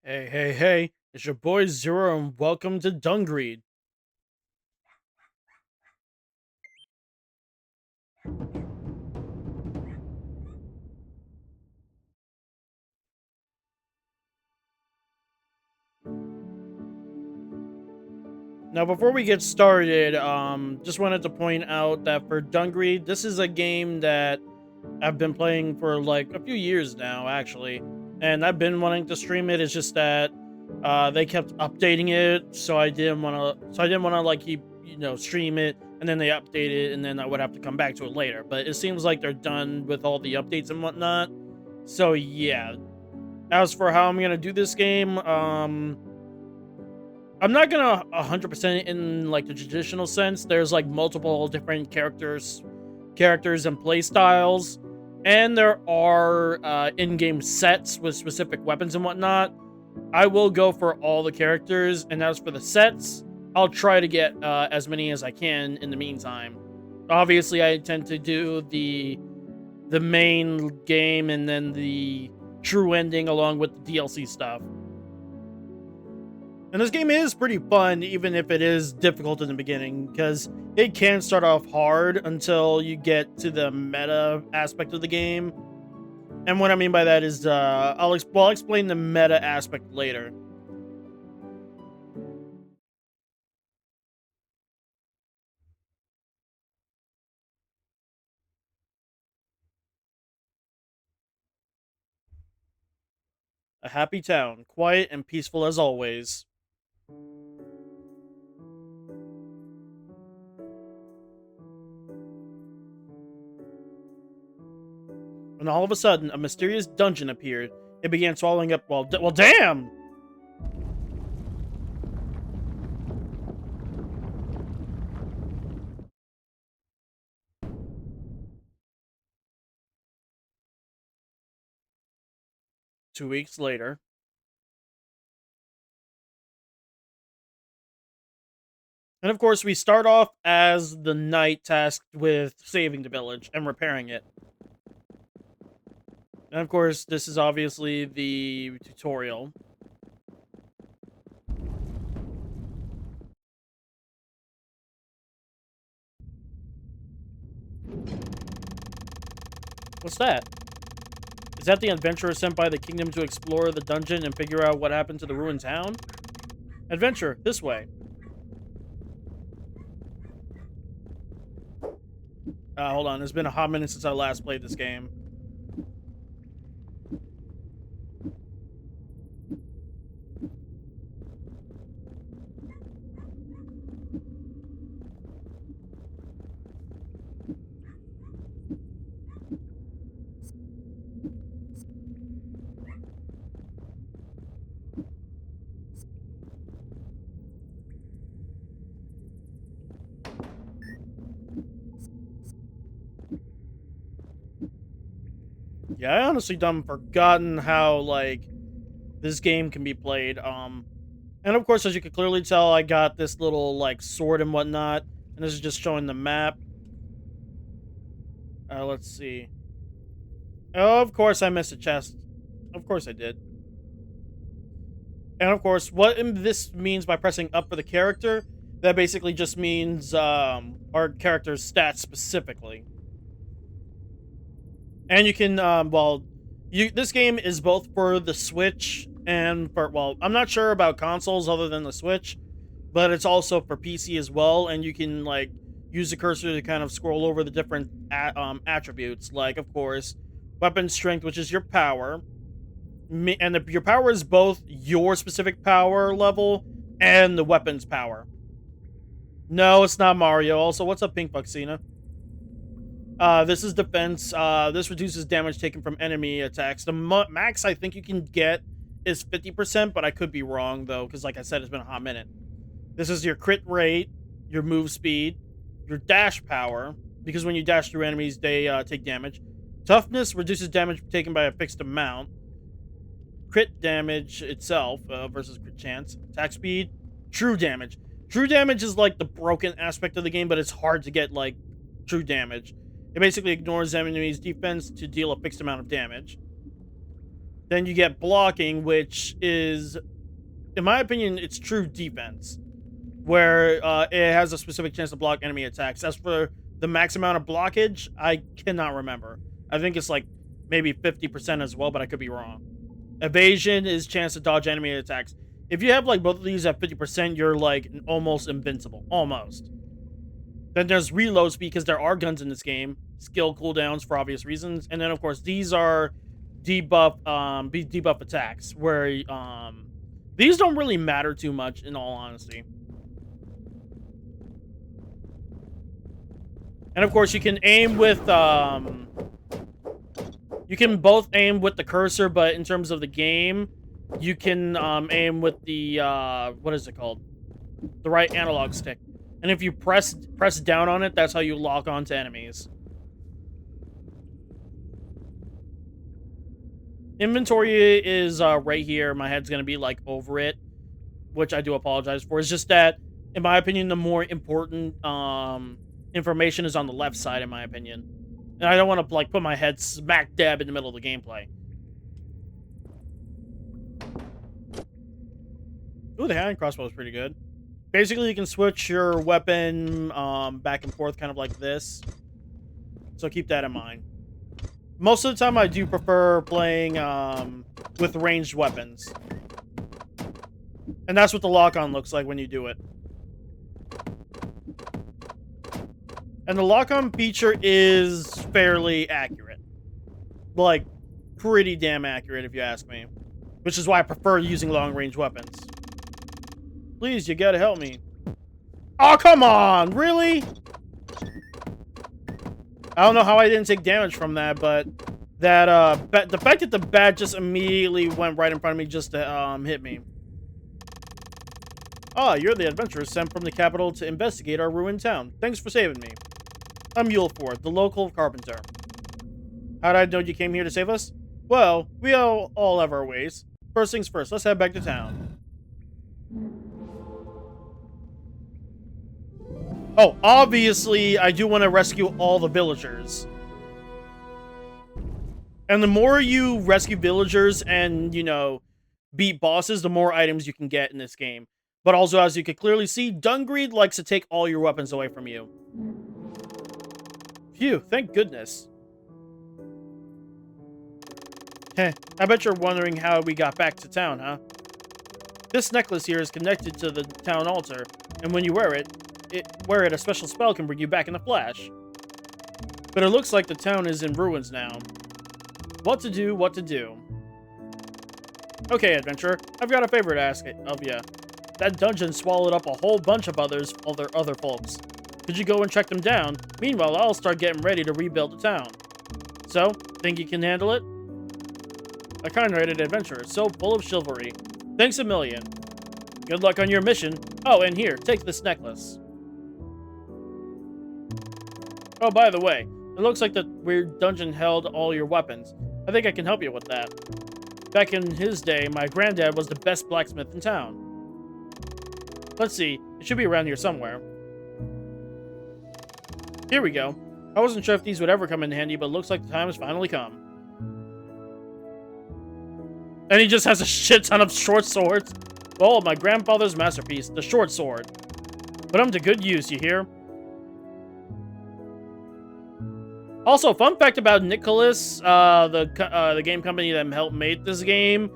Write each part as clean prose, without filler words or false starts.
Hey, hey, hey, it's your boy Xero, and welcome to Dungreed. Now, before we get started, just wanted to point out that for Dungreed, this is a game that I've been playing for like a few years now, actually, and I've been wanting to stream it. It's just that they kept updating it, so I didn't want to like keep stream it, and then they update it, and then I would have to come back to it later. But it seems like they're done with all the updates and whatnot. So yeah, as for how I'm gonna do this game, I'm not gonna 100% in like the traditional sense. There's like multiple different characters and play styles, and there are in-game sets with specific weapons and whatnot. I will go for all the characters, and as for the sets, I'll try to get as many as I can in the meantime. Obviously, I tend to do the main game and then the true ending along with the DLC stuff. And this game is pretty fun, even if it is difficult in the beginning, because it can start off hard until you get to the meta aspect of the game. And what I mean by that is, I'll explain the meta aspect later. A happy town, quiet and peaceful as always. And all of a sudden, a mysterious dungeon appeared. It began swallowing up. Well, damn! 2 weeks later. And of course, we start off as the knight tasked with saving the village and repairing it. And of course, this is obviously the tutorial. What's that? that the adventurer sent by the kingdom to explore the dungeon and figure out what happened to the ruined town? Adventure, this way. Hold on, it's been a hot minute since I last played this game. Yeah, I honestly done forgotten how, like, this game can be played. And of course, as you can clearly tell, I got this little, like, sword and whatnot. And this is just showing the map. Let's see. Oh, of course I missed a chest. Of course I did. And of course, what this means by pressing up for the character, that basically just means our character's stats specifically. And you can, this game is both for the Switch and for, well, I'm not sure about consoles other than the Switch, but it's also for PC as well, and you can, like, use the cursor to kind of scroll over the different attributes, like, of course, weapon strength, which is your power, and your power is both your specific power level and the weapon's power. No, it's not Mario. Also, what's up, Pink Bucksina? This is defense. This reduces damage taken from enemy attacks. The max I think you can get is 50%, but I could be wrong, though, because like I said, it's been a hot minute. This is your crit rate, your move speed, your dash power, because when you dash through enemies, they take damage. Toughness reduces damage taken by a fixed amount. Crit damage itself versus crit chance. Attack speed, true damage. True damage is like the broken aspect of the game, but it's hard to get, like, true damage. It basically ignores enemies' defense to deal a fixed amount of damage. Then you get blocking, which is, in my opinion, it's true defense, where it has a specific chance to block enemy attacks. As for the max amount of blockage, I cannot remember. I think it's like maybe 50% as well, but I could be wrong. Evasion is chance to dodge enemy attacks. If you have, like, both of these at 50%, you're, like, almost invincible. Almost. Then there's reload speed, because there are guns in this game. Skill cooldowns for obvious reasons. And then, of course, these are debuff attacks, where these don't really matter too much, in all honesty. And of course, you can aim with you can both aim with the cursor, but in terms of the game, you can aim with the what is it called? The right analog stick. And if you press down on it, that's how you lock onto enemies. Inventory is right here. My head's gonna be, like, over it, which I do apologize for. It's just that, in my opinion, the more important information is on the left side, in my opinion. And I don't want to, like, put my head smack dab in the middle of the gameplay. Ooh, the hand crossbow is pretty good. Basically, you can switch your weapon back and forth, kind of like this. So keep that in mind. Most of the time, I do prefer playing with ranged weapons. And that's what the lock-on looks like when you do it. And the lock-on feature is fairly accurate. Like, pretty damn accurate, if you ask me. Which is why I prefer using long-range weapons. Please, you gotta help me. Oh, come on! Really? I don't know how I didn't take damage from that, but that, the fact that the bat just immediately went right in front of me just to, hit me. Ah, you're the adventurer sent from the capital to investigate our ruined town. Thanks for saving me. I'm Muleford, the local carpenter. How did I know you came here to save us? Well, we all have our ways. First things first, let's head back to town. Oh, obviously, I do want to rescue all the villagers. And the more you rescue villagers and, you know, beat bosses, the more items you can get in this game. But also, as you can clearly see, Dungreed likes to take all your weapons away from you. Phew, thank goodness. Heh, I bet you're wondering how we got back to town, huh? This necklace here is connected to the town altar, and when you wear it, a special spell can bring you back in a flash. But it looks like the town is in ruins now. What to do, what to do. Okay, adventurer, I've got a favor to ask of you. That dungeon swallowed up a whole bunch of other folks. Could you go and track them down? Meanwhile, I'll start getting ready to rebuild the town. So, think you can handle it? A kind-hearted adventurer, so full of chivalry. Thanks a million. Good luck on your mission. Oh, and here, take this necklace. Oh, by the way, it looks like the weird dungeon held all your weapons. I think I can help you with that. Back in his day, my granddad was the best blacksmith in town. Let's see, it should be around here somewhere. Here we go. I wasn't sure if these would ever come in handy, but it looks like the time has finally come. And he just has a shit ton of short swords. Oh, my grandfather's masterpiece, the short sword. Put them to good use, you hear? Also, fun fact about Nicholas, the game company that helped make this game.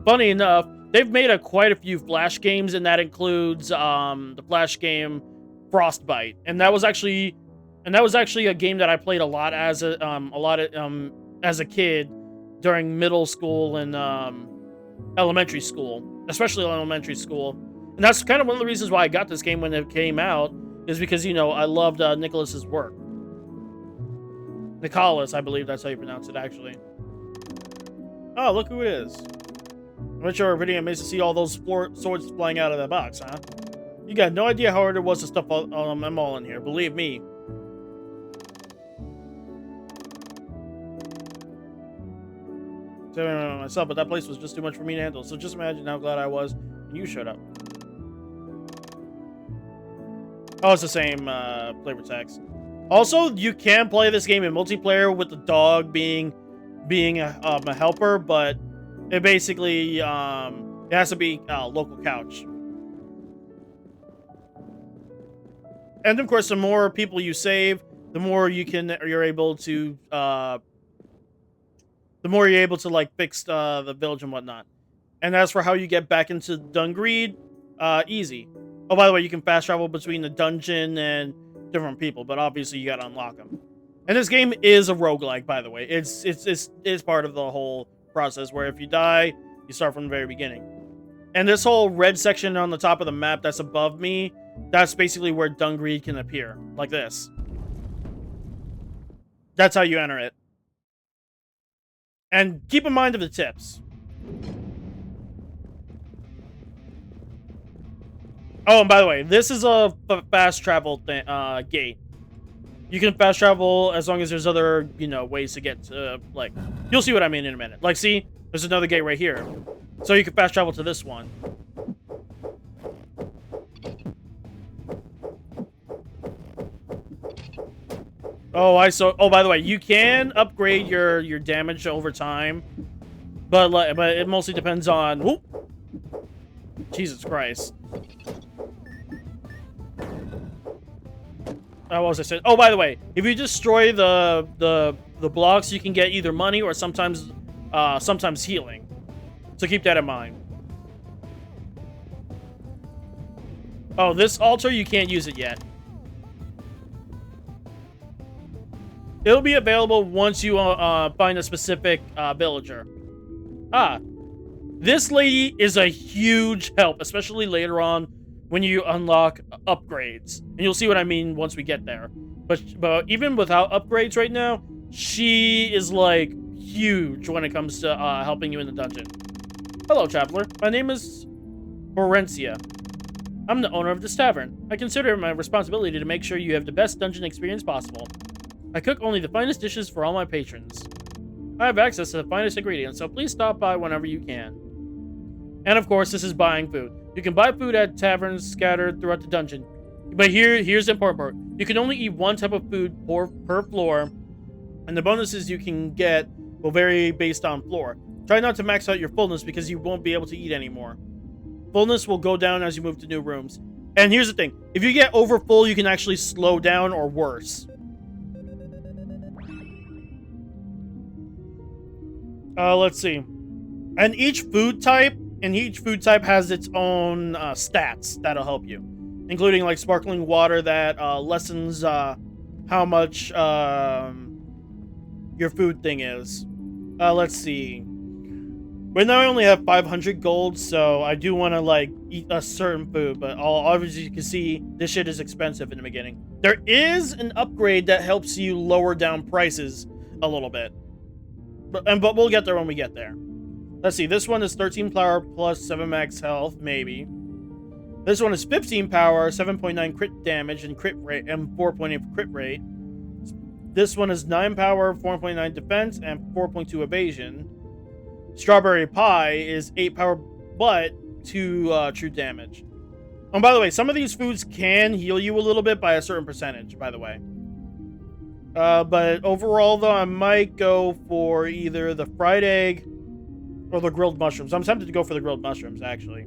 Funny enough, they've made quite a few Flash games, and that includes the Flash game Frostbite, and that was actually a game that I played a lot as a kid during middle school and elementary school, especially elementary school. And that's kind of one of the reasons why I got this game when it came out, is because, you know, I loved Nicholas's work. Nicholas, I believe that's how you pronounce it, actually. Oh, look who it is. I'm not sure we're pretty amazed to see all those swords flying out of that box, huh? You got no idea how hard it was to stuff them all in here, believe me. Myself, but that place was just too much for me to handle, so just imagine how glad I was when you showed up. Oh, it's the same flavor text. Also, you can play this game in multiplayer with the dog being a helper, but it basically it has to be local couch. And of course, the more people you save, the more you're able to like fix the village and whatnot. And as for how you get back into Dungreed, easy. Oh, by the way, you can fast travel between the dungeon and different people, but obviously you gotta unlock them. And this game is a roguelike, by the way. It's part of the whole process where if you die, you start from the very beginning. And this whole red section on the top of the map that's above me, that's basically where Dungreed can appear, like this. That's how you enter it. And keep in mind of the tips. Oh, and by the way, this is a fast travel gate. You can fast travel as long as there's other, you know, ways to get to, like, you'll see what I mean in a minute. Like, see, there's another gate right here. So you can fast travel to this one. Oh, by the way, you can upgrade your damage over time, but it mostly depends on. Whoop, Jesus Christ! What was I saying? Oh, by the way, if you destroy the blocks, you can get either money or sometimes healing. So keep that in mind. Oh, this altar, you can't use it yet. It'll be available once you find a specific villager. This lady is a huge help, especially later on when you unlock upgrades. And you'll see what I mean once we get there. But even without upgrades right now, she is, like, huge when it comes to helping you in the dungeon. Hello, traveler. My name is Florencia. I'm the owner of this tavern. I consider it my responsibility to make sure you have the best dungeon experience possible. I cook only the finest dishes for all my patrons. I have access to the finest ingredients, so please stop by whenever you can. And of course, this is buying food. You can buy food at taverns scattered throughout the dungeon. But here's the important part. You can only eat one type of food per floor, and the bonuses you can get will vary based on floor. Try not to max out your fullness because you won't be able to eat anymore. Fullness will go down as you move to new rooms. And here's the thing. If you get over full, you can actually slow down or worse. Let's see. And each food type has its own stats that'll help you, including like sparkling water that lessens how much your food thing is. Let's see. Right now I only have 500 gold, so I do want to like eat a certain food, but obviously you can see this shit is expensive in the beginning. There is an upgrade that helps you lower down prices a little bit, but we'll get there when we get there. Let's see. This one is 13 power plus 7 max health, maybe. This one is 15 power, 7.9 crit damage and crit rate, and 4.8 crit rate. This one is 9 power, 4.9 defense, and 4.2 evasion. Strawberry Pie is 8 power, but 2 true damage. And by the way, some of these foods can heal you a little bit by a certain percentage, by the way. But overall, though, I might go for either the fried egg or the grilled mushrooms. I'm tempted to go for the grilled mushrooms, actually.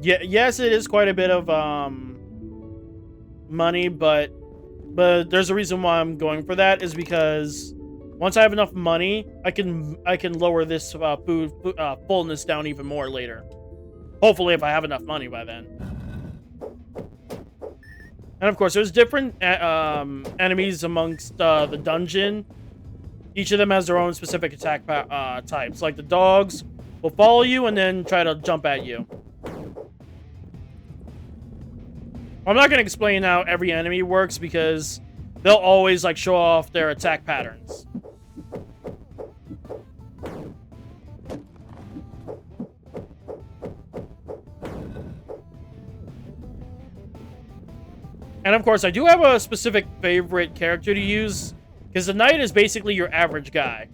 Yeah, yes, it is quite a bit of money, but there's a reason why I'm going for that, is because once I have enough money, I can lower this food fullness down even more later. Hopefully, if I have enough money by then. And of course, there's different enemies amongst the dungeon. Each of them has their own specific attack types. Like the dogs will follow you and then try to jump at you. I'm not going to explain how every enemy works because they'll always like show off their attack patterns. And of course, I do have a specific favorite character to use, because the knight is basically your average guy.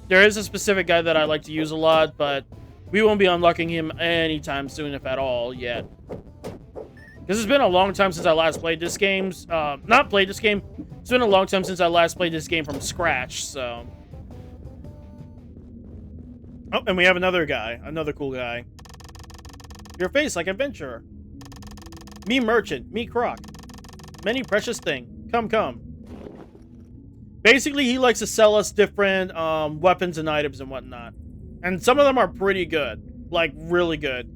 There is a specific guy that I like to use a lot, but we won't be unlocking him anytime soon, if at all, yet. Because it's been a long time since I last played this game. Not played this game. It's been a long time since I last played this game from scratch, so. Oh, and we have another guy. Another cool guy. Your face like adventurer. Me merchant. Me croc. Many precious thing. Come, come. Basically, he likes to sell us different weapons and items and whatnot. And some of them are pretty good. Like, really good.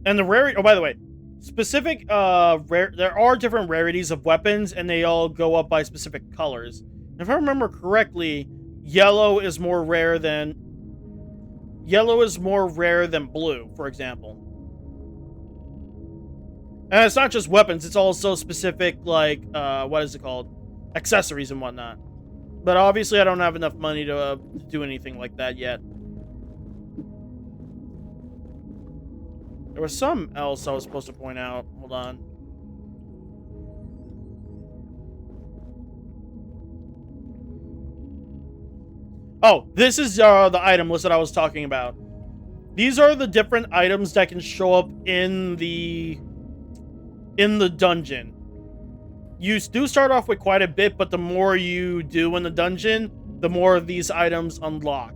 And the rarity... Oh, by the way. Specific, there are different rarities of weapons, and they all go up by specific colors. If I remember correctly, yellow is more rare than blue, for example. And it's not just weapons, it's also specific, like, what is it called? Accessories and whatnot. But obviously I don't have enough money to do anything like that yet. There was something else I was supposed to point out. Hold on. Oh, this is the item list that I was talking about. These are the different items that can show up in the dungeon. You do start off with quite a bit, but the more you do in the dungeon, the more of these items unlock.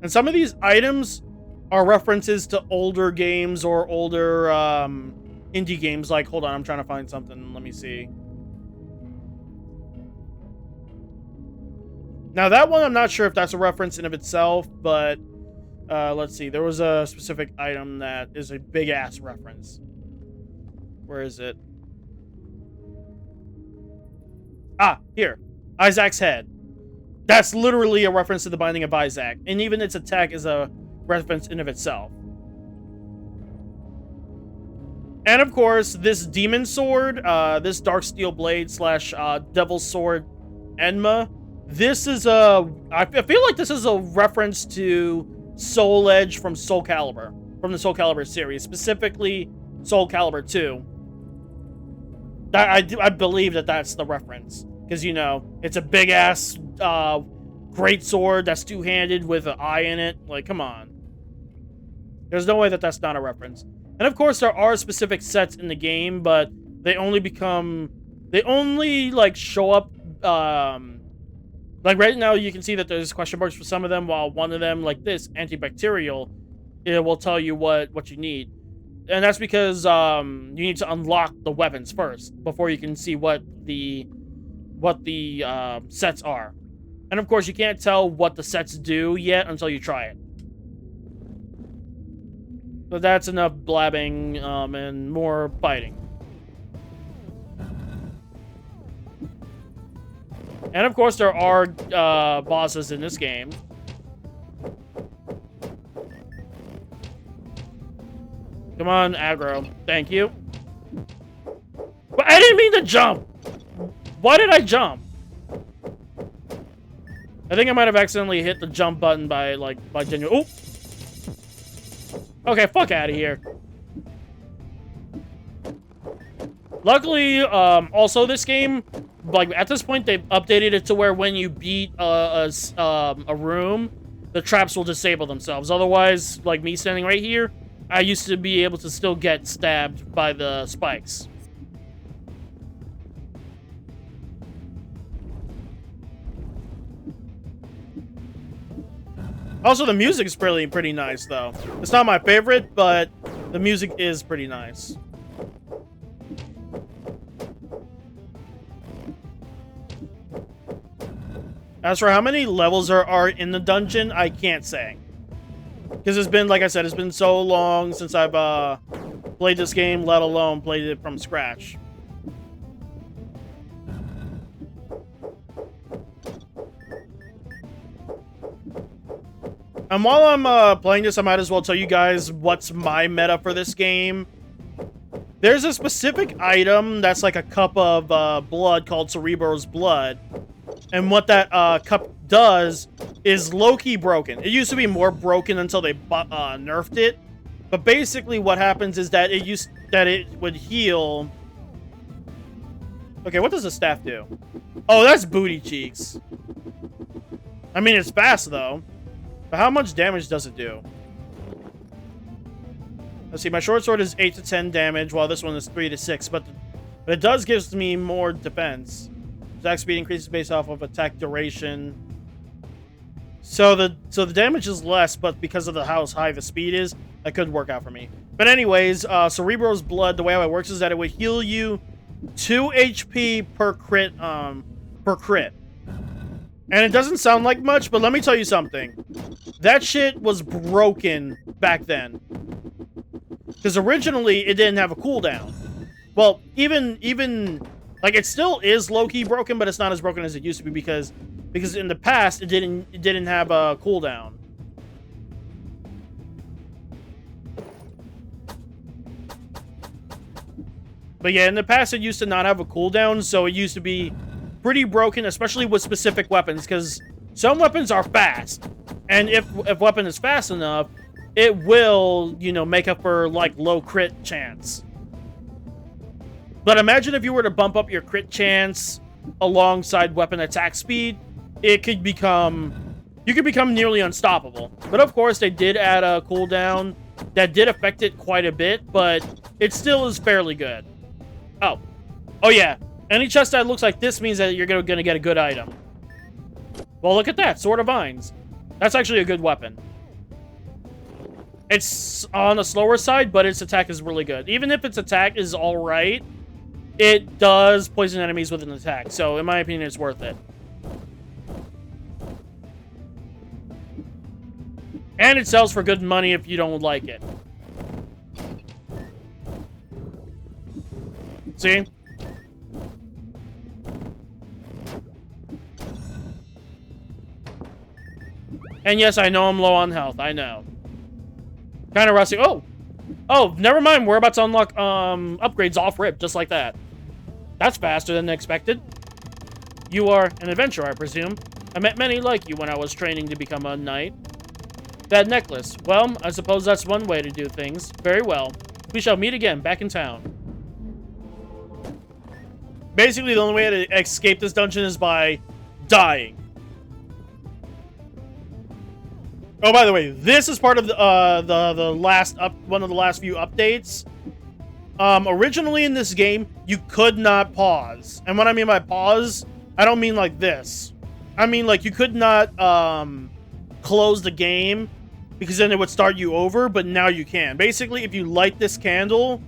And some of these items are references to older games or older indie games. Like, hold on, I'm trying to find something. Let me see. Now, that one, I'm not sure if that's a reference in of itself, but let's see. There was a specific item that is a big-ass reference. Where is it? Ah, here. Isaac's head. That's literally a reference to the Binding of Isaac. And even its attack is a reference in of itself. And of course, this demon sword, this dark steel blade slash devil sword Enma, this is I feel like this is a reference to Soul Edge from Soul Calibur, from the Soul Calibur series, specifically Soul Calibur 2. I believe that that's the reference, because, you know, it's a big ass great sword that's two-handed with an eye in it. Like, come on. There's no way that that's not a reference. And of course, there are specific sets in the game, but they only like show up, like right now you can see that there's question marks for some of them, while one of them, like this, antibacterial, it will tell you what you need. And that's because you need to unlock the weapons first before you can see what the sets are. And And of course, you can't tell what the sets do yet until you try it. So that's enough blabbing and more fighting. And of course, there are bosses in this game. Come on, aggro. Thank you. But I didn't mean to jump! Why did I jump? I think I might have accidentally hit the jump button by genuine. Oop! Okay, fuck out of here. Luckily, also this game, like at this point, they've updated it to where when you beat a room, the traps will disable themselves. Otherwise, like me standing right here, I used to be able to still get stabbed by the spikes. Also, the music is pretty nice, though. It's not my favorite, but the music is pretty nice. As for how many levels are in the dungeon, I can't say. Because it's been, like I said, it's been so long since I've played this game, let alone played it from scratch. And while I'm playing this, I might as well tell you guys what's my meta for this game. There's a specific item that's like a cup of blood called Cerebro's Blood. And what that cup does is low-key broken. It used to be more broken until they nerfed it. But basically what happens is that it would heal... Okay, what does the staff do? Oh, that's booty cheeks. I mean, it's fast, though. But how much damage does it do? Let's see, my short sword is 8 to 10 damage, while this one is 3 to 6. But it does give me more defense. Attack speed increases based off of attack duration. So the damage is less, but because of how high the speed is, that could work out for me. But anyways, Cerebro's Blood, the way it works is that it would heal you 2 HP per crit. And it doesn't sound like much, but let me tell you something. That shit was broken back then. Because originally, it didn't have a cooldown. Well, even like, it still is low-key broken, but it's not as broken as it used to be because in the past, it didn't have a cooldown. But yeah, in the past, it used to not have a cooldown, so it used to be pretty broken, especially with specific weapons, because some weapons are fast, and if weapon is fast enough, it will, you know, make up for like low crit chance. But imagine if you were to bump up your crit chance alongside weapon attack speed, you could become nearly unstoppable. But of course, they did add a cooldown that did affect it quite a bit, but it still is fairly good. Oh yeah. Any chest that looks like this means that you're going to get a good item. Well, look at that. Sword of Vines. That's actually a good weapon. It's on the slower side, but its attack is really good. Even if its attack is alright, it does poison enemies with an attack. So, in my opinion, it's worth it. And it sells for good money if you don't like it. See? And yes, I know I'm low on health. I know. Kind of rusty. Oh, never mind. We're about to unlock upgrades off rip, just like that. That's faster than expected. You are an adventurer, I presume. I met many like you when I was training to become a knight. That necklace. Well, I suppose that's one way to do things. Very well. We shall meet again back in town. Basically, the only way to escape this dungeon is by dying. Oh, by the way, this is part of the last one of the last few updates. Originally in this game, you could not pause. And what I mean by pause, I don't mean like this. I mean like you could not close the game because then it would start you over, but now you can. Basically, if you light this candle,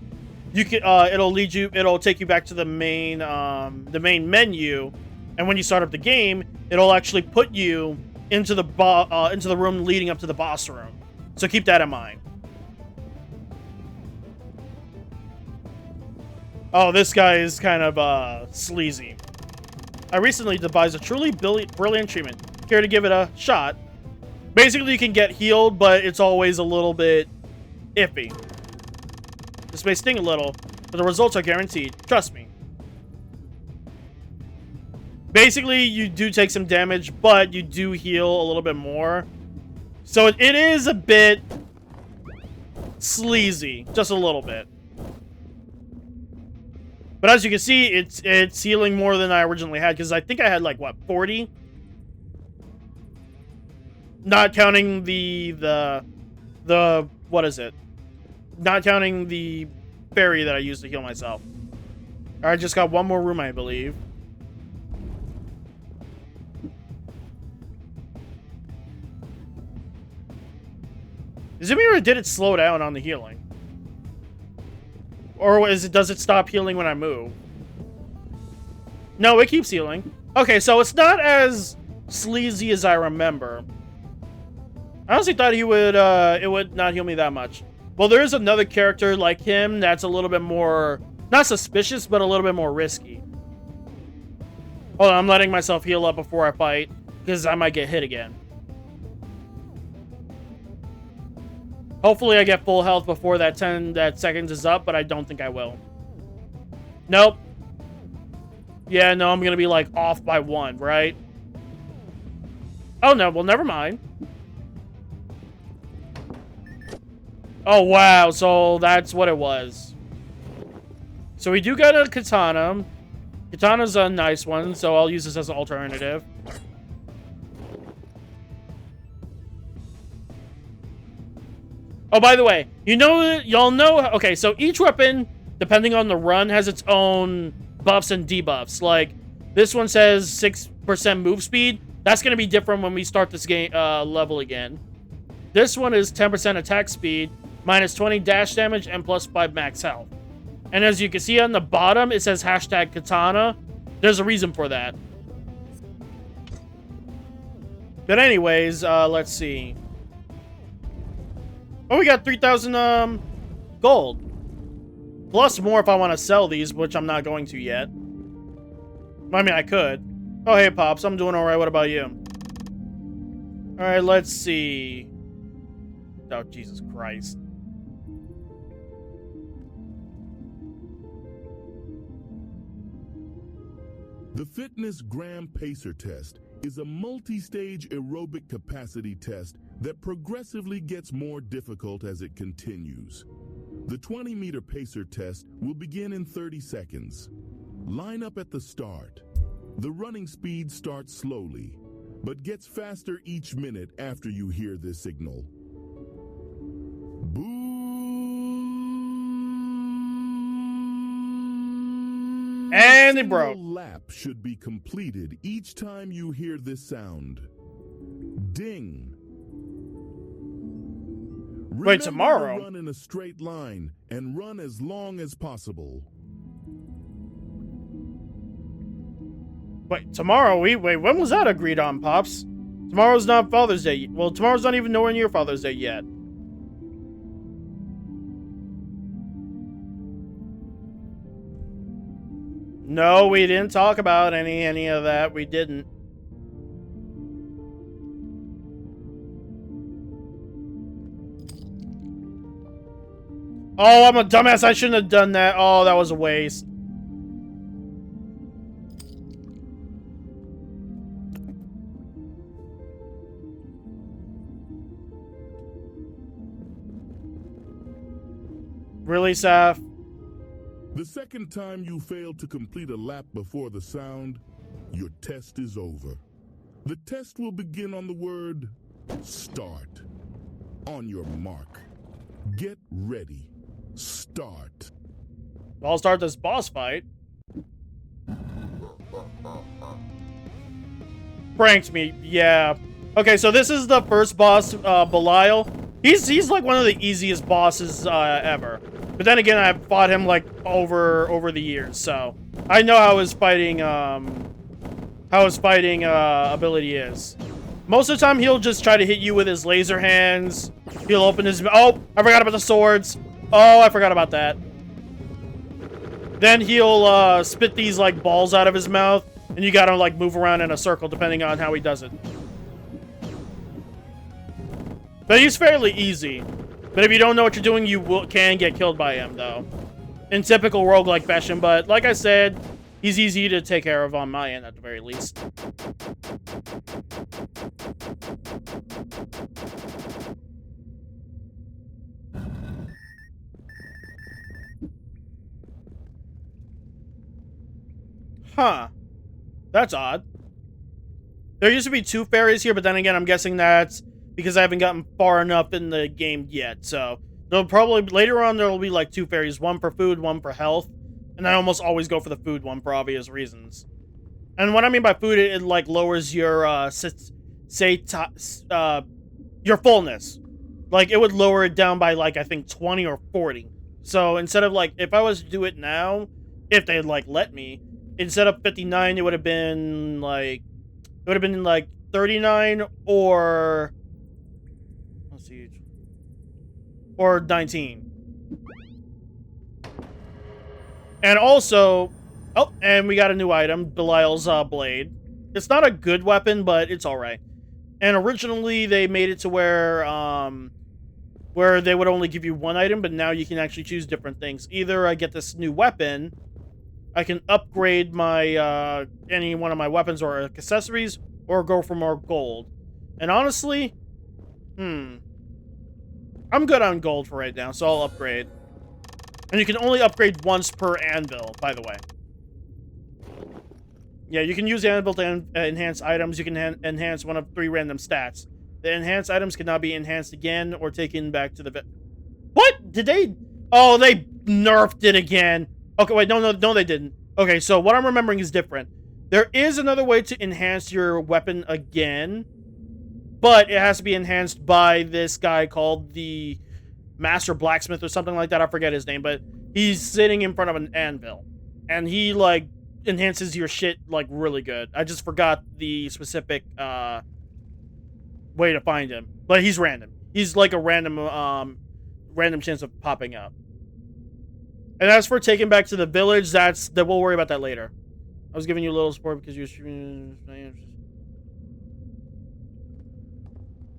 you can it'll take you back to the main menu, And when you start up the game, it'll actually put you into the room leading up to the boss room. So keep that in mind. Oh, this guy is kind of sleazy. I recently devised a truly brilliant treatment. Care to give it a shot? Basically, you can get healed, but it's always a little bit iffy. This may sting a little, but the results are guaranteed. Trust me. Basically, you do take some damage, but you do heal a little bit more. So it is a bit sleazy, just a little bit. But as you can see, it's healing more than I originally had, because I think I had like what, 40? Not counting the what is it? Not counting the fairy that I used to heal myself. All right, just got one more room, I believe. Is it me or did it slow down on the healing? Or does it stop healing when I move? No, it keeps healing. Okay, so it's not as sleazy as I remember. I honestly thought it would not heal me that much. Well, there is another character like him that's a little bit more, not suspicious, but a little bit more risky. Hold on, I'm letting myself heal up before I fight, because I might get hit again. Hopefully I get full health before that seconds is up, but I don't think I will. Nope. Yeah, no, I'm gonna be like off by 1, right? Oh no, well never mind. Oh wow, so that's what it was. So we do get a katana. Katana's a nice one, so I'll use this as an alternative. Oh, by the way, y'all know, okay, so each weapon, depending on the run, has its own buffs and debuffs. Like, this one says 6% move speed. That's going to be different when we start this game level again. This one is 10% attack speed, minus 20 dash damage, and plus 5 max health. And as you can see on the bottom, it says hashtag katana. There's a reason for that. But anyways, let's see. Oh, we got 3,000 gold. Plus more if I want to sell these, which I'm not going to yet. I mean, I could. Oh, hey, Pops. I'm doing alright. What about you? Alright, let's see. Oh, Jesus Christ. The Fitness Gram Pacer Test is a multi-stage aerobic capacity test that progressively gets more difficult as it continues. The 20-meter pacer test will begin in 30 seconds. Line up at the start. The running speed starts slowly, but gets faster each minute after you hear this signal. Boo! And it broke. A lap should be completed each time you hear this sound. Ding. Wait, tomorrow? Remember to run in a straight line and run as long as possible. Wait, tomorrow? Wait, when was that agreed on, Pops? Tomorrow's not Father's Day. Well, tomorrow's not even nowhere near Father's Day yet. No, we didn't talk about any of that. We didn't. Oh, I'm a dumbass. I shouldn't have done that. Oh, that was a waste. Really, Saf? The second time you fail to complete a lap before the sound, your test is over. The test will begin on the word start. On your mark. Get ready. Start. I'll start this boss fight. Pranked me, yeah. Okay, so this is the first boss, Belial. He's like one of the easiest bosses ever. But then again, I've fought him like over the years, so I know how his fighting how his fighting ability is. Most of the time, he'll just try to hit you with his laser hands. He'll open his... Oh, I forgot about the swords. Oh, I forgot about that. Then he'll spit these, like, balls out of his mouth. And you gotta, like, move around in a circle depending on how he does it. But he's fairly easy. But if you don't know what you're doing, you can get killed by him, though. In typical roguelike fashion. But, like I said, he's easy to take care of on my end, at the very least. Huh. That's odd. There used to be 2 fairies here, but then again, I'm guessing that's because I haven't gotten far enough in the game yet. So, there'll probably, later on, there'll be like 2 fairies. One for food, one for health. And I almost always go for the food one for obvious reasons. And what I mean by food, it like lowers your, your fullness. Like, it would lower it down by, like, I think 20 or 40. So, instead of, like, if I was to do it now, if they'd, like, let me, instead of 59, it would have been, like, 39 or, let's see, or 19. And also, oh, and we got a new item, Belial's Blade. It's not a good weapon, but it's alright. And originally, they made it to where they would only give you 1 item, but now you can actually choose different things. Either I get this new weapon, I can upgrade my any one of my weapons or accessories, or go for more gold. And honestly, I'm good on gold for right now, so I'll upgrade. And you can only upgrade once per anvil, by the way. Yeah, you can use the anvil to enhance items. You can enhance one of 3 random stats. The enhanced items cannot be enhanced again or taken back to the... What? Did they... Oh, they nerfed it again. Okay, wait, no, they didn't. Okay, so what I'm remembering is different. There is another way to enhance your weapon again, but it has to be enhanced by this guy called the Master Blacksmith or something like that. I forget his name, but he's sitting in front of an anvil. And he, like, enhances your shit, like, really good. I just forgot the specific, way to find him. But he's random. He's, like, a random chance of popping up. And as for taking back to the village, we'll worry about that later. I was giving you a little support because you're streaming.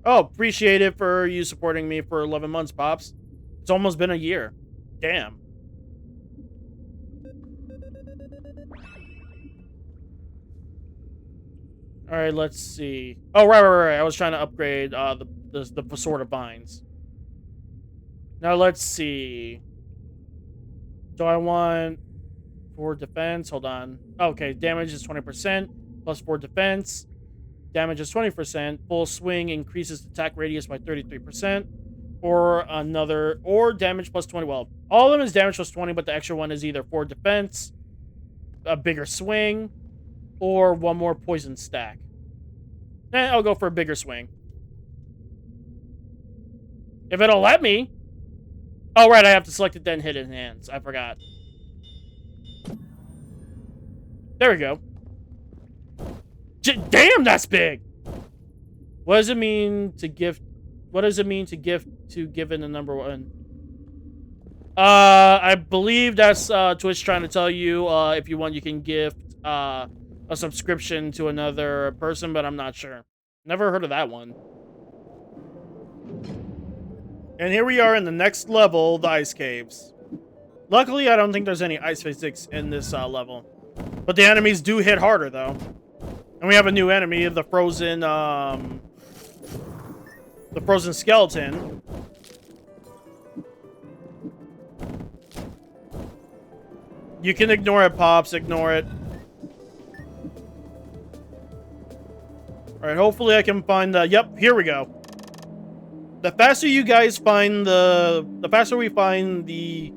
Oh, appreciate it for you supporting me for 11 months, Pops. It's almost been a year. Damn. Alright, let's see. Oh, right. I was trying to upgrade the Sword of Vines. Now, let's see. Do I want... for defense? Hold on. Okay, damage is 20%. Plus 4 defense. Damage is 20%. Full swing increases attack radius by 33%. Or damage plus 20. Well, all of them is damage plus 20, but the extra one is either 4 defense, a bigger swing, or 1 more poison stack. I'll go for a bigger swing. If it'll let me. Oh, right, I have to select it, then hit enhance. I forgot. There we go. Damn, that's big! What does it mean to gift? What does it mean to gift to given a number 1? I believe that's Twitch trying to tell you if you want, you can gift a subscription to another person, but I'm not sure. Never heard of that one. And here we are in the next level, the ice caves. Luckily, I don't think there's any ice physics in this level. But the enemies do hit harder, though. And we have a new enemy, the frozen skeleton. You can ignore it, Pops. Ignore it. Alright, hopefully I can find the... Yep, here we go. The faster you guys find the faster we find the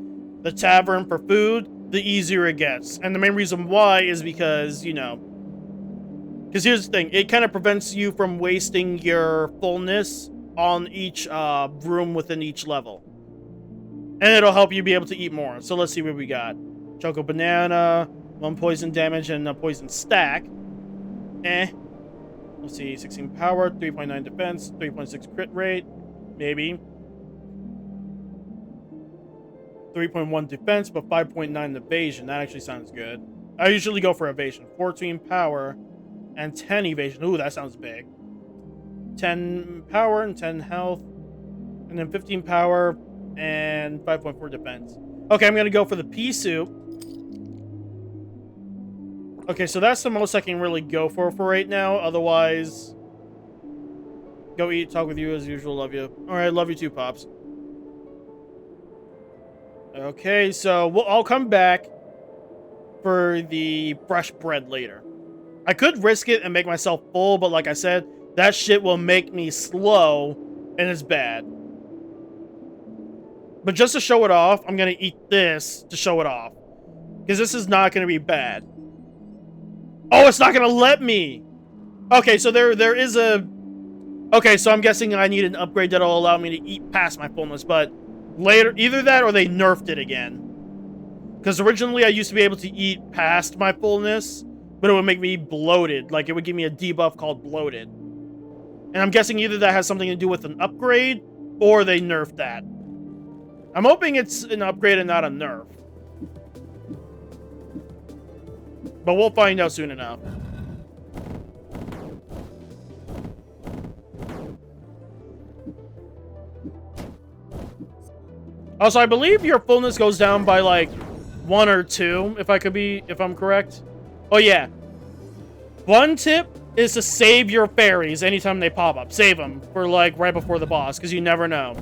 tavern for food, the easier it gets. And the main reason why is because, you know... Because here's the thing. It kind of prevents you from wasting your fullness on each room within each level. And it'll help you be able to eat more. So let's see what we got. Choco banana, 1 poison damage, and a poison stack. Eh. Let's see, 16 power, 3.9 defense, 3.6 crit rate, maybe. 3.1 defense, but 5.9 evasion. That actually sounds good. I usually go for evasion. 14 power and 10 evasion. Ooh, that sounds big. 10 power and 10 health. And then 15 power and 5.4 defense. Okay, I'm going to go for the pea suit. Okay, so that's the most I can really go for right now. Otherwise, go eat, talk with you as usual. Love you. All right, love you too, Pops. Okay, so I'll come back for the fresh bread later. I could risk it and make myself full, but like I said, that shit will make me slow, and it's bad. But just to show it off, I'm going to eat this to show it off. Because this is not going to be bad. Oh, it's not going to let me! Okay, so there is a... Okay, so I'm guessing I need an upgrade that'll allow me to eat past my fullness, but later, either that or they nerfed it again. Because originally I used to be able to eat past my fullness, but it would make me bloated. Like, it would give me a debuff called bloated. And I'm guessing either that has something to do with an upgrade, or they nerfed that. I'm hoping it's an upgrade and not a nerf. But we'll find out soon enough. Also, I believe your fullness goes down by like 1 or 2, if I'm correct. Oh yeah. One tip is to save your fairies anytime they pop up. Save them for like right before the boss, because you never know.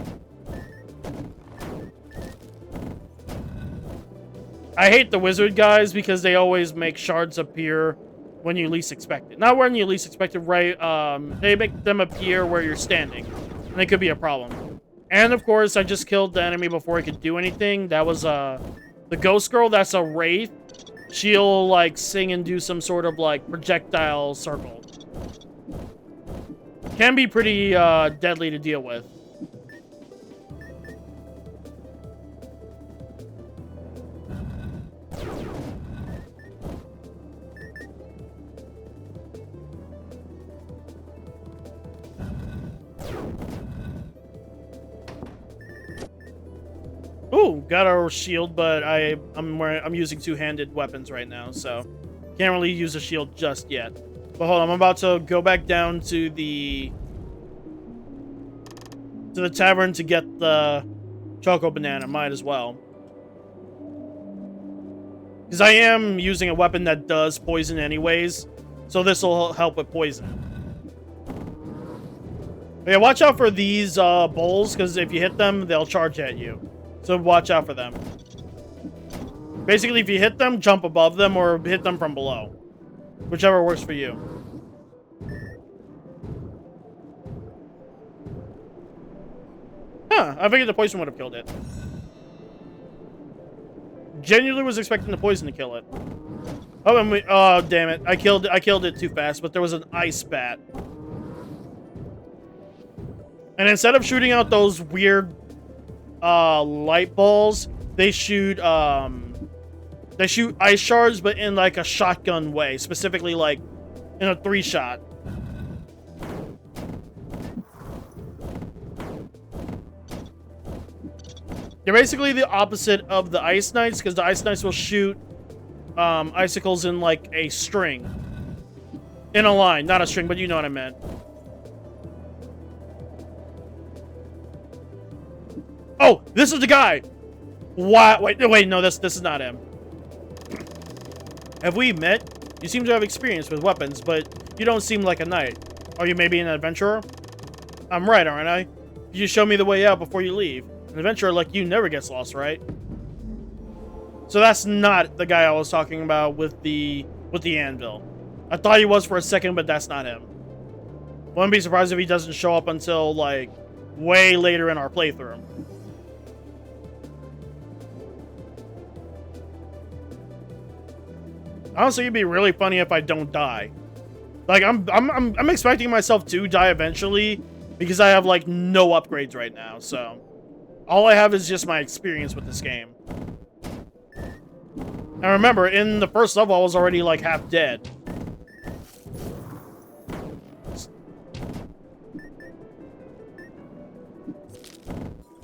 I hate the wizard guys because they always make shards appear when you least expect it. Not when you least expect it, right? They make them appear where you're standing. And it could be a problem. And of course, I just killed the enemy before he could do anything. That was, the ghost girl, that's a wraith. She'll, like, sing and do some sort of, like, projectile circle. Can be pretty, deadly to deal with. Ooh, got our shield, but I'm using two-handed weapons right now, so can't really use a shield just yet. But hold on, I'm about to go back down to the tavern to get the choco banana. Might as well, because I am using a weapon that does poison anyways, so this will help with poison. But yeah, watch out for these bowls, because if you hit them, they'll charge at you. So watch out for them. Basically, if you hit them, jump above them or hit them from below. Whichever works for you. Huh, I figured the poison would have killed it. Genuinely was expecting the poison to kill it. Oh, and oh, damn it. I killed it too fast, but there was an ice bat. And instead of shooting out those weird light balls, they shoot ice shards, but in like a shotgun way, specifically like in a 3-shot. They're basically the opposite of the ice knights, because the ice knights will shoot icicles in like a string, in a line, not a string, but you know what I meant. Oh, this is the guy! What? Wait, no, this is not him. Have we met? You seem to have experience with weapons, but you don't seem like a knight. Are you maybe an adventurer? I'm right, aren't I? You show me the way out before you leave. An adventurer like you never gets lost, right? So that's not the guy I was talking about with the anvil. I thought he was for a second, but that's not him. Wouldn't be surprised if he doesn't show up until, like, way later in our playthrough. Honestly, it'd be really funny if I don't die. Like, I'm expecting myself to die eventually, because I have, like, no upgrades right now, so all I have is just my experience with this game. Now remember, in the first level, I was already, like, half dead.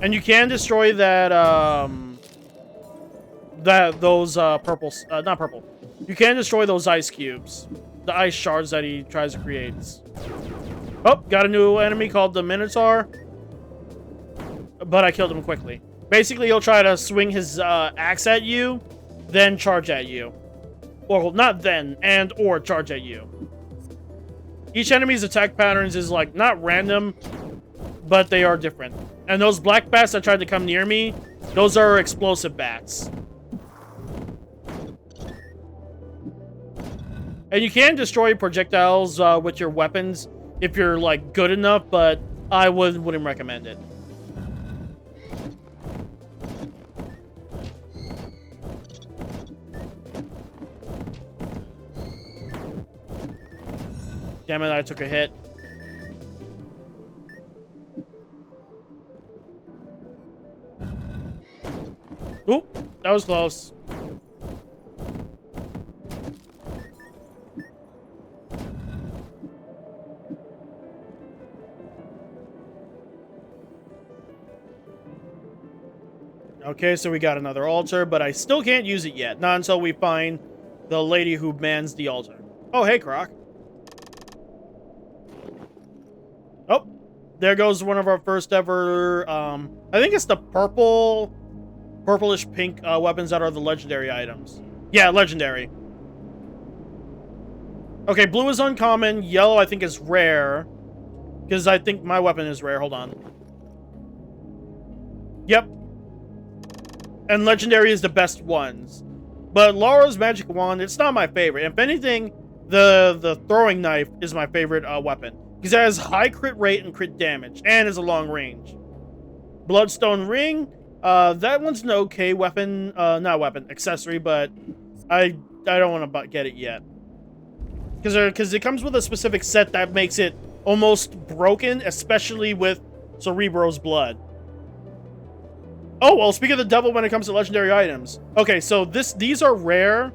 And you can destroy that, purple, not purple. You can destroy those ice cubes. The ice shards that he tries to create. Oh, got a new enemy called the Minotaur. But I killed him quickly. Basically, he'll try to swing his axe at you, then charge at you. Or, not then, or charge at you. Each enemy's attack patterns is, like, not random, but they are different. And those black bats that tried to come near me, those are explosive bats. And you can destroy projectiles with your weapons if you're, like, good enough, but I wouldn't recommend it. Damn it, I took a hit. Oop, that was close. Okay, so we got another altar, but I still can't use it yet. Not until we find the lady who mans the altar. Oh, hey, Croc. Oh, there goes one of our first ever, I think it's the purplish pink weapons that are the legendary items. Yeah, legendary. Okay, blue is uncommon. Yellow, I think, is rare. Because I think my weapon is rare. Hold on. Yep. And legendary is the best ones. But Laura's magic wand, it's not my favorite. If anything, the throwing knife is my favorite weapon. Because it has high crit rate and crit damage, and is a long range. Bloodstone ring, that one's an okay weapon, not weapon, accessory, but I don't want to get it yet. Because it comes with a specific set that makes it almost broken, especially with Cerebro's blood. Oh, well, speak of the devil when it comes to legendary items. Okay, so these are rare.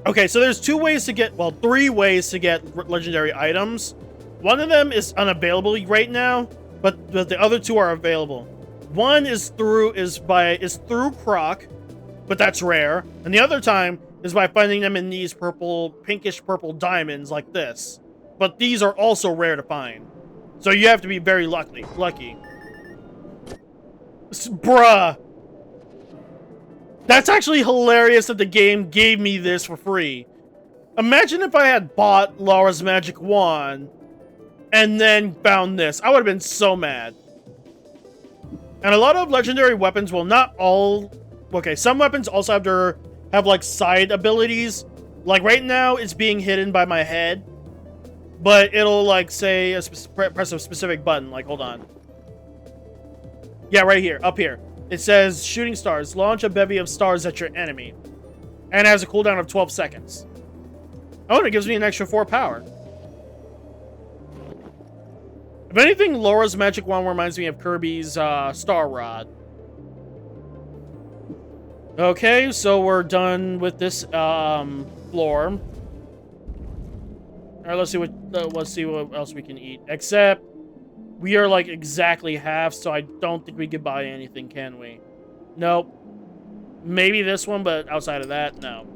Okay, so there's two ways to get, well, 3 ways to get legendary items. One of them is unavailable right now, but the other 2 are available. One is through Croc, but that's rare. And the other time is by finding them in these pinkish purple diamonds like this. But these are also rare to find. So you have to be very lucky. Bruh. That's actually hilarious that the game gave me this for free. Imagine if I had bought Laura's magic wand and then found this. I would have been so mad. And a lot of legendary weapons, well, not all. Okay, some weapons also have like side abilities. Like right now, it's being hidden by my head, but it'll like say press a specific button. Like, hold on. Yeah, right here, up here. It says shooting stars. Launch a bevy of stars at your enemy, and it has a cooldown of 12 seconds. Oh, and it gives me an extra 4 power. If anything, Laura's magic wand reminds me of Kirby's Star Rod. Okay, so we're done with this floor. All right, let's see what else we can eat. Except we are like exactly half, so I don't think we could buy anything, can we? Nope. Maybe this one, but outside of that, no.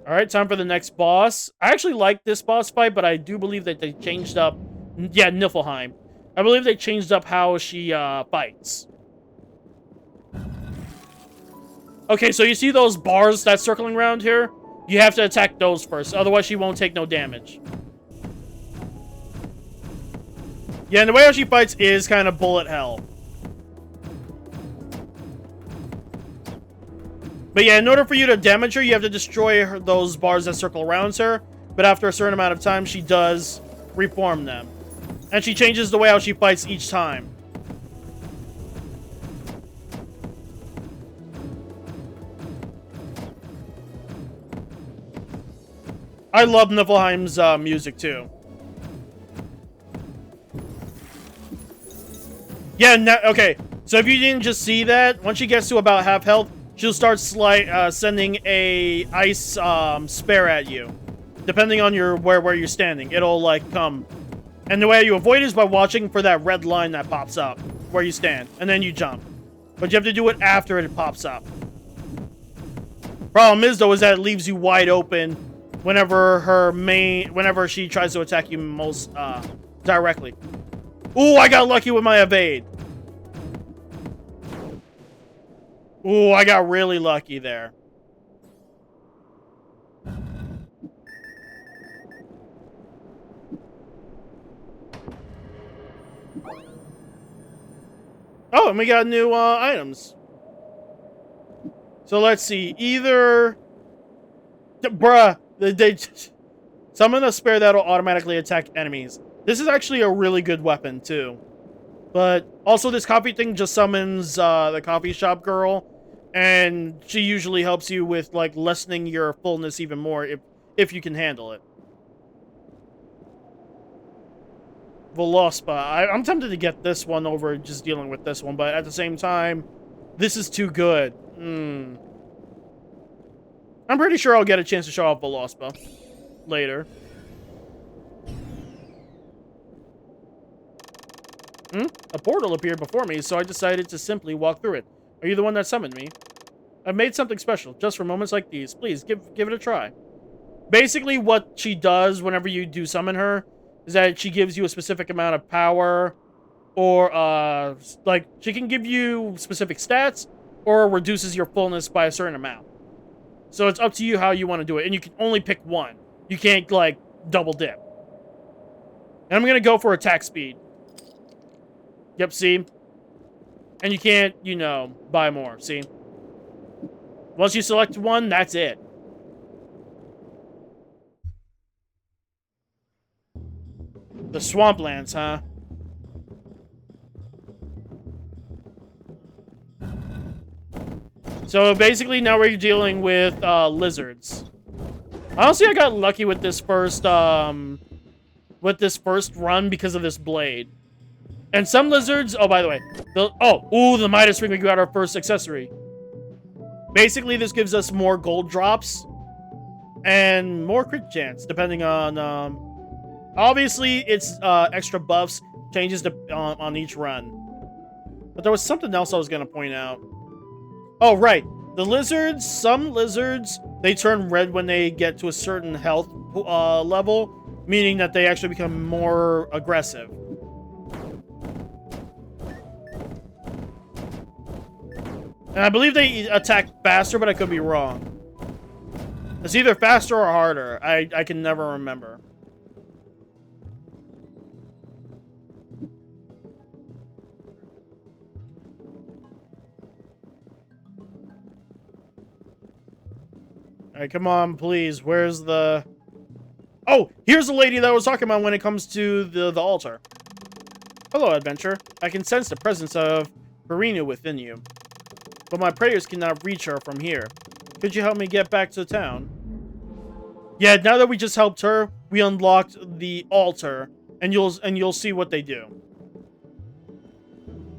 Alright, time for the next boss. I actually like this boss fight, but I do believe that they changed up... Yeah, Niflheim. I believe they changed up how she fights. Okay, so you see those bars that's circling around here? You have to attack those first, otherwise she won't take no damage. Yeah, and the way how she fights is kind of bullet hell. But yeah, in order for you to damage her, you have to destroy those bars that circle around her. But after a certain amount of time, she does reform them. And she changes the way how she fights each time. I love Niflheim's music too. Yeah, okay. So if you didn't just see that, once she gets to about half health, she'll start sending a ice spare at you. depending on your where you're standing, it'll like come. And the way you avoid it is by watching for that red line that pops up where you stand, and then you jump. But you have to do it after it pops up. Problem is though, is that it leaves you wide open whenever she tries to attack you most directly. Ooh, I got lucky with my evade. Ooh, I got really lucky there. Oh, and we got new items. So let's see. Either... Bruh. They summon a spare that'll automatically attack enemies. This is actually a really good weapon, too. But also this coffee thing just summons the coffee shop girl. And she usually helps you with, like, lessening your fullness even more if you can handle it. Velospa. I'm tempted to get this one over just dealing with this one, but at the same time, this is too good. I'm pretty sure I'll get a chance to show off Velospa later. A portal appeared before me, so I decided to simply walk through it. Are you the one that summoned me? I've made something special, just for moments like these. Please, give it a try. Basically, what she does whenever you do summon her is that she gives you a specific amount of power, or, like, she can give you specific stats, or reduces your fullness by a certain amount. So it's up to you how you want to do it, and you can only pick one. You can't, like, double dip. And I'm gonna go for attack speed. Yep, see? And you can't, you know, buy more, see? Once you select one, that's it. The swamplands, huh? So basically now we're dealing with lizards. Honestly, I got lucky with this first run because of this blade. And some lizards, oh, by the way, the Midas ring, we got our first accessory. Basically, this gives us more gold drops and more crit chance, depending on, obviously, it's extra buffs, changes on each run. But there was something else I was going to point out. Oh, right. The lizards, some lizards, they turn red when they get to a certain health level, meaning that they actually become more aggressive. And I believe they attack faster, but I could be wrong. It's either faster or harder. I can never remember. Alright, come on, please. Where's the... Oh, here's the lady that I was talking about when it comes to the altar. Hello, adventurer. I can sense the presence of Perina within you. But my prayers cannot reach her from here. Could you help me get back to town? Yeah, now that we just helped her, we unlocked the altar, and you'll see what they do.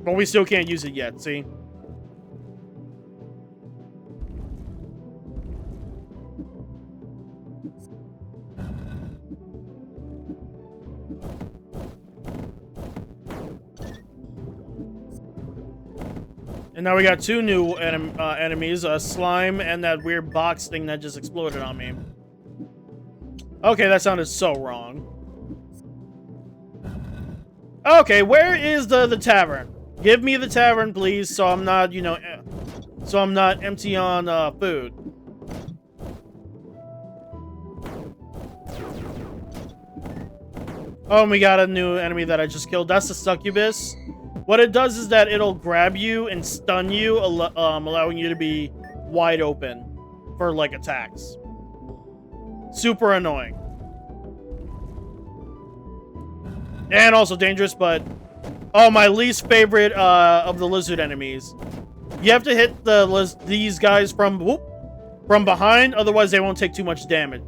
But we still can't use it yet, see? And now we got two new enemies, a slime and that weird box thing that just exploded on me. Okay, that sounded so wrong. Okay, where is the tavern? Give me the tavern, please, so I'm not, you know, so I'm not empty on food. Oh, and we got a new enemy that I just killed. That's the succubus. What it does is that it'll grab you and stun you, allowing you to be wide open for, like, attacks. Super annoying. And also dangerous, but... Oh, my least favorite of the lizard enemies. You have to hit these guys from behind, otherwise they won't take too much damage.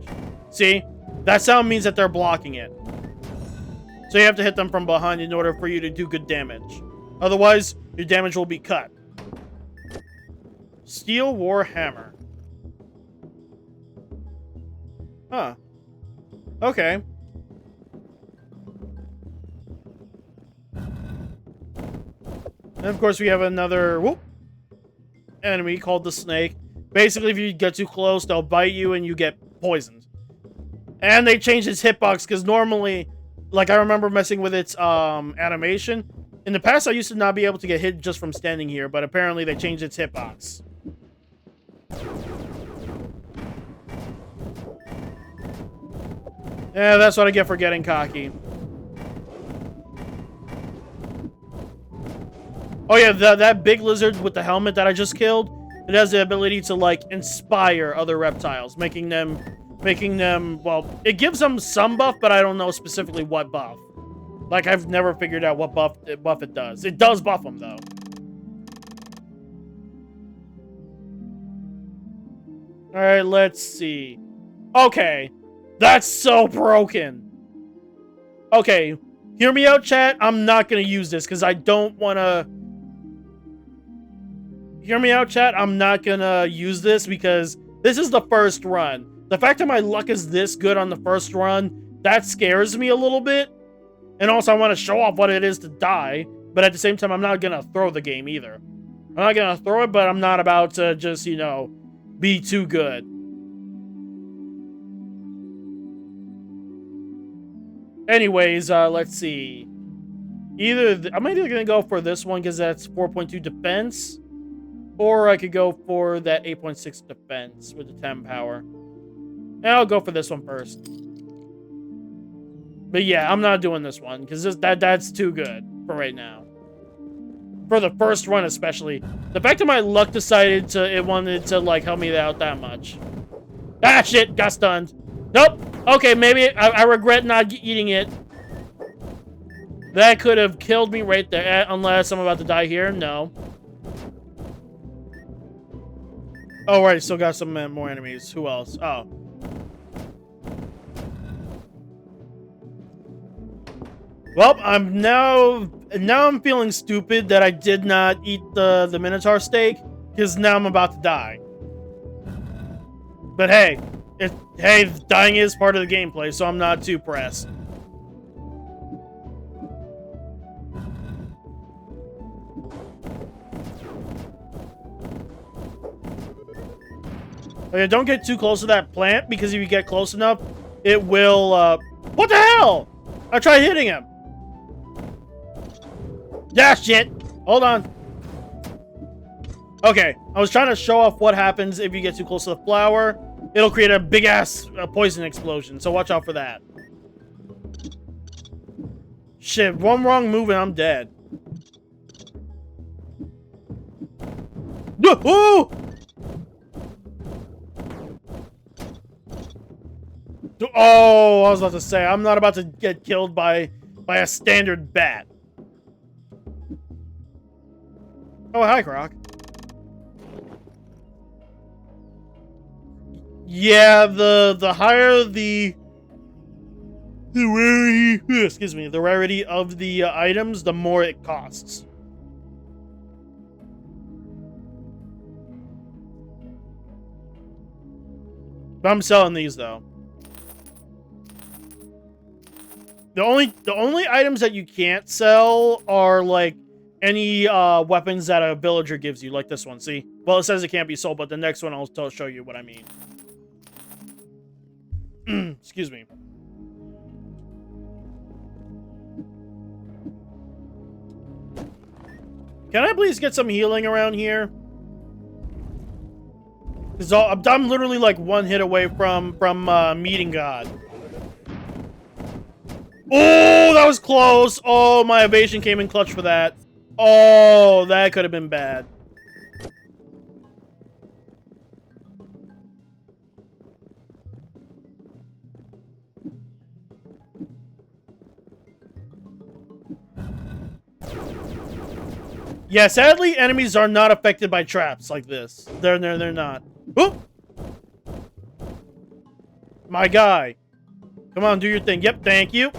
See? That sound means that they're blocking it. So you have to hit them from behind in order for you to do good damage. Otherwise, your damage will be cut. Steel War Hammer. Huh. Okay. And of course, we have another enemy called the snake. Basically, if you get too close, they'll bite you and you get poisoned. And they changed its hitbox because normally, like I remember messing with its animation. In the past, I used to not be able to get hit just from standing here, but apparently they changed its hitbox. Yeah, that's what I get for getting cocky. Oh yeah, that big lizard with the helmet that I just killed, it has the ability to, like, inspire other reptiles, making them, well, it gives them some buff, but I don't know specifically what buff. Like, I've never figured out what buff it does. It does buff them, though. Alright, let's see. Okay. That's so broken. Okay. Hear me out, chat. I'm not gonna use this, because I don't want to... Hear me out, chat. I'm not gonna use this, because this is the first run. The fact that my luck is this good on the first run, that scares me a little bit. And also, I want to show off what it is to die. But at the same time, I'm not gonna throw the game, either. I'm not gonna throw it, but I'm not about to just, you know, be too good. Anyways, let's see. I'm either gonna go for this one because that's 4.2 defense, or I could go for that 8.6 defense with the 10 power. And I'll go for this one first. But yeah, I'm not doing this one because that's too good for right now. For the first run, especially. The fact that my luck decided it wanted to, like, help me out that much. Ah, shit, got stunned. Nope. Okay, maybe I regret not eating it. That could have killed me right there, unless I'm about to die here. No. Oh, right, still got some more enemies. Who else? Oh. Well, I'm now I'm feeling stupid that I did not eat the Minotaur steak, because now I'm about to die. But hey, dying is part of the gameplay, so I'm not too pressed. Okay, don't get too close to that plant, because if you get close enough, it will, what the hell? I tried hitting him. Yeah, shit. Hold on. Okay, I was trying to show off what happens if you get too close to the flower. It'll create a big-ass poison explosion, so watch out for that. Shit, one wrong move and I'm dead. Ooh! Oh, I was about to say, I'm not about to get killed by a standard bat. Oh, hi, Croc. Yeah, the higher the rarity, excuse me, the rarity of the items, the more it costs. But I'm selling these though. The only items that you can't sell are like any weapons that a villager gives you, like this one. See? Well, it says it can't be sold, but the next one I'll show you what I mean. Excuse me. Can I please get some healing around here? Because I'm literally like one hit away from meeting God. Oh, that was close. Oh, my evasion came in clutch for that. Oh, that could have been bad. Yeah, sadly, enemies are not affected by traps like this. They're not. Oop! My guy. Come on, do your thing. Yep, thank you.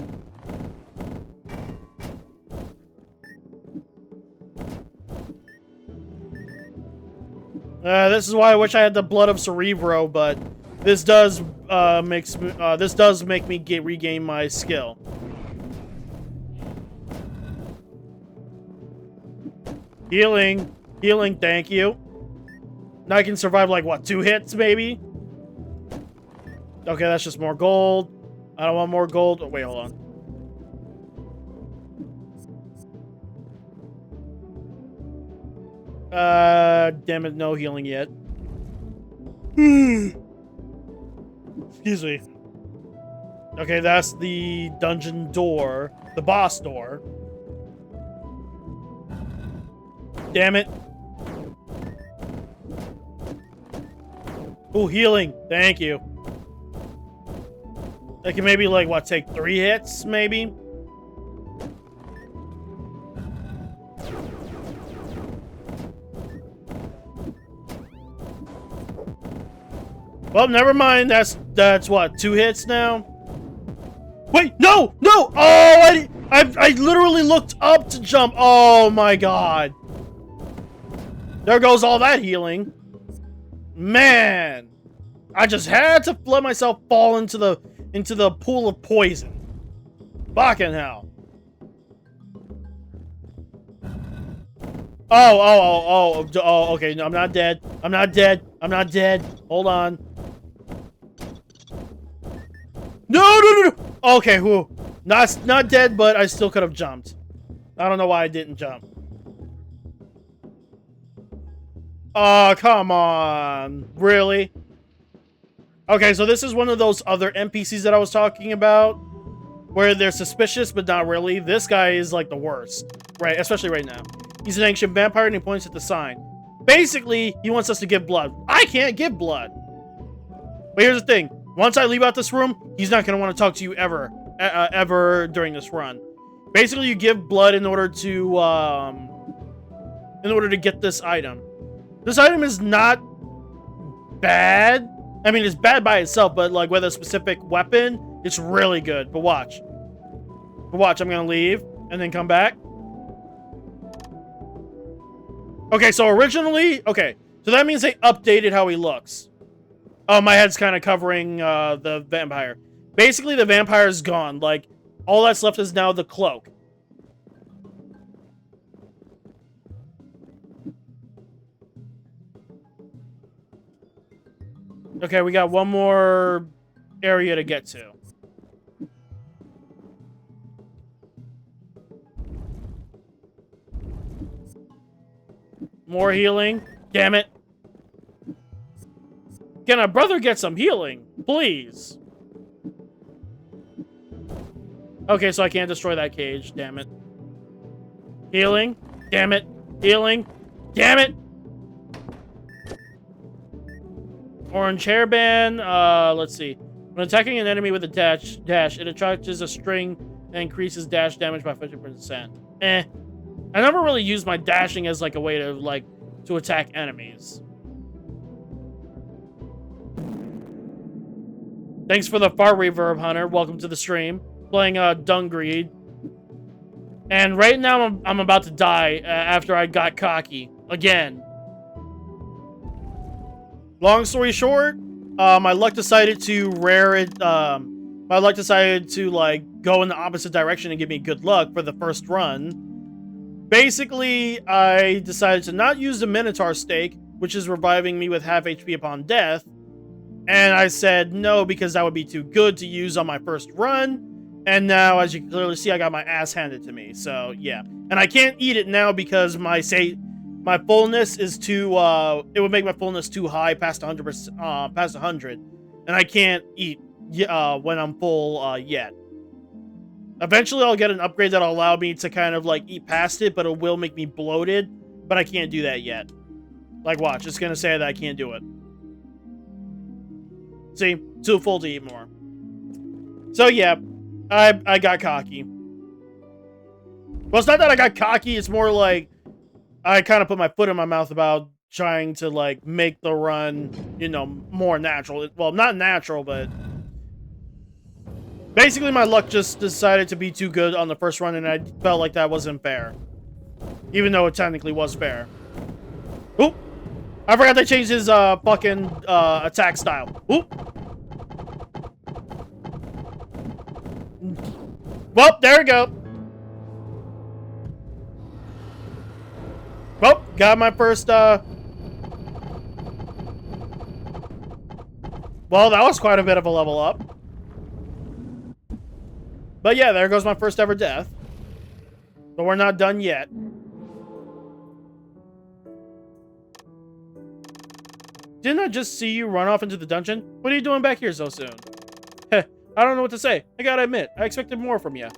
This is why I wish I had the blood of Cerebro, but this does this does make me regain my skill. Healing, healing, thank you. Now I can survive like what, 2 hits maybe? Okay, that's just more gold. I don't want more gold. Oh, wait, hold on. Damn it, no healing yet. Excuse me. Okay, that's the dungeon door. The boss door. Damn it. Ooh, healing. Thank you. I can maybe, like, what, take 3 hits, maybe? Well, never mind. That's what, 2 hits now? Wait, no! No! Oh, I literally looked up to jump. Oh, my God. There goes all that healing. Man. I just had to let myself fall into the pool of poison. Fucking hell. Oh, okay. No, I'm not dead. I'm not dead. I'm not dead. Hold on. No. Okay, whew. Not dead, but I still could have jumped. I don't know why I didn't jump. Oh, come on. Really? Okay, so this is one of those other NPCs that I was talking about, where they're suspicious, but not really. This guy is, like, the worst. Right, especially right now. He's an ancient vampire, and he points at the sign. Basically, he wants us to give blood. I can't give blood. But here's the thing. Once I leave out this room, he's not going to want to talk to you ever. Ever during this run. Basically, you give blood in order to get this item. This item is not bad. I mean, it's bad by itself, but like with a specific weapon, it's really good. But watch. I'm gonna leave and then come back. Okay, so originally, so that means they updated how he looks. Oh, my head's kind of covering the vampire. Basically, the vampire is gone. Like, all that's left is now the cloak. Okay, we got one more area to get to. More healing. Damn it. Can a brother get some healing? Please. Okay, so I can't destroy that cage. Damn it. Healing. Damn it. Healing. Damn it. Orange hairband. Let's see. When attacking an enemy with a dash, it attaches a string and increases dash damage by 50%. I never really used my dashing as like a way to attack enemies. Thanks for the fart reverb, Hunter. Welcome to the stream. Playing Dungreed. And right now I'm about to die after I got cocky again. Long story short, my luck decided to like go in the opposite direction and give me good luck for the first run. Basically, I decided to not use the Minotaur stake, which is reviving me with half HP upon death. And I said no because that would be too good to use on my first run. And now, as you can clearly see, I got my ass handed to me. So, yeah. And I can't eat it now because my fullness is too, it would make my fullness too high past 100%, past 100. And I can't eat when I'm full yet. Eventually, I'll get an upgrade that'll allow me to kind of, like, eat past it, but it will make me bloated. But I can't do that yet. Like, watch. It's gonna say that I can't do it. See? Too full to eat more. So, yeah. I got cocky. Well, it's not that I got cocky. It's more like I kind of put my foot in my mouth about trying to, like, make the run, you know, more natural. Well, not natural, but basically my luck just decided to be too good on the first run, and I felt like that wasn't fair. Even though it technically was fair. Oop! I forgot they changed his fucking attack style. Oop! Well, there we go. Well, got my first, Well, that was quite a bit of a level up. But yeah, there goes my first ever death. But we're not done yet. Didn't I just see you run off into the dungeon? What are you doing back here so soon? Heh, I don't know what to say. I gotta admit, I expected more from you.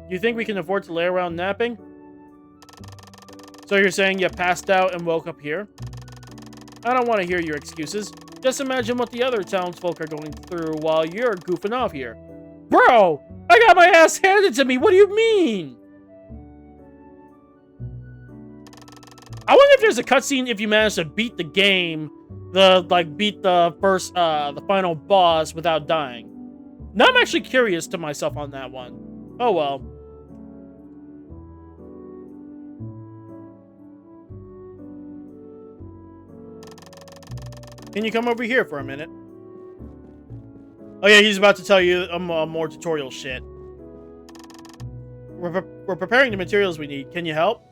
You think we can afford to lay around napping? So you're saying you passed out and woke up here? I don't want to hear your excuses. Just imagine what the other townsfolk are going through while you're goofing off here. Bro! I got my ass handed to me! What do you mean? I wonder if there's a cutscene if you manage to beat the game, beat the first, the final boss without dying. Now I'm actually curious to myself on that one. Oh well. Can you come over here for a minute? Oh yeah, he's about to tell you more tutorial shit. We're preparing the materials we need. Can you help?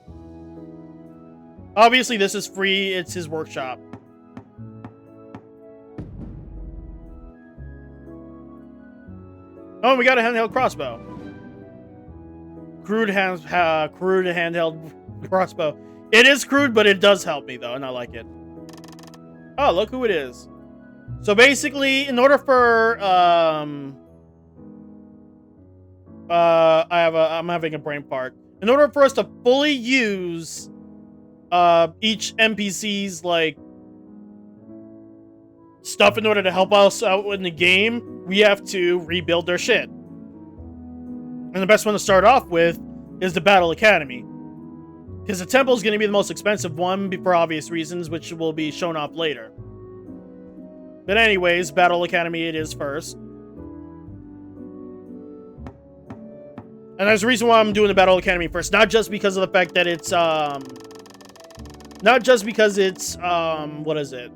Obviously, this is free. It's his workshop. Oh, we got a handheld crossbow. Crude handheld crossbow. It is crude, but it does help me though, and I like it. Oh, look who it is. So basically, in order for I'm having a brain fart. In order for us to fully use each NPC's like stuff in order to help us out in the game, we have to rebuild their shit. And the best one to start off with is the Battle Academy. Because the temple is going to be the most expensive one for obvious reasons, which will be shown off later. But anyways, Battle Academy it is first. And there's a reason why I'm doing the Battle Academy first. Not just because of the fact that it's, not just because it's, what is it?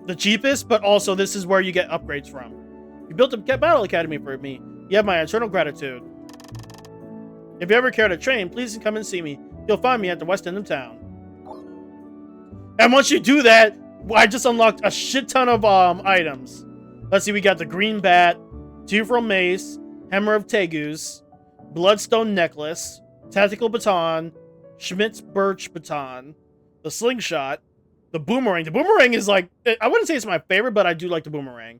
The cheapest, but also this is where you get upgrades from. You built a Battle Academy for me. You have my eternal gratitude. If you ever care to train, please come and see me. You'll find me at the west end of town. And once you do that, I just unlocked a shit ton of items. Let's see, we got the green bat, Tearful mace, hammer of Tegus, bloodstone necklace, tactical baton, Schmidt's birch baton, the slingshot, the boomerang. The boomerang is like, I wouldn't say it's my favorite, but I do like the boomerang.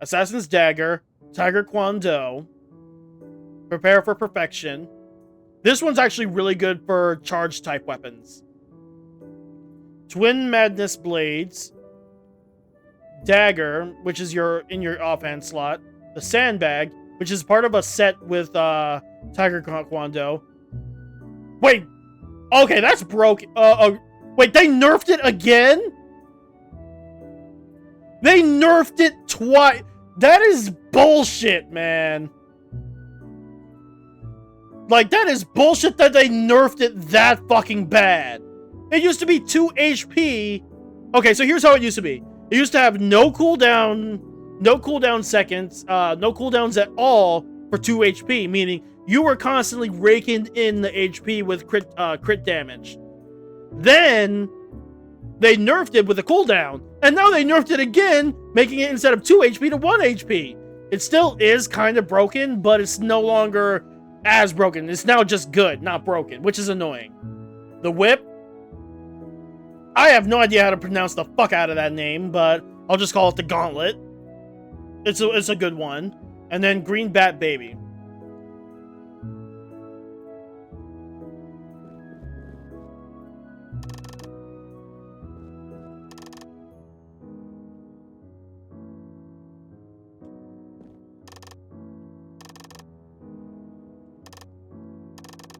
Assassin's dagger, tiger kwando, prepare for perfection. This one's actually really good for charge type weapons. Twin madness blades, dagger, which is in your offhand slot, the sandbag, which is part of a set with tiger kwando. Wait, okay, that's broken. Wait, they nerfed it again? They nerfed it twice. That is bullshit, man. Like, that is bullshit that they nerfed it that fucking bad. It used to be 2 HP. Okay, so here's how it used to be. It used to have no cooldown seconds, no cooldowns at all for 2 HP, meaning you were constantly raking in the HP with crit damage. Then they nerfed it with a cooldown, and now they nerfed it again, making it instead of 2 HP to 1 HP. It still is kind of broken, but it's no longer as broken. It's now just good, not broken, which is annoying. The whip, I have no idea how to pronounce the fuck out of that name, but I'll just call it the gauntlet. It's a good one. And then green bat baby.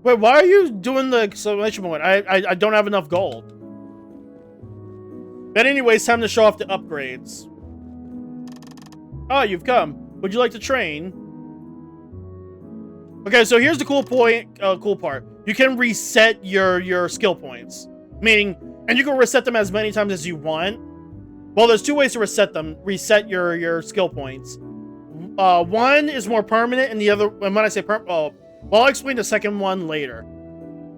Wait, why are you doing the exclamation point? I don't have enough gold. But anyways, time to show off the upgrades. Oh, you've come. Would you like to train? Okay, so here's the cool part. You can reset your skill points. Meaning, and you can reset them as many times as you want. Well, there's 2 ways to reset them. Reset your skill points. one is more permanent, and the other, and when I say well, I'll explain the second one later.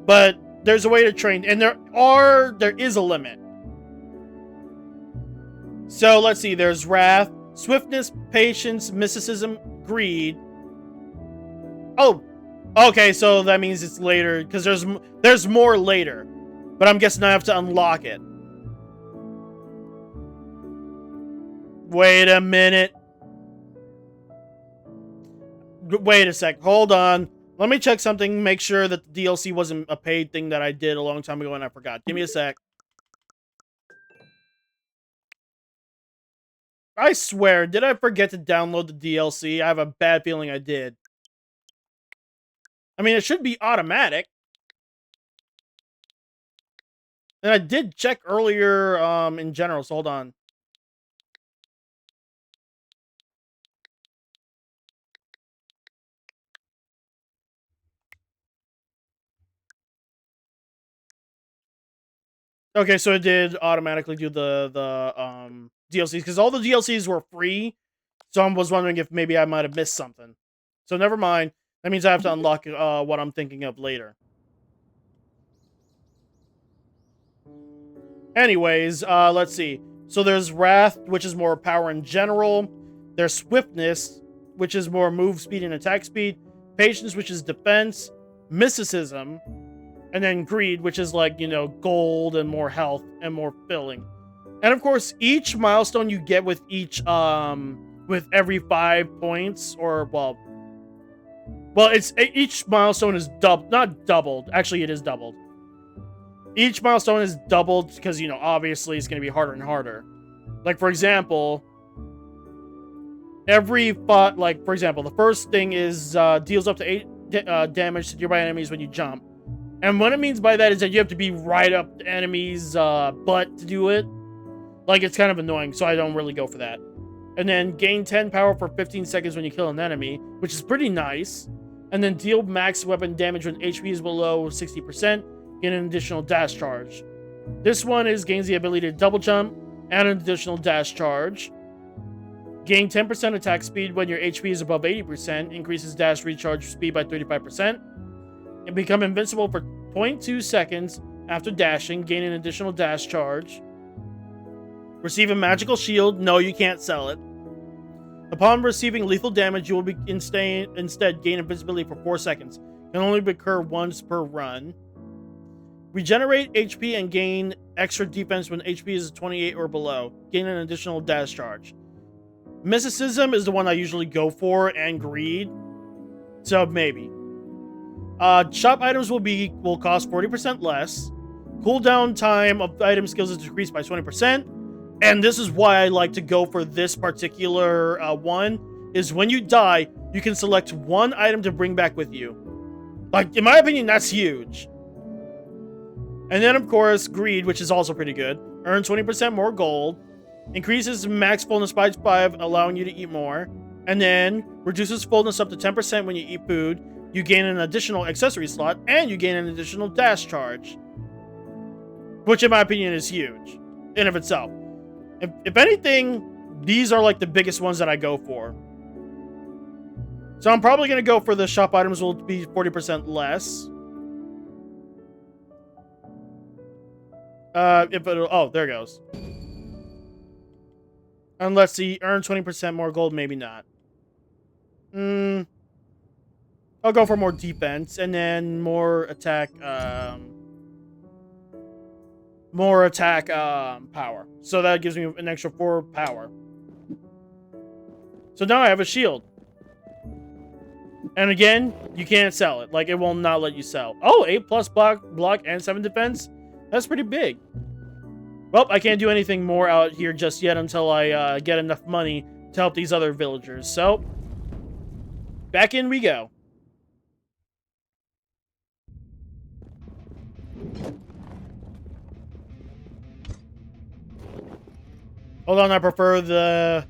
But there's a way to train, and there is a limit. So let's see, there's Wrath, Swiftness, Patience, Mysticism, Greed. Oh, okay, so that means it's later, because there's more later. But I'm guessing I have to unlock it. Wait a minute. Wait a sec, hold on. Let me check something, make sure that the DLC wasn't a paid thing that I did a long time ago and I forgot. Give me a sec. I swear, did I forget to download the DLC? I have a bad feeling I did. I mean, it should be automatic. And I did check earlier in general, so hold on. Okay, so it did automatically do the DLCs, because all the DLCs were free, so I was wondering if maybe I might have missed something. So never mind. That means I have to unlock what I'm thinking of later. Anyways, let's see. So there's Wrath, which is more power in general. There's Swiftness, which is more move speed and attack speed. Patience, which is defense. Mysticism. And then Greed, which is like, you know, gold and more health and more filling. And of course, each milestone you get with each, with every 5 points, or, well, each milestone is not doubled. Actually, it is doubled. Each milestone is doubled because, you know, obviously it's going to be harder and harder. Like, for example, for example, the first thing is deals up to 8 damage to nearby enemies when you jump. And what it means by that is that you have to be right up the enemy's butt to do it. Like, it's kind of annoying, so I don't really go for that. And then gain 10 power for 15 seconds when you kill an enemy, which is pretty nice. And then deal max weapon damage when HP is below 60%, gain an additional dash charge. This one gains the ability to double jump and an additional dash charge. Gain 10% attack speed when your HP is above 80%, increases dash recharge speed by 35%. And become invincible for 0.2 seconds after dashing, gain an additional dash charge. Receive a magical shield. No, you can't sell it. Upon receiving lethal damage, you will instead gain invincibility for 4 seconds. Can only occur once per run. Regenerate HP and gain extra defense when HP is 28 or below. Gain an additional dash charge. Mysticism is the one I usually go for, and Greed. So maybe. Shop items will cost 40% less. Cooldown time of item skills is decreased by 20%. And this is why I like to go for this particular one, is when you die, you can select one item to bring back with you. Like, in my opinion, that's huge. And then, of course, Greed, which is also pretty good. Earn 20% more gold. Increases max fullness by 5, allowing you to eat more. And then, reduces fullness up to 10% when you eat food. You gain an additional accessory slot, and you gain an additional dash charge. Which, in my opinion, is huge in of itself. If anything, these are like the biggest ones that I go for. So I'm probably going to go for the shop items will be 40% less. Oh, there it goes. And let's see, earn 20% more gold, maybe not. I'll go for more defense, and then more attack, power. So that gives me an extra 4 power. So now I have a shield. And again, you can't sell it. Like, it will not let you sell. Oh, 8+ block, and 7 defense? That's pretty big. Well, I can't do anything more out here just yet until I get enough money to help these other villagers. So, back in we go. Hold on, I prefer the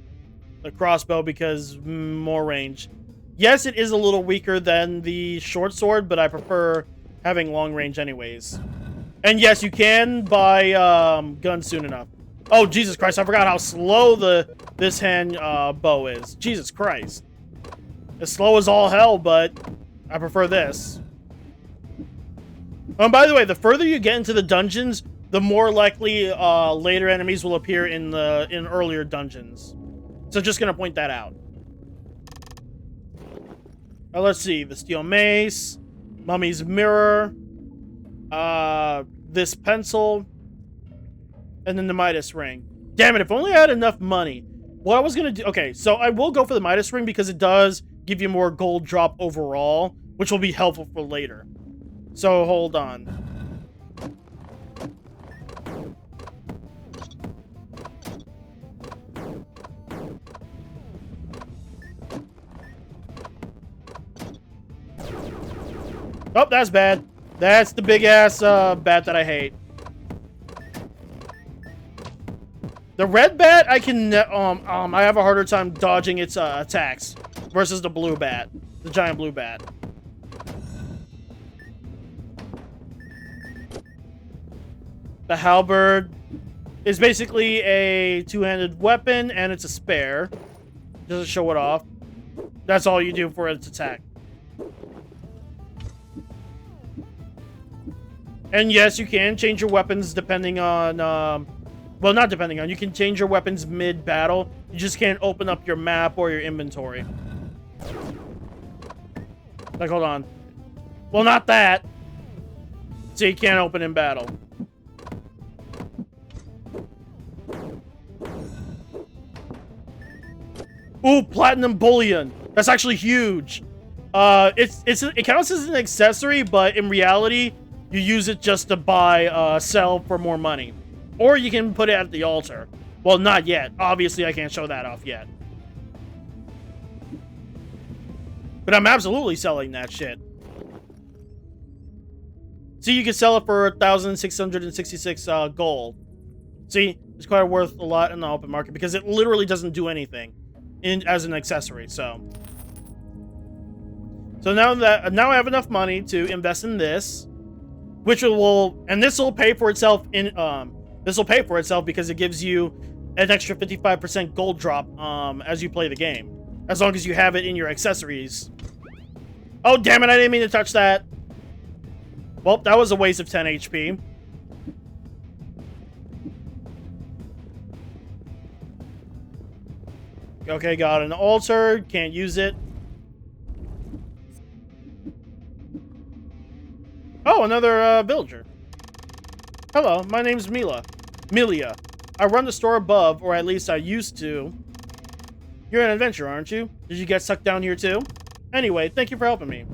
crossbow because more range. Yes, it is a little weaker than the short sword, but I prefer having long range anyways. And yes, you can buy guns soon enough. Oh, Jesus Christ, I forgot how slow this hand bow is. Jesus Christ. It's slow as all hell, but I prefer this. Oh, and by the way, the further you get into the dungeons, the more likely later enemies will appear in earlier dungeons. So just gonna point that out. Let's see, the steel mace, mummy's mirror, this pencil, and then the Midas ring. Damn it, if only I had enough money. What I was gonna do, okay, so I will go for the Midas ring because it does give you more gold drop overall, which will be helpful for later. So hold on. Oh, that's bad. That's the big ass bat that I hate. The red bat, I can I have a harder time dodging its attacks versus the blue bat, the giant blue bat. The halberd is basically a two-handed weapon, and it's a spare. Just to show it off. That's all you do for its attack. And yes, you can change your weapons depending on, well, not depending on, you can change your weapons mid-battle. You just can't open up your map or your inventory. Like, hold on. Well, not that. So you can't open in battle. Ooh, platinum bullion. That's actually huge. It counts as an accessory, but in reality, you use it just to buy, sell for more money. Or you can put it at the altar. Well, not yet. Obviously, I can't show that off yet. But I'm absolutely selling that shit. See, you can sell it for 1,666 gold. See, it's quite worth a lot in the open market because it literally doesn't do anything as an accessory. So now I have enough money to invest in this, which this will pay for itself because it gives you an extra 55% gold drop as you play the game, as long as you have it in your accessories. Oh, damn it, I didn't mean to touch that. Well, that was a waste of 10 HP. Okay, got an altar. Can't use it. Oh, another villager. Hello, my name's Milia. I run the store above, or at least I used to. You're an adventurer, aren't you? Did you get sucked down here too? Anyway, thank you for helping me.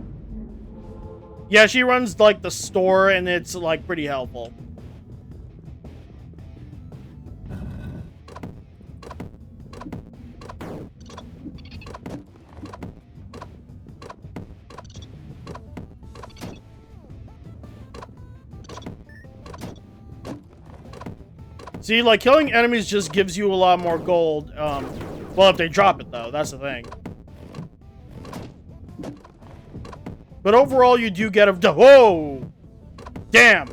Yeah, she runs, like, the store, and it's, like, pretty helpful. See, like, killing enemies just gives you a lot more gold. Well, if they drop it, though. That's the thing. But overall, you do get a... Whoa! Damn!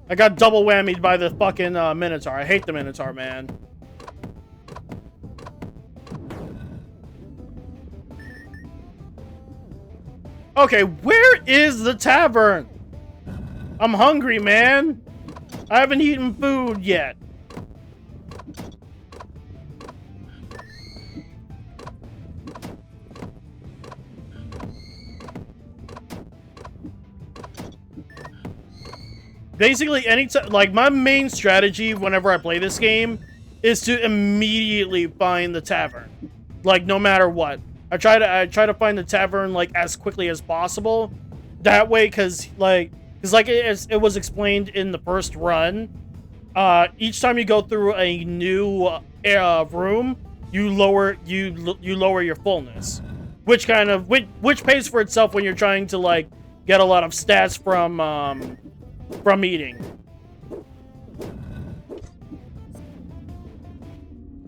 I got double whammied by the fucking Minotaur. I hate the Minotaur, man. Okay, where is the tavern? I'm hungry, man. I haven't eaten food yet. Basically, anytime, like, my main strategy whenever I play this game is to immediately find the tavern. Like, no matter what. I try to find the tavern, like, as quickly as possible. That way, because it was explained in the first run, each time you go through a new room, you lower your fullness, which pays for itself when you're trying to, like, get a lot of stats from eating.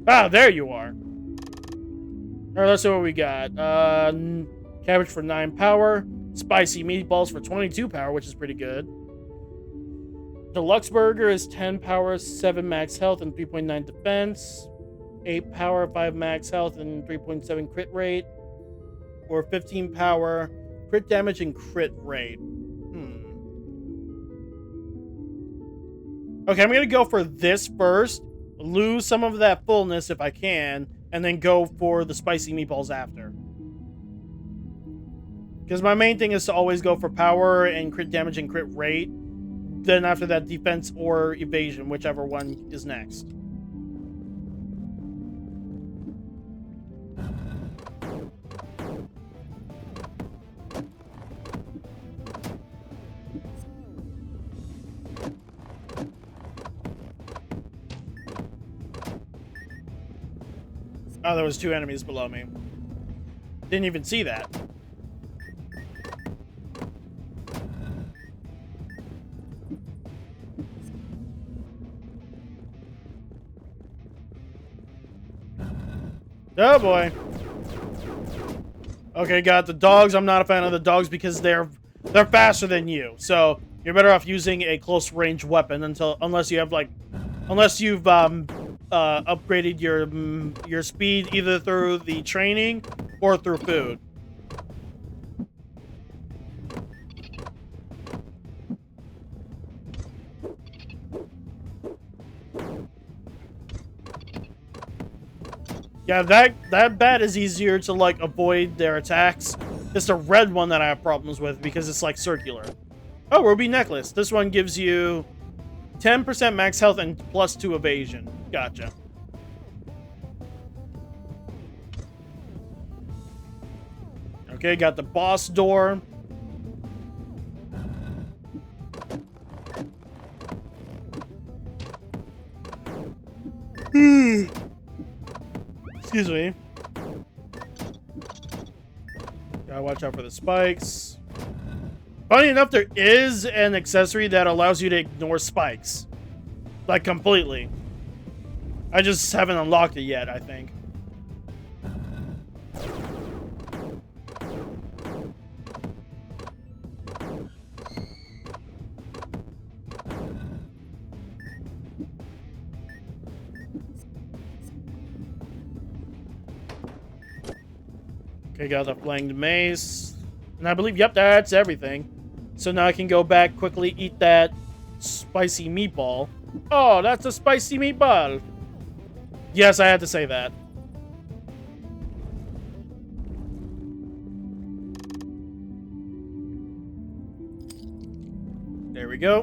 Ah, there you are. Alright, let's see what we got. Cabbage for 9 power. Spicy meatballs for 22 power, which is pretty good. Deluxe burger is 10 power, 7 max health, and 3.9 defense. 8 power, 5 max health, and 3.7 crit rate. or 15 power, crit damage, and crit rate. Okay, I'm gonna go for this first, lose some of that fullness if I can, and then go for the spicy meatballs after. Because my main thing is to always go for power and crit damage and crit rate. Then after that, defense or evasion, whichever one is next. Oh, there was 2 enemies below me. Didn't even see that. Oh boy. Okay, got the dogs. I'm not a fan of the dogs because they're faster than you. So you're better off using a close range weapon unless you've upgraded your speed either through the training or through food. Yeah, that bat is easier to like avoid their attacks. It's the red one that I have problems with because it's like circular. Oh, ruby necklace. This one gives you 10% max health and +2 evasion. Gotcha. Okay, got the boss door. Excuse me. Gotta watch out for the spikes. Funny enough, there is an accessory that allows you to ignore spikes. Like, completely. I just haven't unlocked it yet, I think. Okay, got the flanged mace. And I believe, yep, that's everything. So now I can go back, quickly eat that spicy meatball. Oh, that's a spicy meatball. Yes, I had to say that. There we go.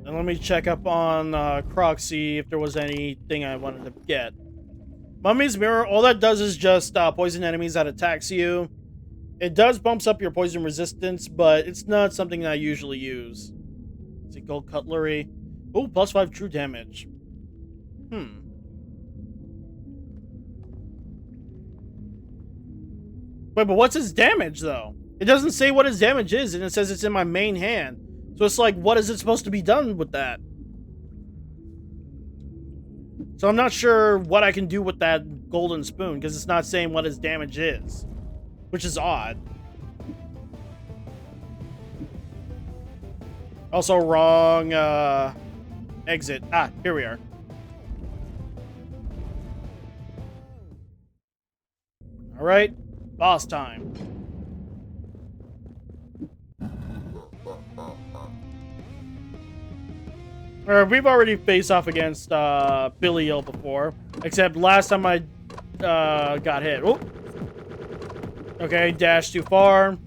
And let me check up on Croc, see if there was anything I wanted to get. Mummy's Mirror, all that does is just poison enemies that attacks you. It does bumps up your poison resistance, but it's not something that I usually use. It's a gold cutlery. Oh, +5 true damage. Wait, but what's his damage, though? It doesn't say what his damage is, and it says it's in my main hand. So it's like, what is it supposed to be done with that? So I'm not sure what I can do with that golden spoon, because it's not saying what his damage is. Which is odd. Also wrong, exit. Ah, here we are. Alright, boss time. We've already faced off against Billy Hill before, except last time I got hit. Oh. Okay, dash too far.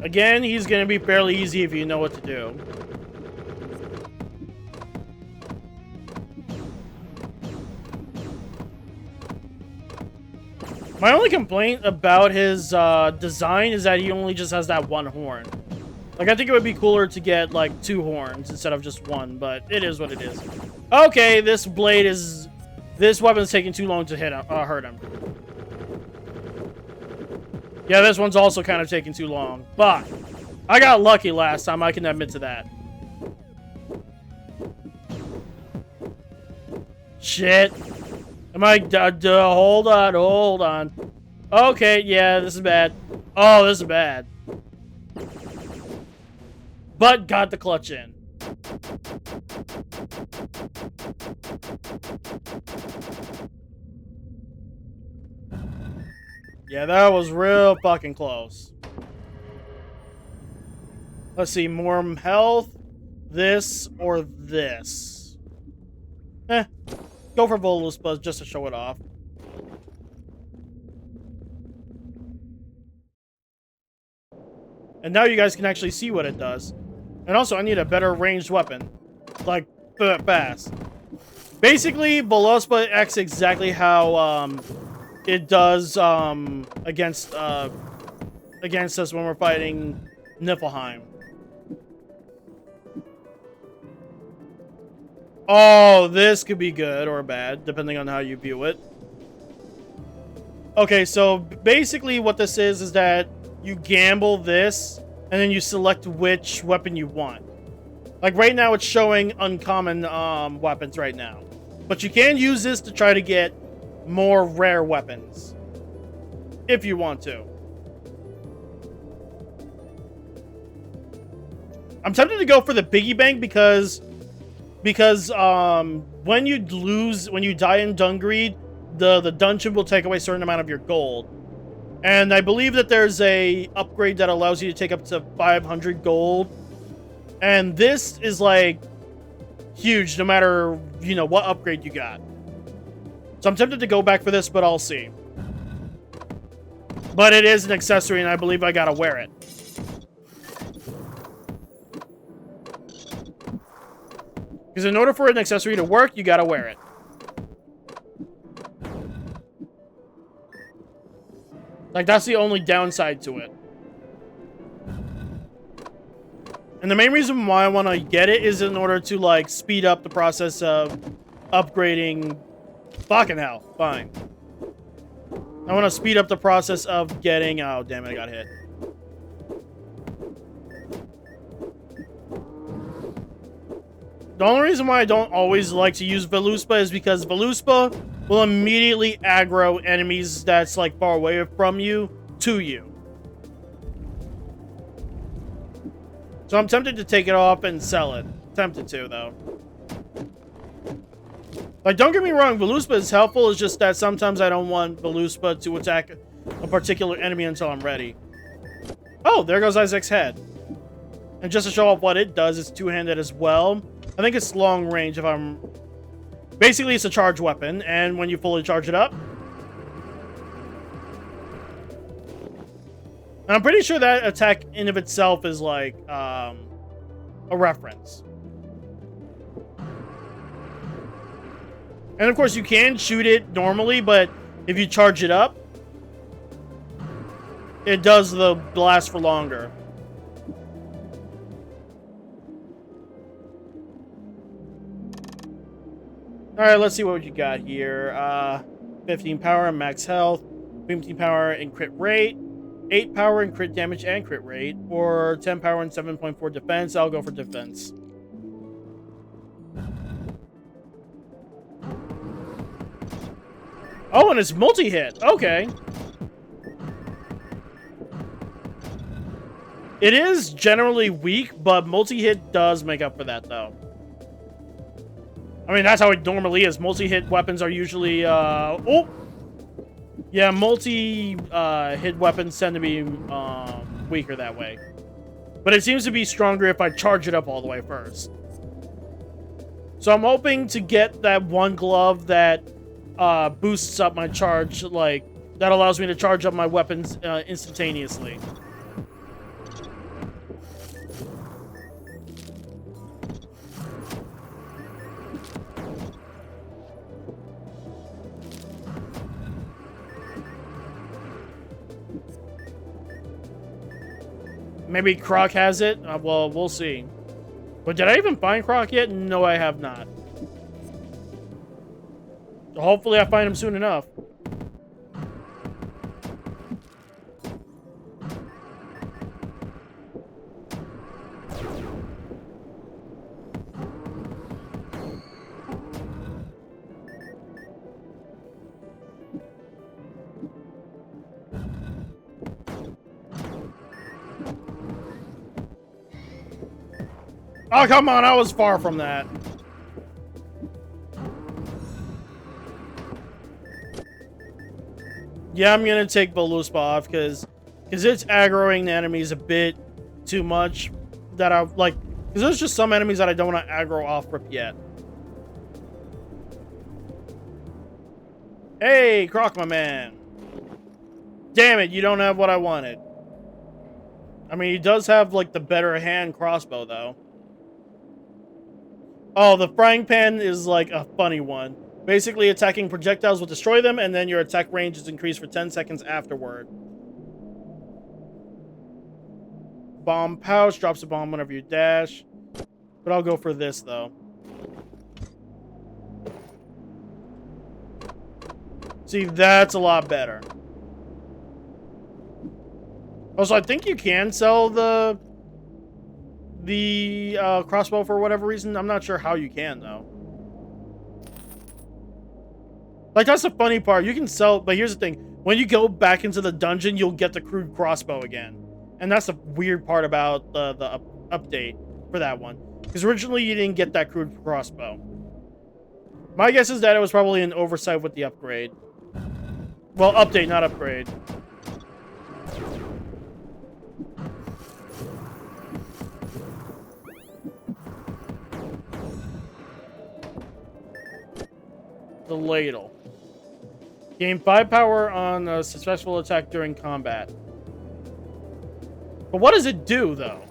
Again, he's gonna be fairly easy if you know what to do. My only complaint about his design is that he only just has that one horn. Like, I think it would be cooler to get, like, 2 horns instead of just 1, but it is what it is. Okay, this blade is... This weapon's taking too long to hurt him. Yeah, this one's also kind of taking too long. But I got lucky last time, I can admit to that. Shit. Am I... hold on. Okay, yeah, this is bad. Oh, this is bad. But got the clutch in. Yeah, that was real fucking close. Let's see, more health, this, or this. Go for Voluspa just to show it off. And now you guys can actually see what it does. And also, I need a better ranged weapon. Like, fast. Basically, Voluspa acts exactly how, it does, against us when we're fighting Niflheim. Oh, this could be good or bad, depending on how you view it. Okay, so basically what this is that you gamble this, and then you select which weapon you want. Like right now, it's showing uncommon weapons right now. But you can use this to try to get more rare weapons. If you want to. I'm tempted to go for the Biggie Bank because when you die in Dungreed, the dungeon will take away a certain amount of your gold. And I believe that there's a upgrade that allows you to take up to 500 gold. And this is like huge no matter, you know, what upgrade you got. So I'm tempted to go back for this, but I'll see. But it is an accessory and I believe I gotta wear it. Because in order for an accessory to work, you gotta wear it. Like, that's the only downside to it. And the main reason why I want to get it is in order to, like, speed up the process of upgrading... Fucking hell. Fine. I want to speed up the process of getting... Oh, damn it, I got hit. The only reason why I don't always like to use Voluspa is because Voluspa will immediately aggro enemies that's like far away from you to you. So I'm tempted to take it off and sell it. Tempted to, though. Like, don't get me wrong, Voluspa is helpful, it's just that sometimes I don't want Voluspa to attack a particular enemy until I'm ready. Oh, there goes Isaac's head. And just to show off what it does, it's two-handed as well. I think it's long range if I'm... Basically, it's a charge weapon, and when you fully charge it up... And I'm pretty sure that attack in of itself is like, a reference. And of course, you can shoot it normally, but if you charge it up, it does the blast for longer. Alright, let's see what you got here. 15 power and max health, 15 power and crit rate, 8 power and crit damage and crit rate, or 10 power and 7.4 defense. I'll go for defense. Oh, and it's multi-hit. Okay. It is generally weak, but multi-hit does make up for that, though. I mean, that's how it normally is. Multi-hit weapons are usually, oh! Yeah, multi-hit weapons tend to be, weaker that way. But it seems to be stronger if I charge it up all the way first. So I'm hoping to get that one glove that, boosts up my charge, like, that allows me to charge up my weapons, instantaneously. Maybe Croc has it? Well, we'll see. But did I even find Croc yet? No, I have not. Hopefully I find him soon enough. Oh, come on, I was far from that. Yeah, I'm gonna take Voluspa off because it's aggroing the enemies a bit too much. That I like, because there's just some enemies that I don't want to aggro off rip yet. Hey, Croc, my man. Damn it, you don't have what I wanted. I mean, he does have like the better hand crossbow though. Oh, the frying pan is like a funny one. Basically, attacking projectiles will destroy them, and then your attack range is increased for 10 seconds afterward. Bomb pouch drops a bomb whenever you dash. But I'll go for this, though. See, that's a lot better. Also, I think you can sell the crossbow for whatever reason. I'm not sure how you can, though. Like, that's the funny part. You can sell, but here's the thing. When you go back into the dungeon, you'll get the crude crossbow again. And that's the weird part about the update for that one. Because originally, you didn't get that crude crossbow. My guess is that it was probably an oversight with the upgrade. Well, update, not upgrade. The ladle. Gain 5 power on a successful attack during combat. But what does it do, though?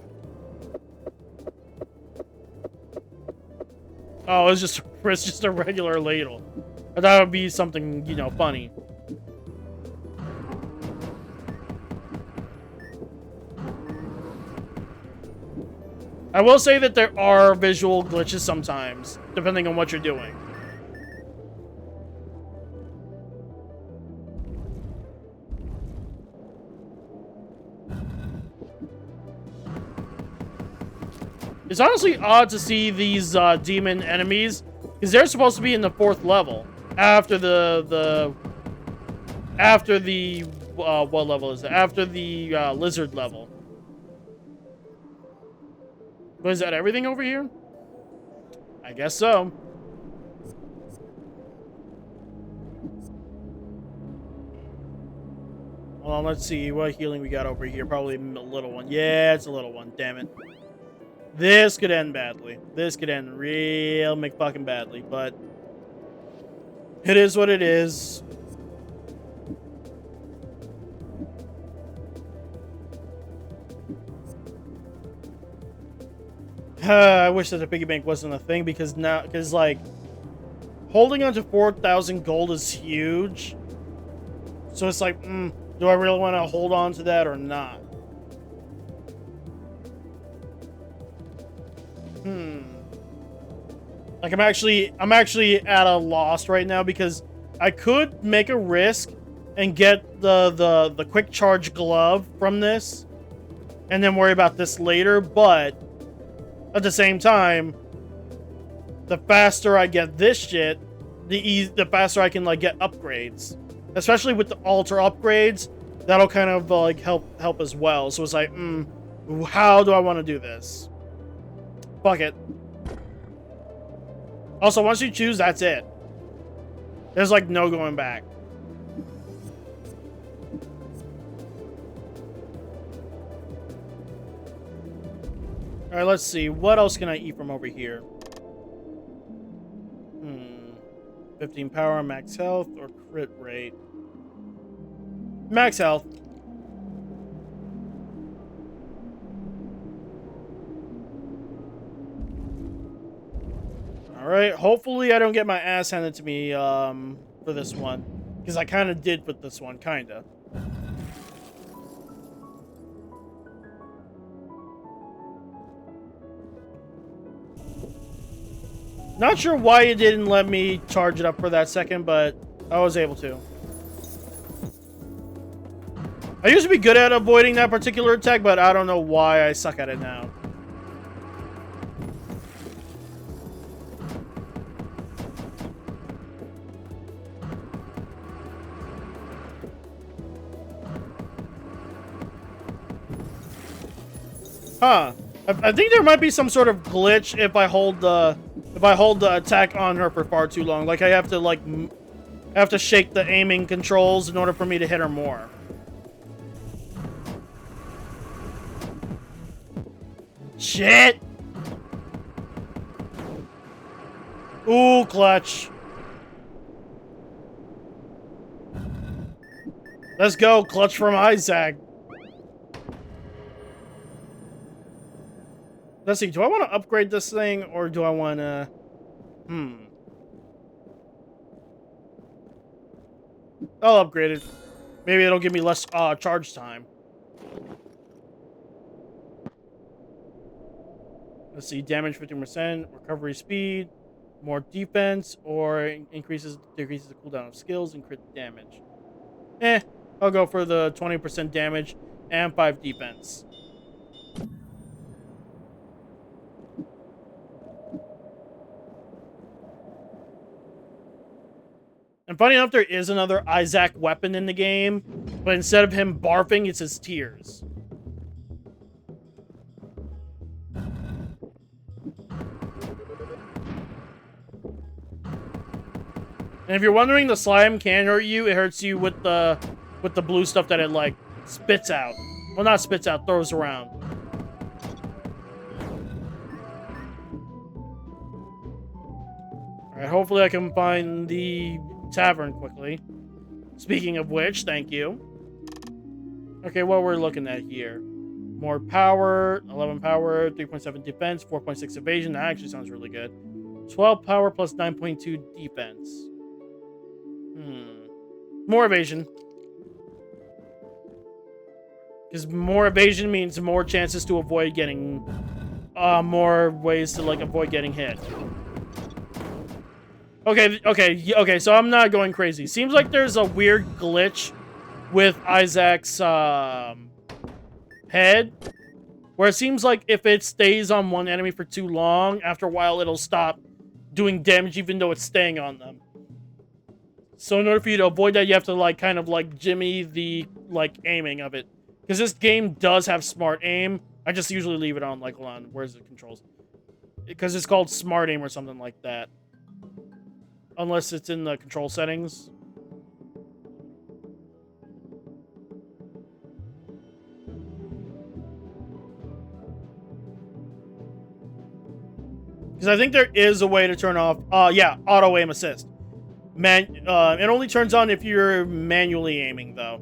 Oh, it's just a regular ladle. I thought it would be something, you know, funny. I will say that there are visual glitches sometimes, depending on what you're doing. It's honestly odd to see these demon enemies, because they're supposed to be in the 4th level after what level is it? After the lizard level. Was that everything over here? I guess so. Well, let's see what healing we got over here. Probably a little one. Yeah, it's a little one. Damn it. This could end badly. This could end real McFucking badly, but it is what it is. I wish that the piggy bank wasn't a thing because like holding on to 4,000 gold is huge. So it's like, do I really want to hold on to that or not? Like I'm actually at a loss right now because I could make a risk and get the quick charge glove from this and then worry about this later, but at the same time, the faster I get this shit, the faster I can like get upgrades. Especially with the altar upgrades, that'll kind of like help as well. So it's like, how do I want to do this? Fuck it. Also, once you choose, that's it. There's like no going back. Alright, let's see. What else can I eat from over here? 15 power, max health, or crit rate? Max health. Alright, hopefully I don't get my ass handed to me for this one. Because I kind of did with this one, kind of. Not sure why it didn't let me charge it up for that second, but I was able to. I used to be good at avoiding that particular attack, but I don't know why I suck at it now. Huh. I think there might be some sort of glitch if I hold the attack on her for far too long. Like I have to like I have to shake the aiming controls in order for me to hit her more. Shit! Ooh, clutch. Let's go, clutch from Isaac. Let's see, do I want to upgrade this thing, or do I want to... I'll upgrade it. Maybe it'll give me less charge time. Let's see, damage 15%, recovery speed, more defense, or decreases the cooldown of skills and crit damage. I'll go for the 20% damage and 5 defense. And funny enough, there is another Isaac weapon in the game, but instead of him barfing, it's his tears. And if you're wondering, the slime can hurt you. It hurts you with the blue stuff that it, like, spits out. Well, not spits out, throws around. Alright, hopefully I can find the tavern quickly. Speaking of which, thank you. Okay, what we're looking at here. More power, 11 power, 3.7 defense, 4.6 evasion. That actually sounds really good. 12 power plus 9.2 defense. More evasion. Because more evasion means more chances to avoid getting... more ways to, like, avoid getting hit. Okay, so I'm not going crazy. Seems like there's a weird glitch with Isaac's, head. Where it seems like if it stays on one enemy for too long, after a while it'll stop doing damage even though it's staying on them. So in order for you to avoid that, you have to, like, kind of, like, jimmy the, like, aiming of it. Because this game does have smart aim. I just usually leave it on, like, hold on, where's the controls? Because it's called smart aim or something like that. Unless it's in the control settings. Because I think there is a way to turn off, yeah, auto aim assist. It only turns on if you're manually aiming, though.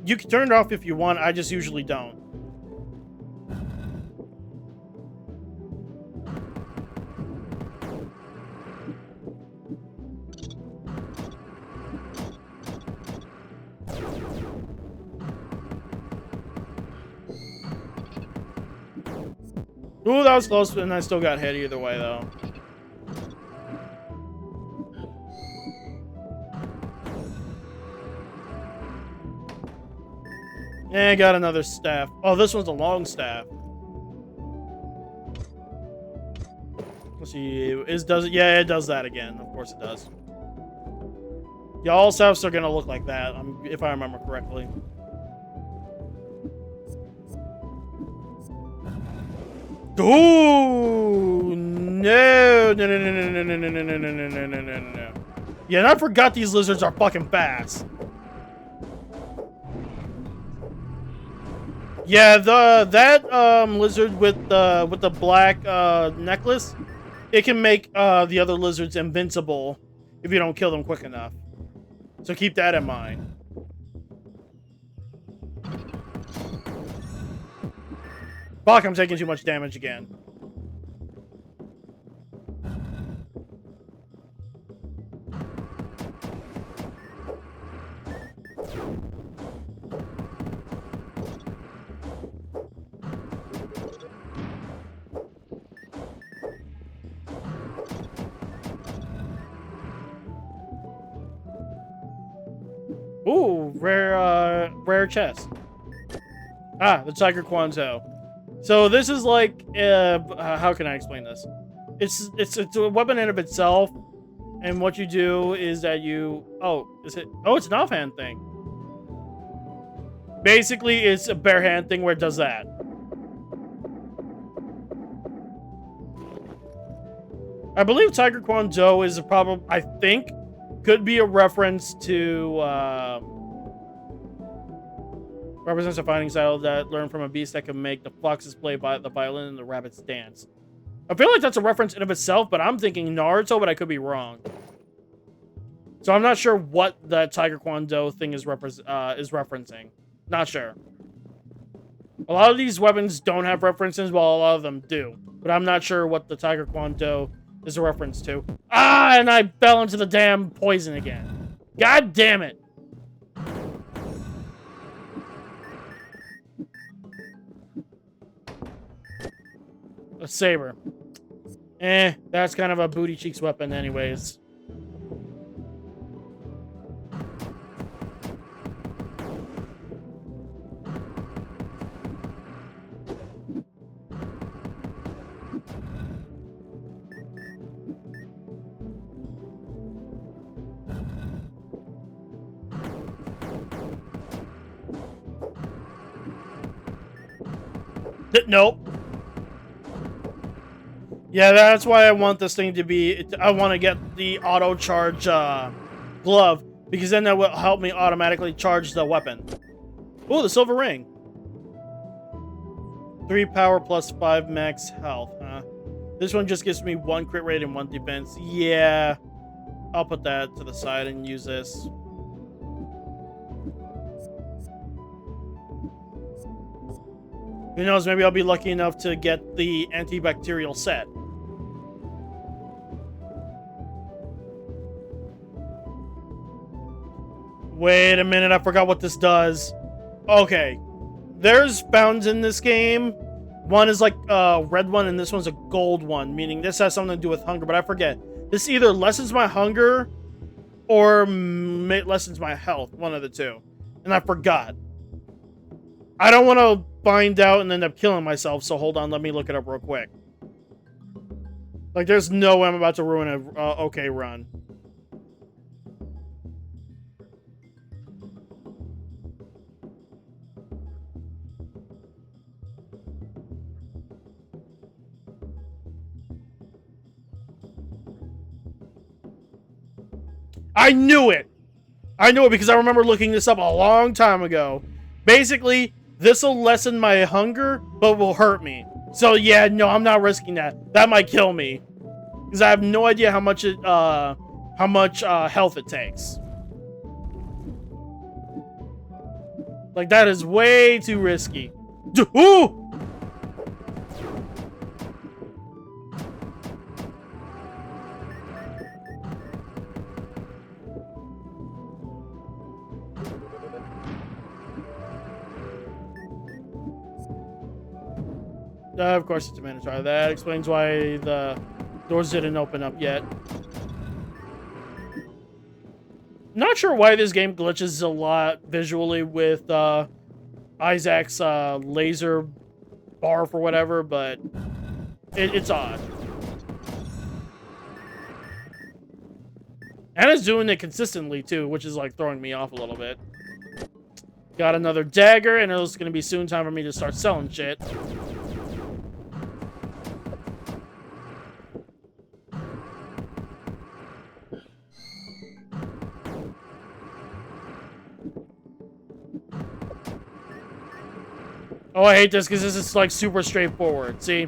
You can turn it off if you want, I just usually don't. Ooh, that was close, and I still got hit either way, though. Yeah, I got another staff. Oh, this one's a long staff. Let's see. Does it? Yeah, it does that again. Of course it does. Yeah, all staffs are gonna look like that, if I remember correctly. Ooh, no. Yeah, and I forgot these lizards are fucking fast. Yeah, that lizard with the black necklace, it can make the other lizards invincible if you don't kill them quick enough. So keep that in mind. Fuck, I'm taking too much damage again. Ooh, rare chest. Ah, the Tiger Kwanzaa. So this is like, how can I explain this? It's a weapon in of itself, and what you do is that you, it's an offhand thing. Basically, it's a bare hand thing where it does that. I believe Tiger Kwanzaa is I think Could be a reference to represents a fighting style that learned from a beast that can make the foxes play by the violin and the rabbits dance. I feel like that's a reference in of itself, but I'm thinking Naruto, but I could be wrong. So I'm not sure what the Tiger Kwon Do thing is referencing. Not sure. A lot of these weapons don't have references, while a lot of them do. But I'm not sure what the Tiger Kwon Do is a reference to. Ah, and I fell into the damn poison again. God damn it. A saber. That's kind of a booty cheeks weapon anyways. Nope. Yeah, that's why I want this thing to be... I want to get the auto charge glove, because then that will help me automatically charge the weapon. Ooh, the silver ring. 3 power plus 5 max health, huh? This one just gives me 1 crit rate and 1 defense. Yeah. I'll put that to the side and use this. Who knows, maybe I'll be lucky enough to get the antibacterial set. Wait a minute, I forgot what this does. Okay. There's fountains in this game. One is like a red one, and this one's a gold one, meaning this has something to do with hunger, but I forget. This either lessens my hunger or lessens my health, one of the two. And I forgot. I don't want to find out and end up killing myself, so hold on, let me look it up real quick. Like, there's no way I'm about to ruin a okay run. I knew it! I knew it because I remember looking this up a long time ago. Basically, this will lessen my hunger, but will hurt me. So yeah, no, I'm not risking that. That might kill me. Because I have no idea how much health it takes. Like, that is way too risky. Ooh! Of course it's a Minotaur. That explains why the doors didn't open up yet. Not sure why this game glitches a lot visually with Isaac's laser bar for whatever, but it's odd. And it's doing it consistently too, which is like throwing me off a little bit. Got another dagger, and it's going to be soon time for me to start selling shit. Oh, I hate this because this is like super straightforward. See?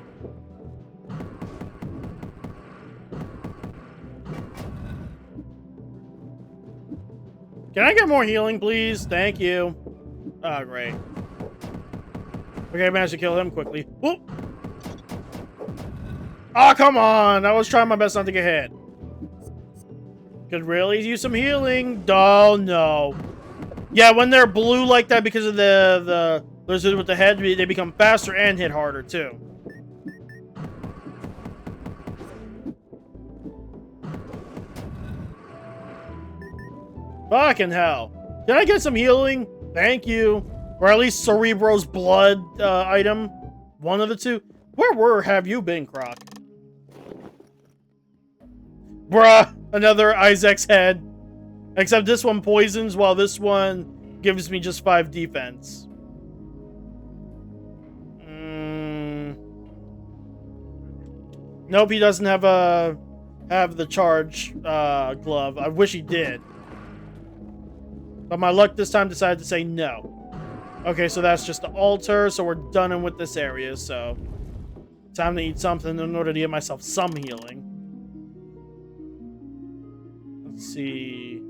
Can I get more healing, please? Thank you. Oh, great. Okay, I managed to kill him quickly. Whoop! Oh, come on! I was trying my best not to get hit. Could really use some healing. Oh, no. Yeah, when they're blue like that because of the lizard with the head, they become faster and hit harder, too. Fucking hell. Can I get some healing? Thank you. Or at least Cerebro's blood item. One of the two. Where have you been, Croc? Bruh. Another Isaac's head. Except this one poisons, while this one gives me just 5 defense. Nope, he doesn't have have the charge glove. I wish he did. But my luck this time decided to say no. Okay, so that's just the altar, so we're done with this area, so... Time to eat something in order to get myself some healing. Let's see...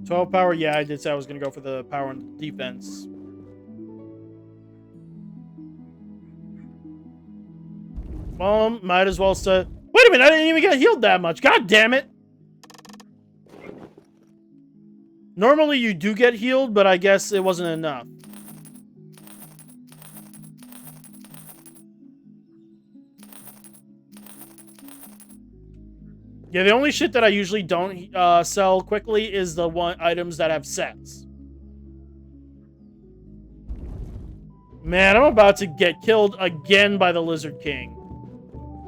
12 power, yeah, I did say I was going to go for the power and defense. Well, might as well say... Wait a minute, I didn't even get healed that much. God damn it! Normally you do get healed, but I guess it wasn't enough. Yeah, the only shit that I usually don't sell quickly is the items that have sets. Man, I'm about to get killed again by the Lizard King.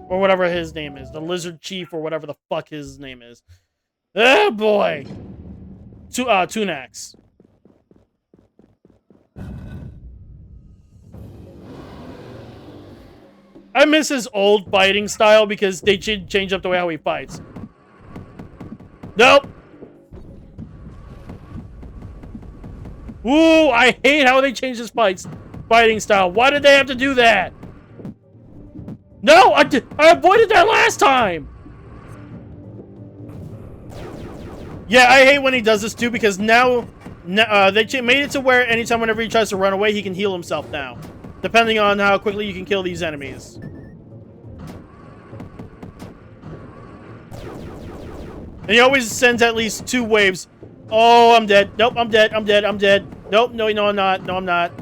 Or whatever his name is. The Lizard Chief or whatever the fuck his name is. Oh boy! Tunax. I miss his old fighting style because they changed up the way how he fights. Nope. Ooh, I hate how they changed his fighting style. Why did they have to do that? No, I avoided that last time. Yeah, I hate when he does this too because now they made it to where anytime whenever he tries to run away, he can heal himself now. Depending on how quickly you can kill these enemies. And he always sends at least 2 waves. Oh, I'm dead. Nope, I'm dead. I'm dead. I'm dead. Nope, no, I'm not. No, I'm not.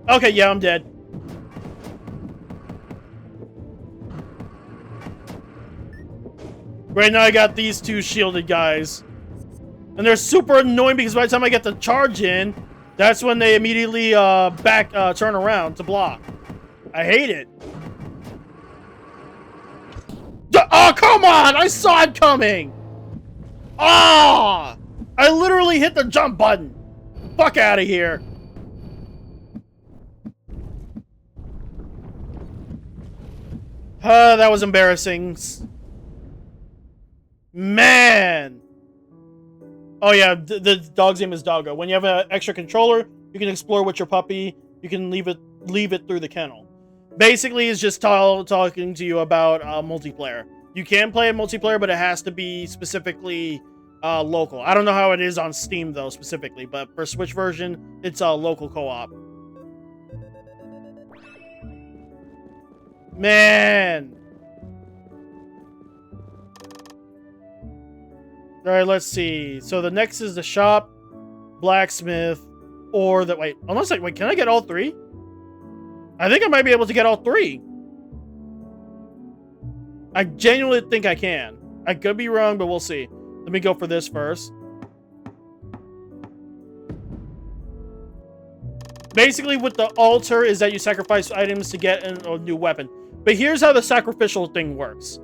Okay, yeah, I'm dead. Right now I got these 2 shielded guys. And they're super annoying because by the time I get the charge in, that's when they immediately turn around to block. I hate it. Oh, come on! I saw it coming! Ah! Oh, I literally hit the jump button. Fuck out of here. That was embarrassing. Man! Oh yeah, the dog's name is Doggo. When you have an extra controller, you can explore with your puppy. You can leave it through the kennel. Basically, it's just talking to you about multiplayer. You can play a multiplayer, but it has to be specifically local. I don't know how it is on Steam though specifically, but for Switch version, it's a local co-op. Man. Alright, let's see. So the next is the shop, blacksmith, or the... Wait, can I get all 3? I think I might be able to get all 3. I genuinely think I can. I could be wrong, but we'll see. Let me go for this first. Basically, with the altar is that you sacrifice items to get a new weapon. But here's how the sacrificial thing works.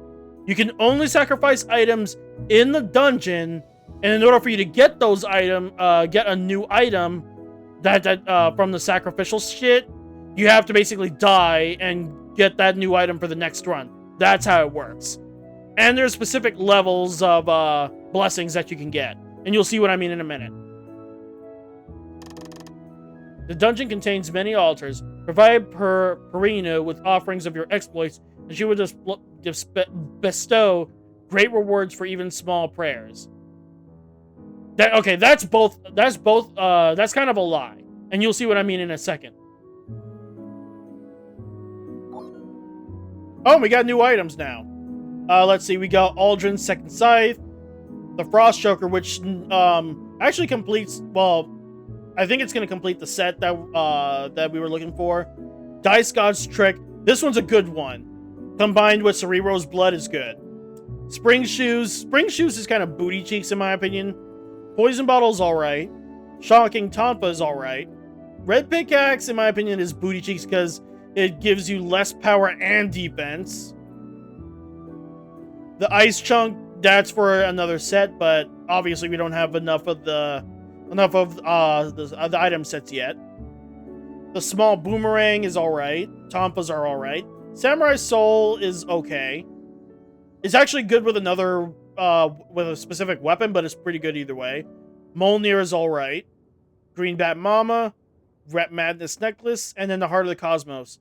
You can only sacrifice items in the dungeon, and in order for you to get those items, get a new item from the sacrificial shit, you have to basically die and get that new item for the next run. That's how it works. And there's specific levels of blessings that you can get, and you'll see what I mean in a minute. The dungeon contains many altars. Provide Perina with offerings of your exploits, and she will just bestow great rewards for even small prayers. That's kind of a lie, and you'll see what I mean in a second. Oh, we got new items now. Let's see, we got Aldrin's Second Scythe, the Frost Choker, which actually completes, well, I think it's going to complete the set that we were looking for. Dice God's Trick. This one's a good one. Combined with Cerebro's Blood is good. Spring Shoes. Spring Shoes is kind of booty cheeks in my opinion. Poison Bottle's alright. Shocking Tonfa is alright. Red Pickaxe, in my opinion, is booty cheeks because it gives you less power and defense. The Ice Chunk, that's for another set, but obviously we don't have enough of the item sets yet. The Small Boomerang is alright. Tonfas are alright. Samurai Soul is okay. It's actually good with another, with a specific weapon, but it's pretty good either way. Mjolnir is alright. Green Bat Mama, Ret Madness Necklace, and then the Heart of the Cosmos.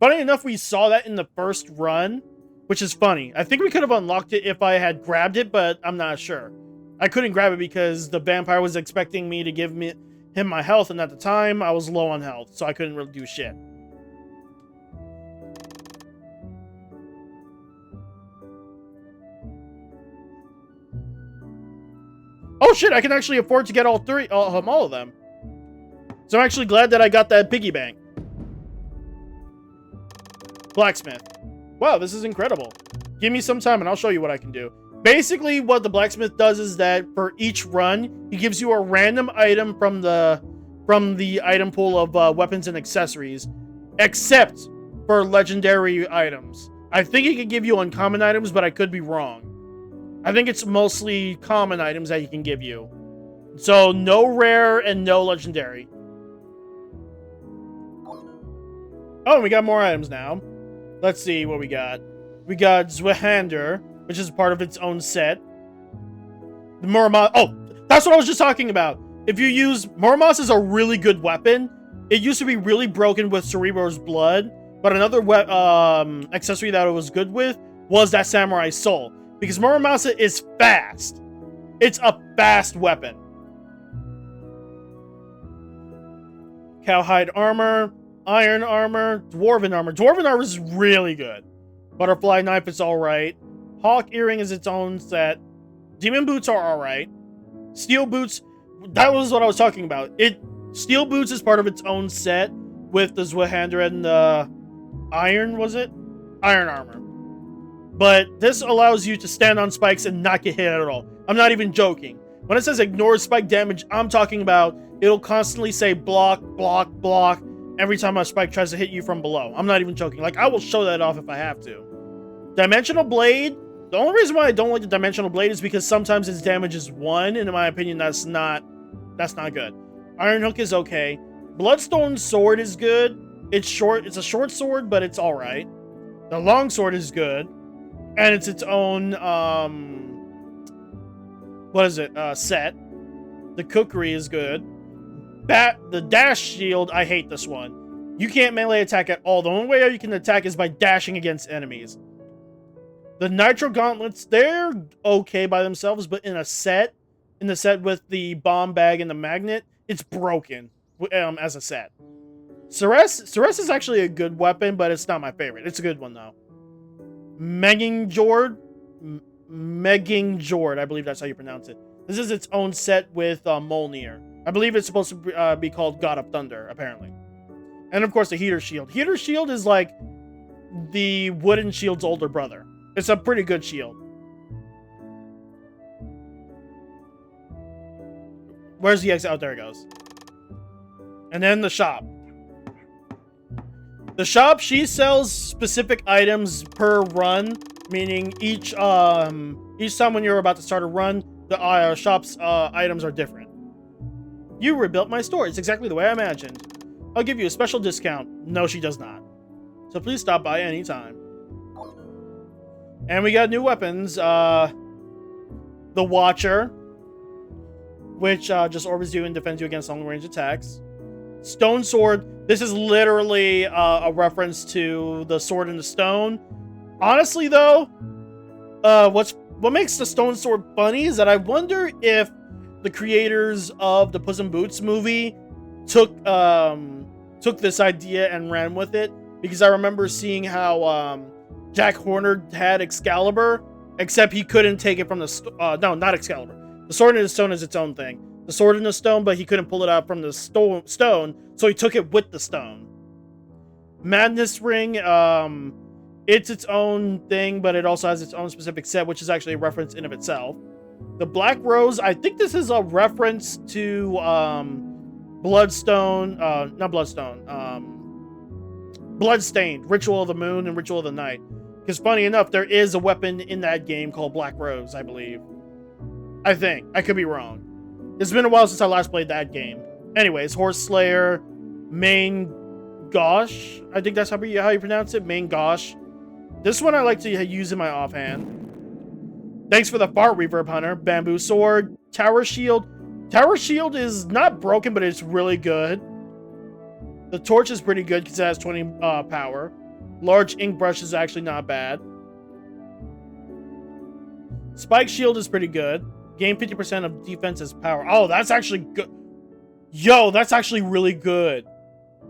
Funny enough, we saw that in the first run, which is funny. I think we could have unlocked it if I had grabbed it, but I'm not sure. I couldn't grab it because the vampire was expecting me to give him my health, and at the time, I was low on health, so I couldn't really do shit. Oh shit, I can actually afford to get all of them. So I'm actually glad that I got that piggy bank. Blacksmith. Wow, this is incredible. Give me some time and I'll show you what I can do. Basically, what the blacksmith does is that for each run, he gives you a random item from the item pool of weapons and accessories, except for legendary items. I think he can give you uncommon items, but I could be wrong. I think it's mostly common items that he can give you. So, no rare and no legendary. Oh, we got more items now. Let's see what we got. We got Zwehander, which is part of its own set. The Muramasa. Oh, that's what I was just talking about. If you use... Muramasa is a really good weapon. It used to be really broken with Cerebro's blood, but another accessory that it was good with was that Samurai Soul. Because Muramasa is fast. It's a fast weapon. Cowhide armor, iron armor, dwarven armor. Dwarven armor is really good. Butterfly knife is alright. Hawk earring is its own set. Demon boots are alright. Steel boots, that was what I was talking about. Steel boots is part of its own set with the Zwehander and the iron, was it? Iron armor. But this allows you to stand on spikes and not get hit at all. I'm not even joking. When it says ignore spike damage, I'm talking about it'll constantly say block, block, block every time a spike tries to hit you from below. I'm not even joking. Like, I will show that off if I have to. Dimensional Blade. The only reason why I don't like the Dimensional Blade is because sometimes its damage is 1, and in my opinion, that's not good. Iron Hook is okay. Bloodstone Sword is good. It's short. It's a short sword, but it's alright. The long sword is good. And it's its own, set. The cookery is good. The dash shield, I hate this one. You can't melee attack at all. The only way you can attack is by dashing against enemies. The nitro gauntlets, they're okay by themselves, but in the set with the bomb bag and the magnet, it's broken as a set. Ceres is actually a good weapon, but it's not my favorite. It's a good one, though. Megingjord, I believe that's how you pronounce it. This is its own set with Mjolnir. I believe it's supposed to be called God of Thunder, apparently. And of course, the Heater Shield. Heater Shield is like the Wooden Shield's older brother. It's a pretty good shield. Where's the exit? Oh, there it goes. And then the shop. The shop, she sells specific items per run, meaning each time when you're about to start a run, the shop's items are different. You rebuilt my store. It's exactly the way I imagined. I'll give you a special discount. No, she does not. So please stop by anytime. And we got new weapons. The Watcher, which just orbits you and defends you against long-range attacks. Stone Sword. This is literally a reference to the Sword in the Stone. Honestly, though, what makes the Stone Sword funny is that I wonder if the creators of the Puss in Boots movie took this idea and ran with it, because I remember seeing how Jack Horner had Excalibur, except he couldn't take it from the no, not Excalibur. The Sword in the Stone is its own thing. The Sword in the Stone, but he couldn't pull it out from the stone, so he took it with the stone. Madness Ring, it's its own thing, but it also has its own specific set, which is actually a reference in of itself. The Black Rose, I think this is a reference to Bloodstained, Ritual of the Moon and Ritual of the Night. Because funny enough, there is a weapon in that game called Black Rose, I believe. I think. I could be wrong. It's been a while since I last played that game. Anyways, Horse Slayer, Main Gosh. I think that's how you pronounce it. Main Gosh. This one I like to use in my offhand. Thanks for the fart reverb, Hunter. Bamboo sword, tower shield. Tower shield is not broken, but it's really good. The torch is pretty good because it has 20 power. Large ink brush is actually not bad. Spike shield is pretty good. Gain 50% of defense's power. Oh, that's actually good. Yo, that's actually really good.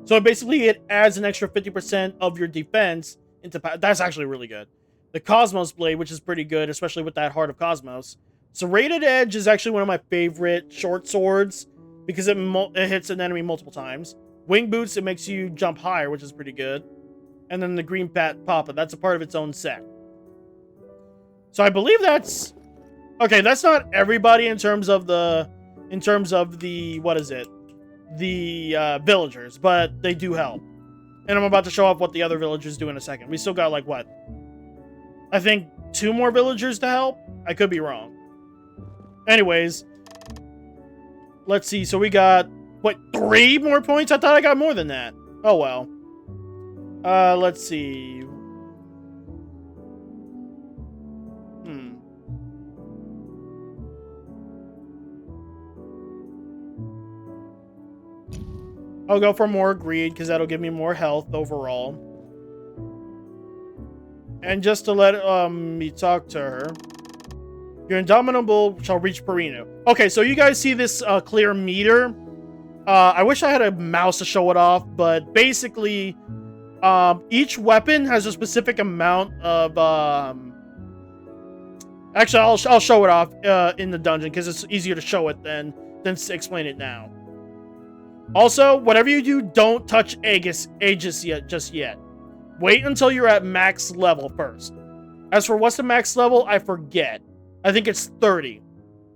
So basically it adds an extra 50% of your defense into power. That's actually really good. The Cosmos Blade, which is pretty good, especially with that Heart of Cosmos. Serrated Edge is actually one of my favorite short swords because it hits an enemy multiple times. Wing Boots, it makes you jump higher, which is pretty good. And then the Green Papa, that's a part of its own set. So I believe that's... Okay, that's not everybody in terms of the... what is it? The villagers, but they do help. And I'm about to show off what the other villagers do in a second. We still got, like, what? I think 2 more villagers to help? I could be wrong. Anyways. Let's see. So we got, what, 3 more points? I thought I got more than that. Oh, well. Let's see. I'll go for more greed, because that'll give me more health overall. And just to let me talk to her. Your Indomitable shall reach Perino. Okay, so you guys see this clear meter. I wish I had a mouse to show it off, but basically, each weapon has a specific amount of... Actually, I'll show it off in the dungeon, because it's easier to show it than explain it now. Also, whatever you do, don't touch Aegis just yet. Wait until you're at max level first. As for what's the max level, I forget. I think it's 30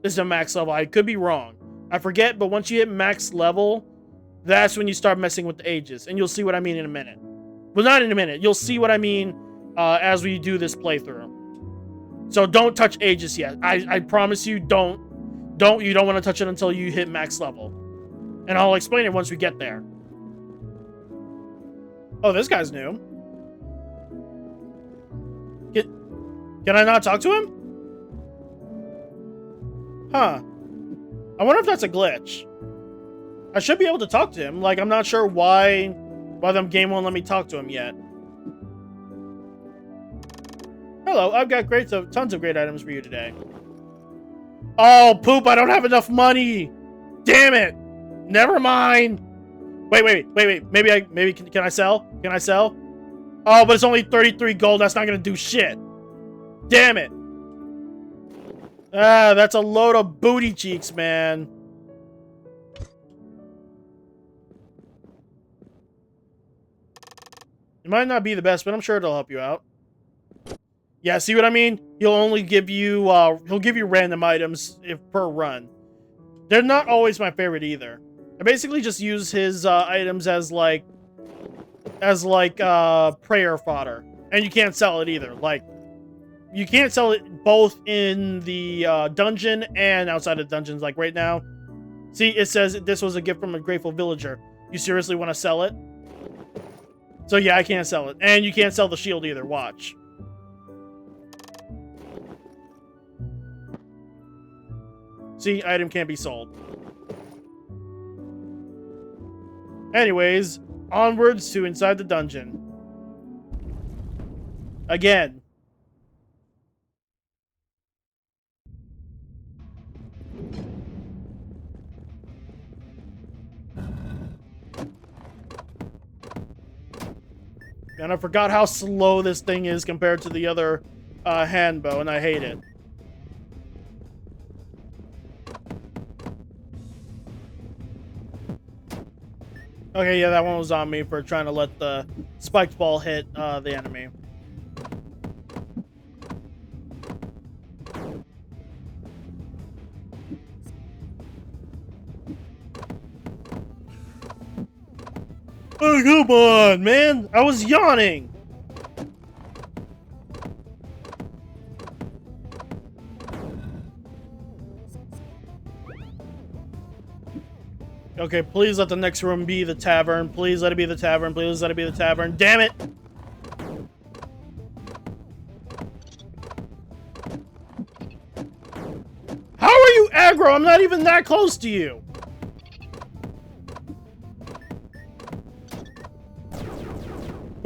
is the max level. I could be wrong. I forget, but once you hit max level, that's when you start messing with the Aegis. And you'll see what I mean in a minute. Well, not in a minute. You'll see what I mean as we do this playthrough. So don't touch Aegis yet. I promise you, don't. You don't want to touch it until you hit max level. And I'll explain it once we get there. Oh, this guy's new. Can I not talk to him? Huh. I wonder if that's a glitch. I should be able to talk to him. Like, I'm not sure why the game won't let me talk to him yet. Hello, I've got tons of great items for you today. Oh, poop, I don't have enough money. Damn it. Never mind. Wait. Maybe can I sell? Can I sell? Oh, but it's only 33 gold. That's not gonna do shit. Damn it. Ah, that's a load of booty cheeks, man. It might not be the best, but I'm sure it'll help you out. Yeah, see what I mean? He'll only give you he'll give you random items per run. They're not always my favorite either. I basically just use his items as like prayer fodder. And you can't sell it either. Like, you can't sell it both in the dungeon and outside of dungeons. Like right now. See, it says this was a gift from a grateful villager. You seriously want to sell it? So yeah, I can't sell it. And you can't sell the shield either. Watch. See, item can't be sold. Anyways, onwards to inside the dungeon. Again. And I forgot how slow this thing is compared to the other hand bow, and I hate it. Okay, yeah, that one was on me for trying to let the spiked ball hit the enemy. Oh, come on, man! I was yawning! Okay, please let the next room be the tavern. Please let it be the tavern. Please let it be the tavern. Damn it! bro, I'm not even that close to you.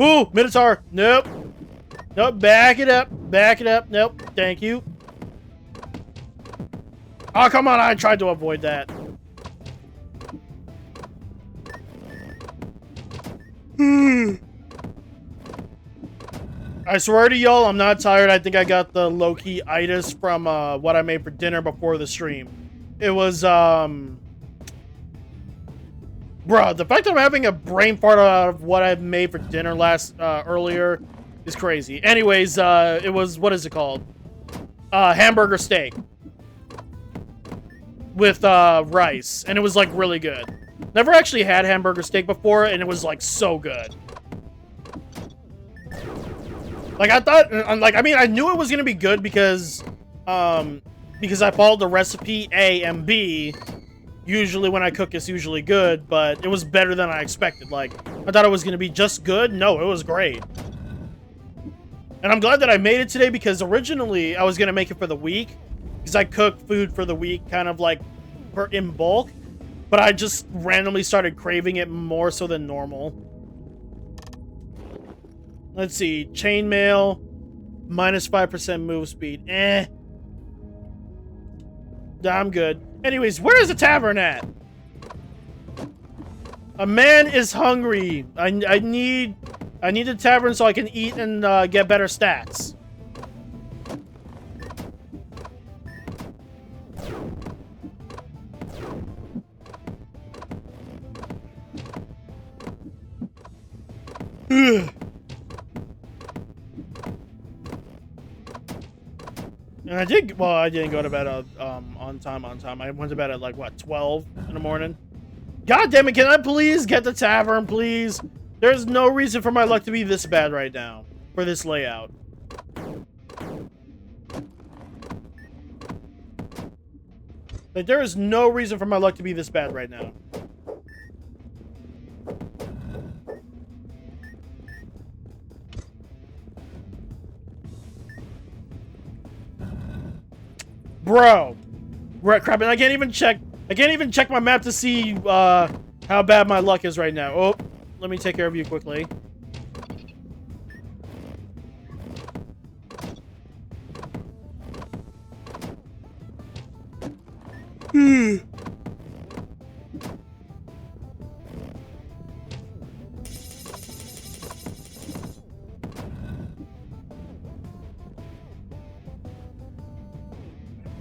Ooh, Minotaur. Nope. Nope, back it up. Back it up. Nope, thank you. Oh, come on, I tried to avoid that. I swear to y'all, I'm not tired. I think I got the low-key itis from what I made for dinner before the stream. It was, Bruh, the fact that I'm having a brain fart out of what I made for dinner earlier is crazy. Anyways, it was, what is it called? Hamburger steak. With, rice. And it was, like, really good. Never actually had hamburger steak before, and it was, like, so good. Like, I thought, like, I mean, I knew it was gonna be good because I followed the recipe A and B. Usually when I cook, it's usually good, but it was better than I expected. Like, I thought it was gonna be just good. No, it was great. And I'm glad that I made it today because originally I was gonna make it for the week because I cook food for the week kind of like in bulk, but I just randomly started craving it more so than normal. Let's see, chainmail, minus 5% move speed. I'm good. Anyways, where is the tavern at? A man is hungry. I need a tavern so I can eat and get better stats. And I didn't go to bed on time. I went to bed at like what, 12 in the morning. God damn it, can I please get the tavern, please? There's no reason for my luck to be this bad right now for this layout. Like, there is no reason for my luck to be this bad right now. Bro. Crap, and I can't even check my map to see how bad my luck is right now. Oh, let me take care of you quickly.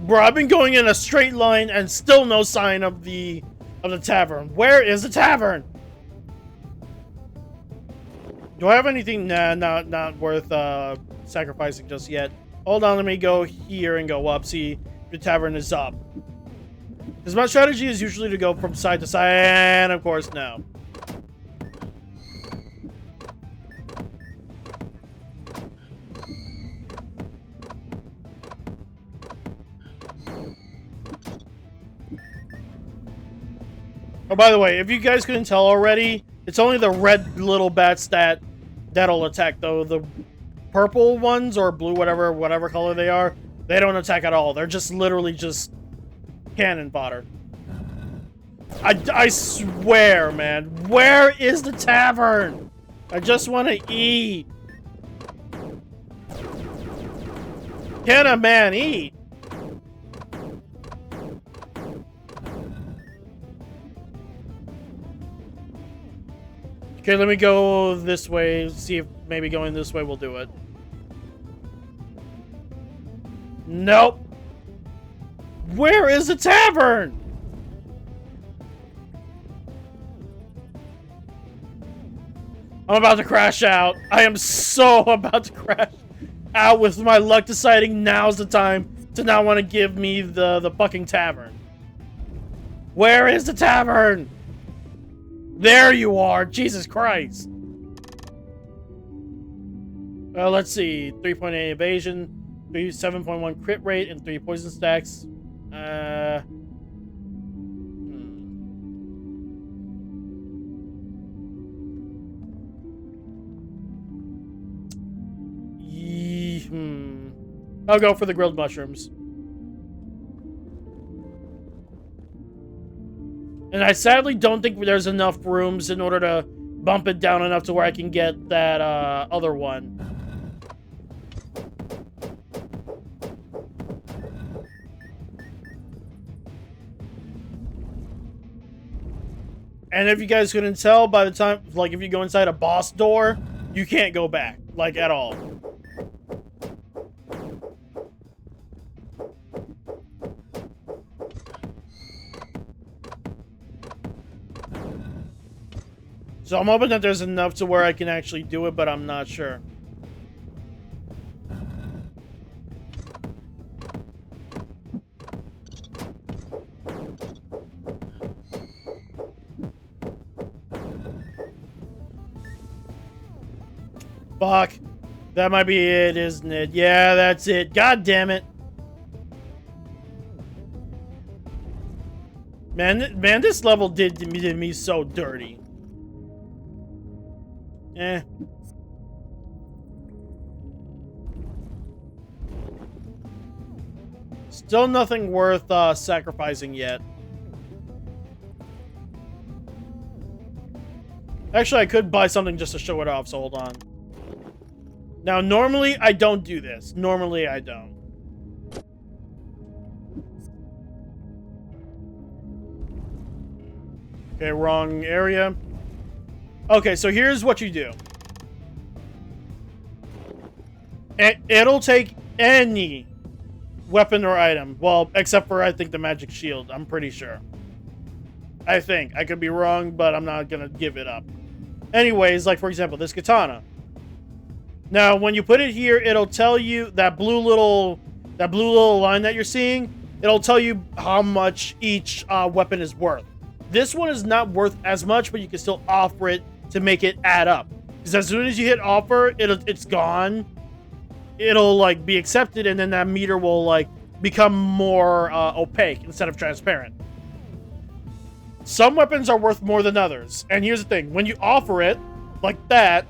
Bro, I've been going in a straight line and still no sign of the tavern. Where is the tavern? Do I have anything? Nah, not worth sacrificing just yet. Hold on, let me go here and go up. See if the tavern is up. Because my strategy is usually to go from side to side, and of course, no. Oh, by the way, if you guys couldn't tell already, it's only the red little bats that'll attack, though. The purple ones, or blue, whatever color they are, they don't attack at all. They're just literally just cannon fodder. I swear, man. Where is the tavern? I just want to eat. Can a man eat? Okay, let me go this way, see if maybe going this way will do it. Nope. Where is the tavern? I'm about to crash out. I am so about to crash out with my luck deciding now's the time to not want to give me the fucking tavern. Where is the tavern? There you are! Jesus Christ! Well, let's see. 3.8 evasion, 7.1 crit rate, and 3 poison stacks. I'll go for the grilled mushrooms. And I sadly don't think there's enough rooms in order to bump it down enough to where I can get that other one. And if you guys couldn't tell, by the time, like, if you go inside a boss door, you can't go back, like, at all. So I'm hoping that there's enough to where I can actually do it, but I'm not sure. Fuck. That might be it, isn't it? Yeah, that's it. God damn it. Man, this level did me so dirty. Eh. Still nothing worth sacrificing yet. Actually, I could buy something just to show it off, so hold on. Now, normally, I don't do this. Normally, I don't. Okay, wrong area. Okay, so here's what you do. It'll take any weapon or item. Well, except for, I think, the magic shield. I'm pretty sure. I think. I could be wrong, but I'm not gonna give it up. Anyways, like, for example, this katana. Now, when you put it here, it'll tell you that blue little line that you're seeing. It'll tell you how much each weapon is worth. This one is not worth as much, but you can still offer it to make it add up. Because as soon as you hit offer, it's gone. It'll like be accepted, and then that meter will like become more opaque instead of transparent. Some weapons are worth more than others. And here's the thing: when you offer it like that,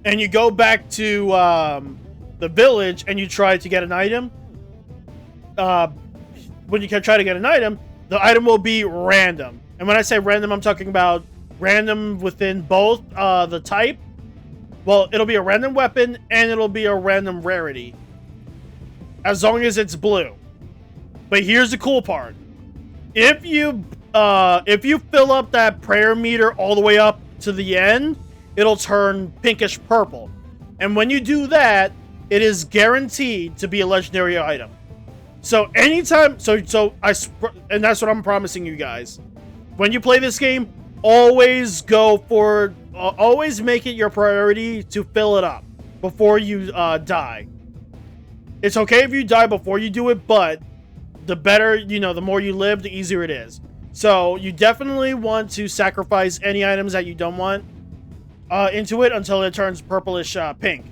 and you go back to the village and you try to get an item, when you can try to get an item, the item will be random. And when I say random, I'm talking about random within both the type. Well, it'll be a random weapon and it'll be a random rarity, as long as it's blue. But here's the cool part: if you fill up that prayer meter all the way up to the end, it'll turn pinkish purple. And when you do that, it is guaranteed to be a legendary item. So anytime, and that's what I'm promising you guys. When you play this game, always always make it your priority to fill it up before you die. It's okay if you die before you do it, but the better, the more you live, the easier it is. So you definitely want to sacrifice any items that you don't want into it until it turns purplish pink.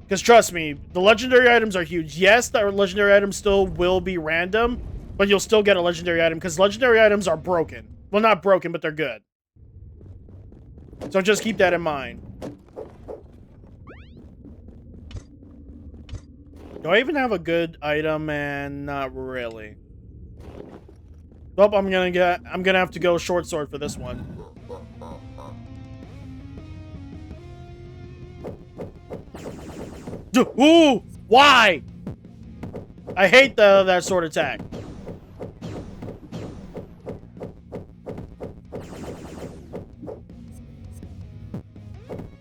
Because trust me, the legendary items are huge. Yes, the legendary items still will be random, but you'll still get a legendary item because legendary items are broken. Well, not broken, but they're good. So just keep that in mind. Do I even have a good item? And not really. Well, I'm gonna have to go short sword for this one. Ooh! Why? I hate that sword attack.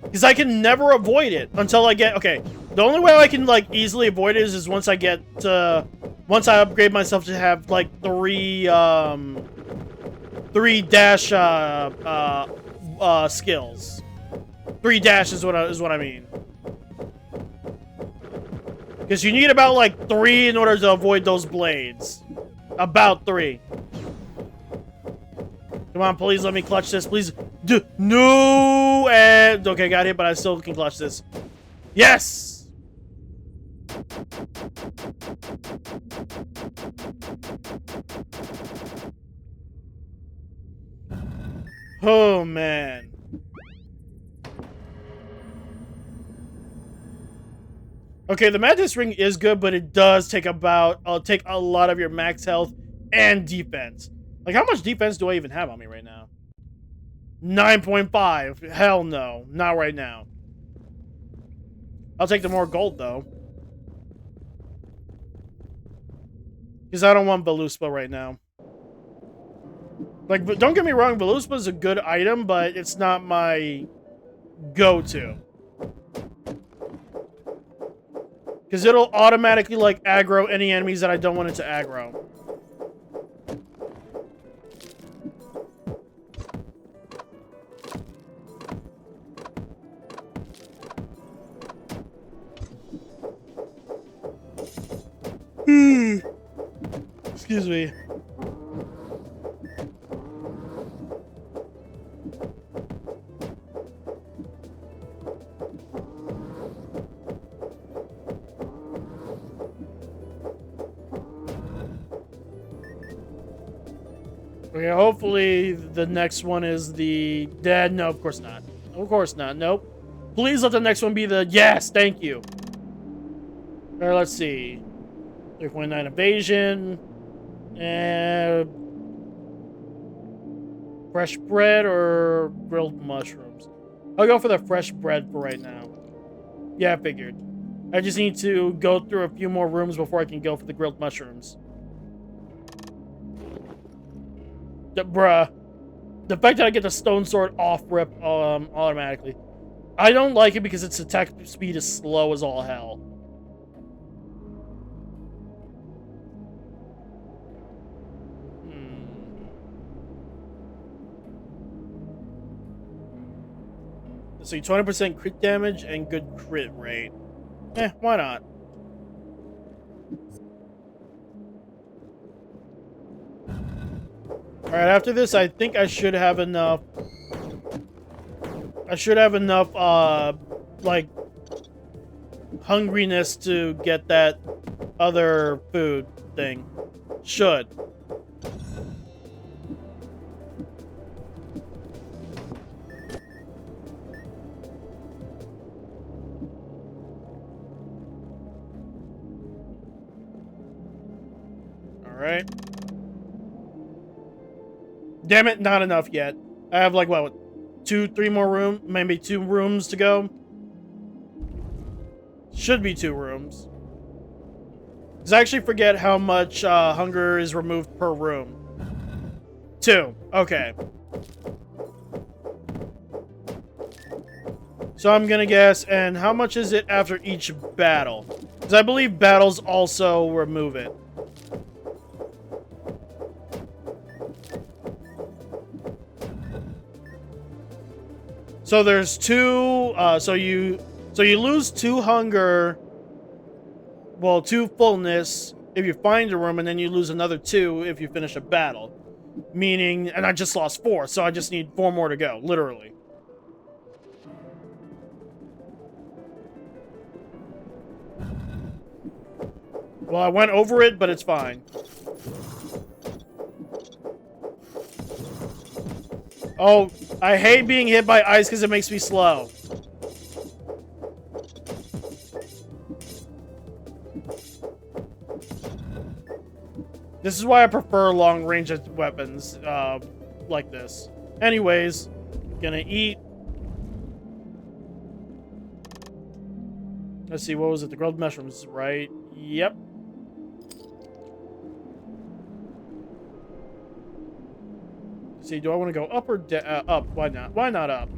Because I can never avoid it until I get... Okay, the only way I can, like, easily avoid it is once I get once I upgrade myself to have, like, three dash, skills. 3 dash is what I mean. Because you need about, like, 3 in order to avoid those blades. About 3. Come on, please let me clutch this, please. No! And... Okay, got hit, but I still can clutch this. Yes! Oh, man. Okay, the Madness Ring is good, but it does take a lot of your max health and defense. Like, how much defense do I even have on me right now? 9.5. Hell no. Not right now. I'll take the more gold, though. Because I don't want Veluspa right now. Like, don't get me wrong, Veluspa is a good item, but it's not my go-to. Because it'll automatically, like, aggro any enemies that I don't want it to aggro. Excuse me. Okay, hopefully the next one is the dead. No, of course not. Of course not. Nope. Please let the next one be the yes. Thank you. Or let's see. 3.9 evasion. And fresh bread or grilled mushrooms. I'll go for the fresh bread for right now. Yeah, I figured. I just need to go through a few more rooms before I can go for the grilled mushrooms. Bruh. The fact that I get the stone sword off rip automatically. I don't like it because its attack speed is slow as all hell. Let's see, 20% crit damage and good crit rate. Why not? Alright, after this, I think I should have enough... like, hungriness to get that other food thing. Should. Alright. Damn it, not enough yet. I have like, what, 2-3 more rooms? Maybe 2 rooms to go? Should be 2 rooms. Because I actually forget how much hunger is removed per room. 2. Okay. So I'm gonna guess, and how much is it after each battle? Because I believe battles also remove it. So there's 2, so you lose 2 hunger, well, 2 fullness if you find a room, and then you lose another 2 if you finish a battle. Meaning, and I just lost 4, so I just need 4 more to go, literally. Well, I went over it, but it's fine. Oh, I hate being hit by ice because it makes me slow. This is why I prefer long-range weapons like this. Anyways, gonna eat. Let's see, what was it? The grilled mushrooms, right? Yep. See, do I want to go up or up? Why not? Why not up?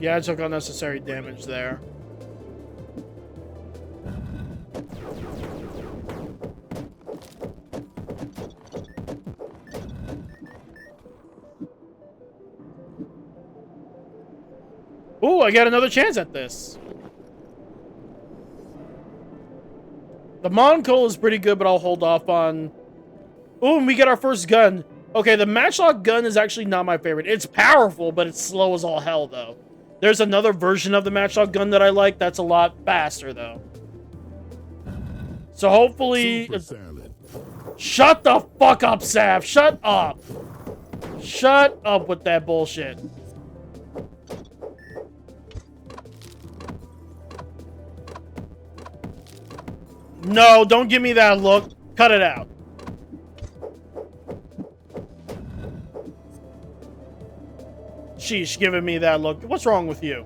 Yeah, I took unnecessary damage there. Ooh, I got another chance at this. The Moncoal is pretty good, but I'll hold off on... Ooh, and we get our first gun. Okay, the matchlock gun is actually not my favorite. It's powerful, but it's slow as all hell, though. There's another version of the matchlock gun that I like that's a lot faster, though. So hopefully... Shut the fuck up, Sav! Shut up! Shut up with that bullshit. No, don't give me that look. Cut it out. Sheesh, giving me that look. What's wrong with you?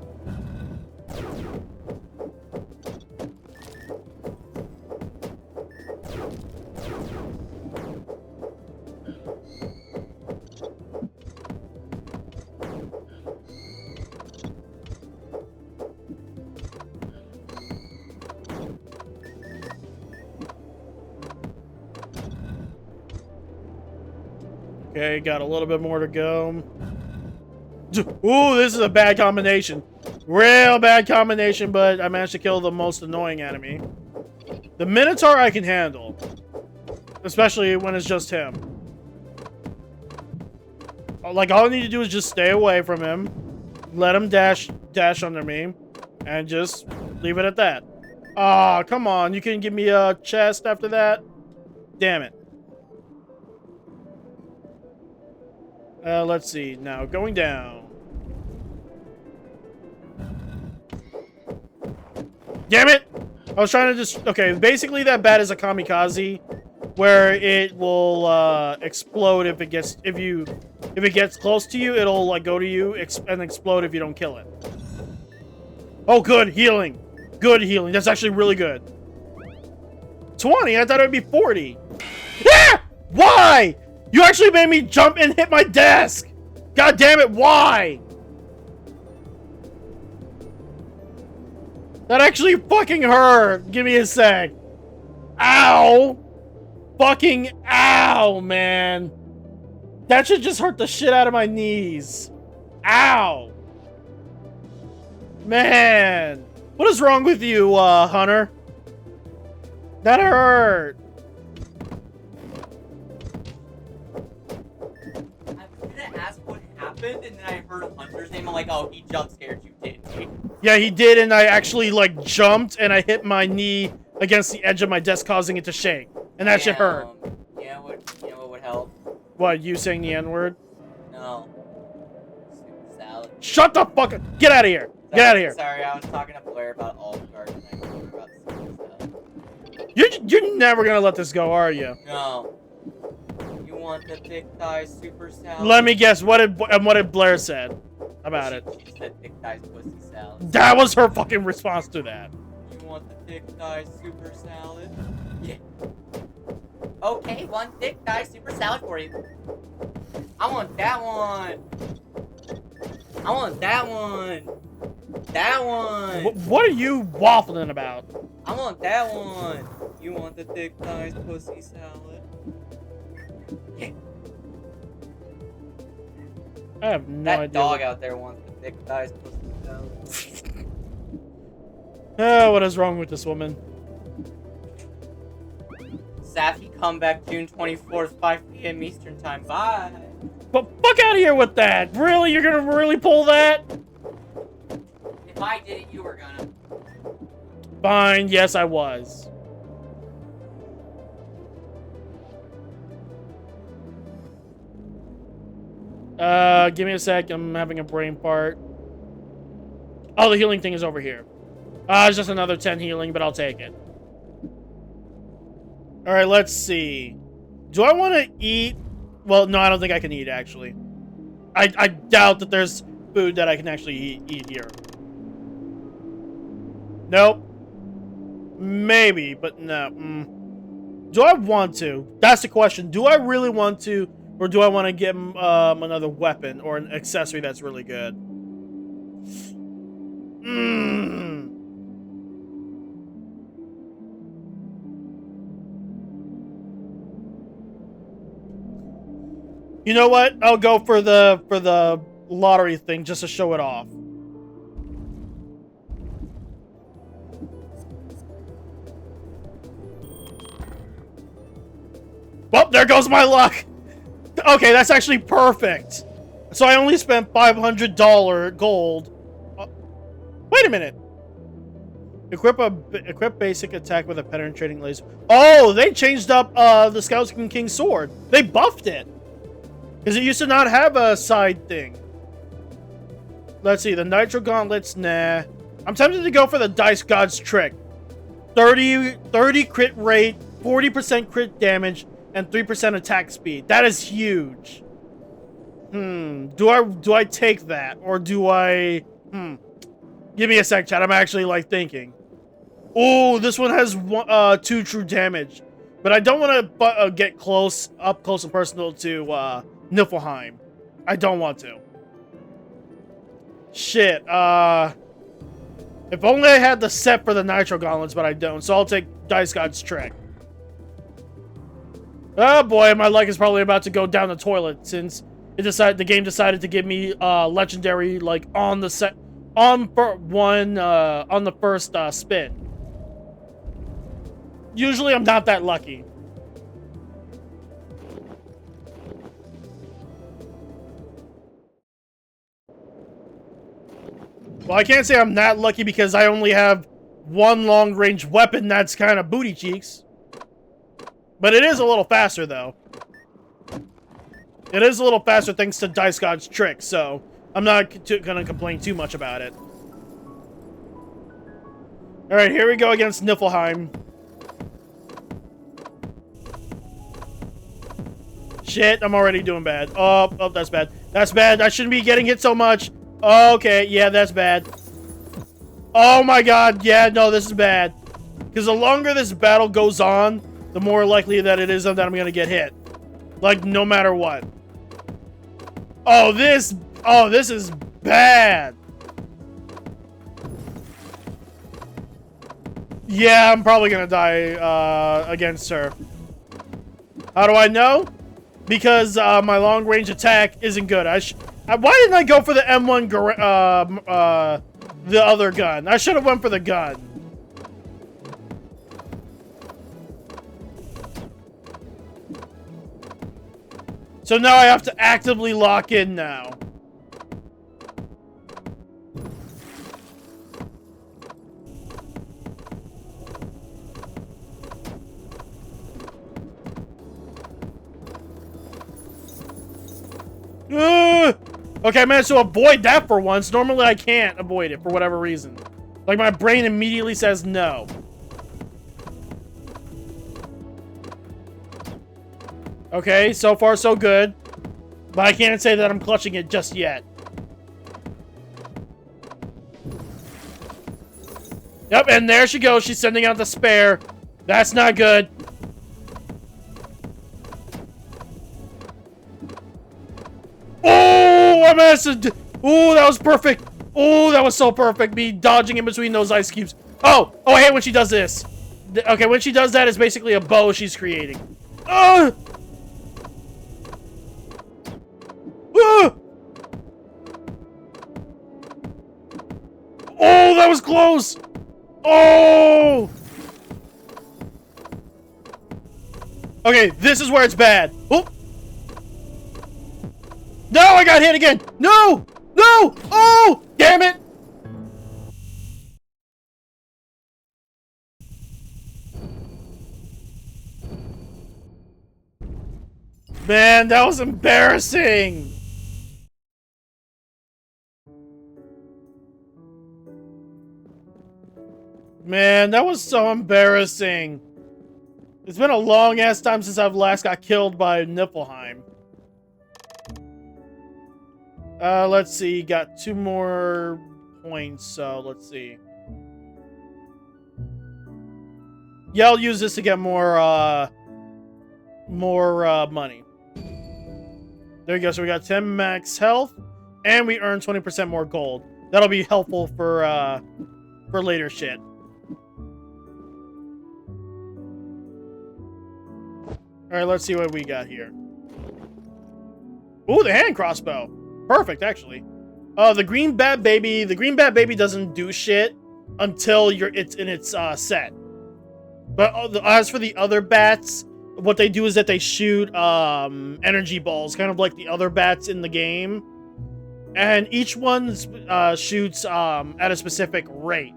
Okay, got a little bit more to go. Ooh, this is a bad combination. Real bad combination, but I managed to kill the most annoying enemy. The Minotaur I can handle. Especially when it's just him. Like, all I need to do is just stay away from him. Let him dash under me. And just leave it at that. Aw, come on. You can give me a chest after that? Damn it. Let's see. Now, going down. Damn it! I was trying to just... Okay, basically that bat is a kamikaze, where it will explode if it gets... If it gets close to you, it'll like go to you and explode if you don't kill it. Oh, good healing. Good healing. That's actually really good. 20? I thought it would be 40. Yeah! Why? You actually made me jump and hit my desk! God damn it, why? That actually fucking hurt. Give me a sec. Ow! Fucking ow, man. That should just hurt the shit out of my knees. Ow! Man! What is wrong with you, Hunter? That hurt. And then I heard Hunter's name. I'm like, oh, he jump scared you, didn't he? Yeah, he did, and I actually, like, jumped, and I hit my knee against the edge of my desk, causing it to shake. And that shit hurt. You know what would help? What, you saying the N-word? No. Super salad. Shut the fuck up! Get out of here! Get out of here! Sorry, I was talking to Blair about Olive Garden, and I told her about the super salad. You're never gonna let this go, are you? No. You want the thick thighs super salad? Let me guess, what did Blair said about it? She said thick thighs pussy salad. That was her fucking response to that. You want the thick thighs super salad? Yeah. Okay, one thick thigh super salad for you. I want that one. I want that one. That one. What are you waffling about? I want that one. You want the thick thighs pussy salad? Yeah. I have no That idea. dog out there wants the thick thighs pussy salad. Oh, what is wrong with this woman? Safi comeback June 24th, 5 p.m. Eastern time. Bye. But fuck out of here with that! Really? You're gonna really pull that? If I did it, you were gonna. Fine, yes I was. Give me a sec, I'm having a brain fart. Oh, the healing thing is over here. It's just another 10 healing, but I'll take it. Alright, let's see. Do I want to eat? Well, no, I don't think I can eat, actually. I doubt that there's food that I can actually eat here. Nope. Maybe, but no. Do I want to? That's the question. Do I really want to, or do I want to get another weapon or an accessory that's really good? You know what? I'll go for the lottery thing just to show it off. Well, there goes my luck. Okay, that's actually perfect. So I only spent $500 gold. Wait a minute. Equip basic attack with a penetrating laser. Oh, they changed up the Skeleton King sword. They buffed it. Because it used to not have a side thing. Let's see, the Nitro Gauntlets, nah. I'm tempted to go for the Dice God's Trick. 30 crit rate, 40% crit damage, and 3% attack speed. That is huge. Do I take that, or do I? Give me a sec, chat. I'm actually like thinking. Oh, this one has 2 true damage, but I don't want to get up close and personal to Niflheim. I don't want to. Shit. If only I had the set for the Nitro Gauntlets, but I don't. So I'll take Dice God's Trick. Oh boy, my luck is probably about to go down the toilet since the game decided to give me legendary like on the first spin. Usually I'm not that lucky. Well, I can't say I'm not lucky because I only have one long-range weapon that's kind of booty cheeks. But it is a little faster, though. It is a little faster thanks to Dice God's Trick, so I'm not going to complain too much about it. Alright, here we go against Niflheim. Shit, I'm already doing bad. Oh, that's bad. That's bad. I shouldn't be getting hit so much. Okay, yeah, that's bad. Oh my god, yeah, no, this is bad. Because the longer this battle goes on, the more likely that it is that I'm gonna get hit. Like, no matter what. Oh, this is bad. Yeah, I'm probably gonna die against her. How do I know? Because my long-range attack isn't good. Why didn't I go for the M1, the other gun? I should have went for the gun. So now I have to actively lock in now. Okay, I managed to avoid that for once. Normally I can't avoid it for whatever reason. Like, my brain immediately says no. Okay, so far so good. But I can't say that I'm clutching it just yet. Yep, and there she goes. She's sending out the spare. That's not good. Oh, I managed to... Oh, that was perfect. Oh, that was so perfect. Me dodging in between those ice cubes. Oh, I hate when she does this. Okay, when she does that, it's basically a bow she's creating. Oh, that was close. Oh. Okay, this is where it's bad. Oh. No, I got hit again. No. No. Oh, damn it. Man, that was embarrassing. Man, that was so embarrassing. It's been a long-ass time since I've last got killed by Niflheim. Let's see. Got 2 more points, so let's see. Yeah, I'll use this to get more money. There you go. So we got 10 max health, and we earn 20% more gold. That'll be helpful for later shit. All right, let's see what we got here. Ooh, the hand crossbow. Perfect, actually. The green bat baby. The green bat baby doesn't do shit until it's in its set. But as for the other bats, what they do is that they shoot energy balls, kind of like the other bats in the game, and each one shoots at a specific rate.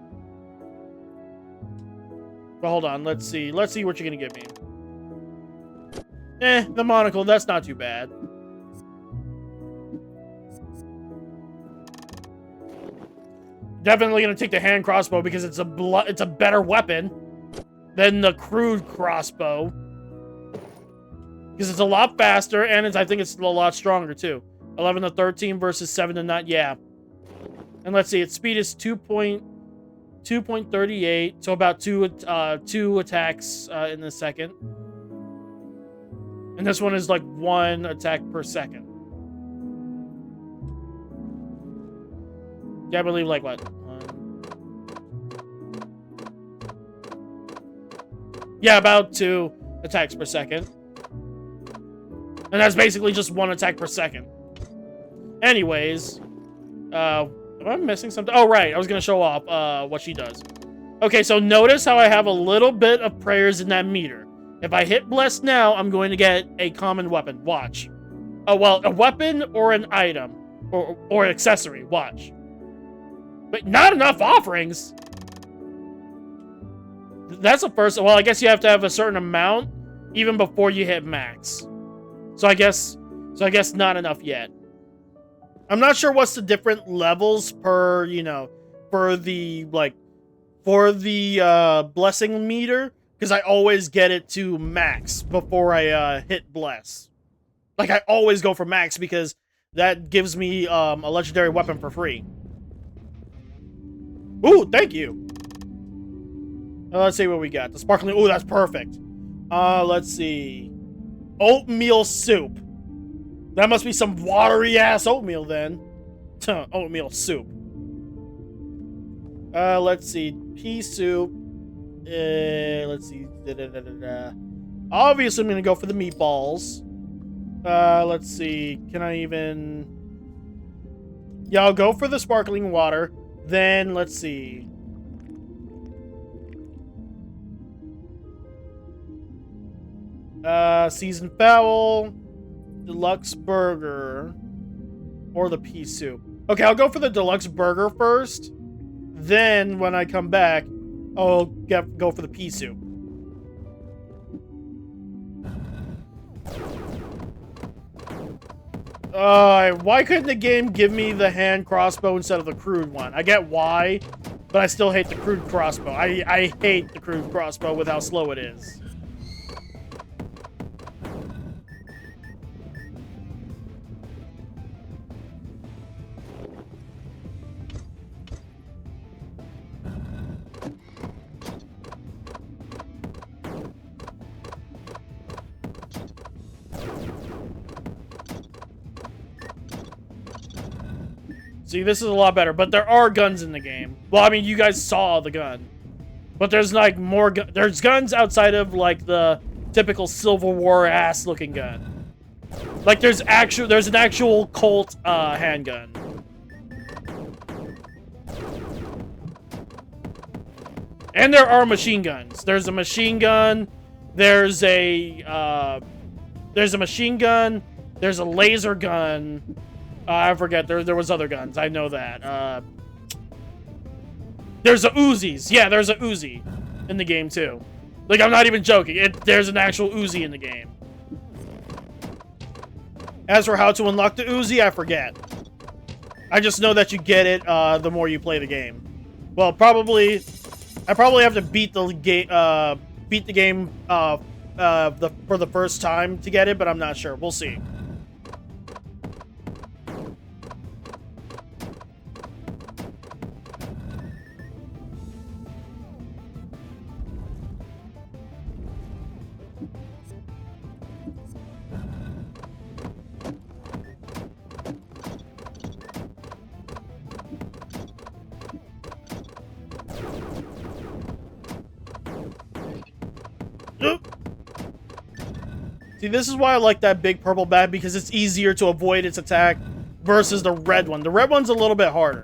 But hold on, let's see what you're gonna give me. The monocle, that's not too bad. Definitely gonna take the hand crossbow because it's a better weapon. than the crude crossbow. Because it's a lot faster, and I think it's a lot stronger, too. 11 to 13 versus 7 to 9. Yeah. And let's see, its speed is 2.38, so about two attacks in a second. And this one is like 1 attack per second. Yeah, I believe like what? Yeah, about 2 attacks per second. And that's basically just 1 attack per second. Anyways, am I missing something? Oh, right. I was going to show off what she does. Okay, so notice how I have a little bit of prayers in that meter. If I hit bless now, I'm going to get a common weapon. Watch. Oh, well, a weapon or an item. Or an accessory. Watch. But not enough offerings. That's the first. Well, I guess you have to have a certain amount even before you hit max. So I guess not enough yet. I'm not sure what's the different levels per, you know, for the blessing meter, because I always get it to max before I hit bless. Like, I always go for max because that gives me a legendary weapon for free. Ooh, thank you. Let's see what we got. The sparkling. Ooh, that's perfect. Let's see. Oatmeal soup. That must be some watery-ass oatmeal, then. Oatmeal soup. Let's see. Pea soup. Let's see. Obviously, I'm going to go for the meatballs. Let's see. Can I even... Yeah, I'll go for the sparkling water. Then, let's see. Seasoned fowl, deluxe burger, or the pea soup. Okay, I'll go for the deluxe burger first. Then, when I come back, I'll go for the pea soup. Why couldn't the game give me the hand crossbow instead of the crude one? I get why, but I still hate the crude crossbow. I hate the crude crossbow with how slow it is. See, this is a lot better, but there are guns in the game. Well, I mean, you guys saw the gun. But there's, like, more there's guns outside of, like, the typical Civil War-ass looking gun. Like, there's an actual Colt, handgun. And there are machine guns. There's a machine gun. There's a machine gun. There's a laser gun. I forget. There was other guns. I know that. There's a Uzis. Yeah, there's a Uzi in the game, too. Like, I'm not even joking. There's an actual Uzi in the game. As for how to unlock the Uzi, I forget. I just know that you get it the more you play the game. Well, I probably have to beat the game for the first time to get it, but I'm not sure. We'll see. See, this is why I like that big purple bat, because it's easier to avoid its attack versus the red one. The red one's a little bit harder.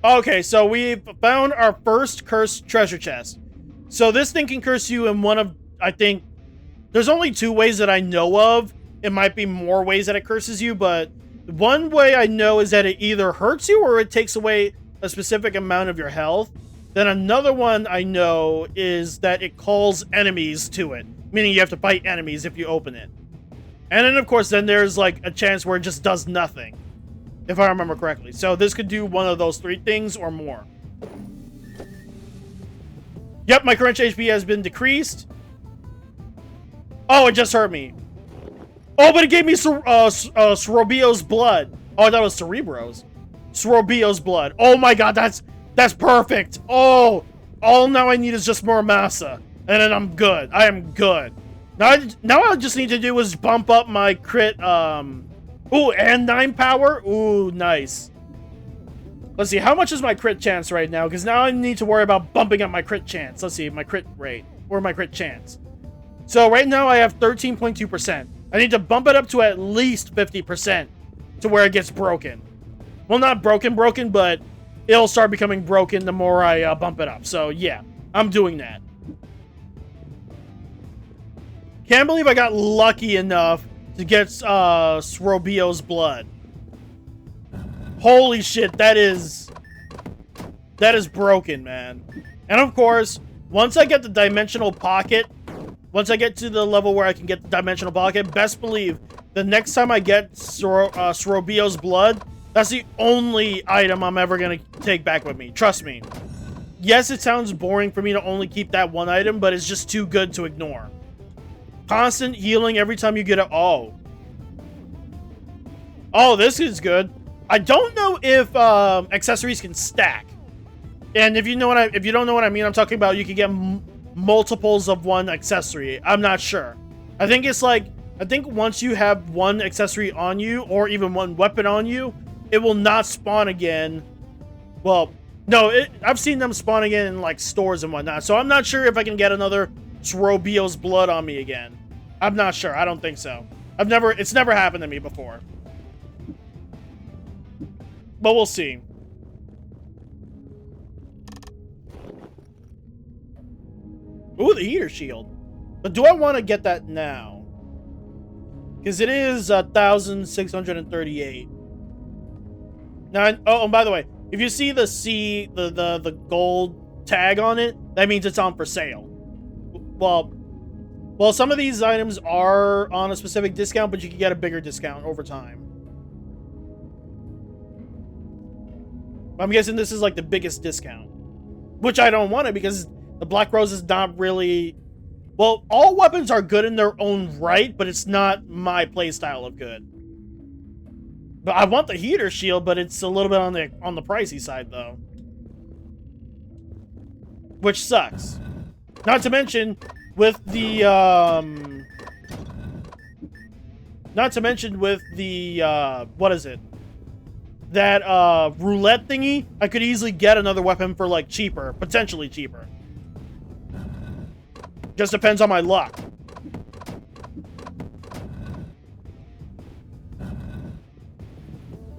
Okay, so we've found our first cursed treasure chest. So this thing can curse you in one of, I think, there's only 2 ways that I know of. It might be more ways that it curses you, but one way I know is that it either hurts you or it takes away a specific amount of your health. Then another one I know is that it calls enemies to it, meaning you have to fight enemies if you open it. And then, of course, then there's, like, a chance where it just does nothing. if I remember correctly. So this could do one of those 3 things or more. Yep, my current HP has been decreased. Oh, it just hurt me. Oh, but it gave me Sorobio's blood. Oh, I thought it was Cerebro's. Sorobio's blood. Oh my god, that's perfect. Oh, all now I need is just more massa. And then I'm good. I am good. Now all I just need to do is bump up my crit, ooh, and 9 power? Ooh, nice. Let's see, how much is my crit chance right now? Because now I need to worry about bumping up my crit chance. Let's see, my crit rate, or my crit chance. So right now I have 13.2%. I need to bump it up to at least 50% to where it gets broken. Well, not broken, but it'll start becoming broken the more I bump it up. So yeah, I'm doing that. Can't believe I got lucky enough to get Sorobio's blood. Holy shit, that is broken, man. And of course, once I get the dimensional pocket, once I get to the level where I can get the dimensional pocket, best believe the next time I get Sorobio's blood, that's the only item I'm ever gonna take back with me. Trust me. Yes, it sounds boring for me to only keep that one item, but it's just too good to ignore. Constant healing every time you get it. Oh, this is good. I don't know if accessories can stack. And if you don't know what I mean, I'm talking about you can get multiples of one accessory. I'm not sure. I think once you have one accessory on you, or even one weapon on you, it will not spawn again. Well, no, I've seen them spawn again in like stores and whatnot. So I'm not sure if I can get another Sorobio's blood on me again. I'm not sure. I don't think so. It's never happened to me before. But we'll see. Ooh, the heater shield. But do I want to get that now? Because it is 1,638. Now, oh, and by the way, if you see the gold tag on it, that means it's on for sale. Well, some of these items are on a specific discount, but you can get a bigger discount over time. I'm guessing this is like the biggest discount. Which I don't want it because the Black Rose is not really... Well, all weapons are good in their own right, but it's not my playstyle of good. But I want the heater shield, but it's a little bit on the pricey side, though. Which sucks. Not to mention, with the, what is it? That, roulette thingy, I could easily get another weapon for, like, cheaper. Potentially cheaper. Just depends on my luck.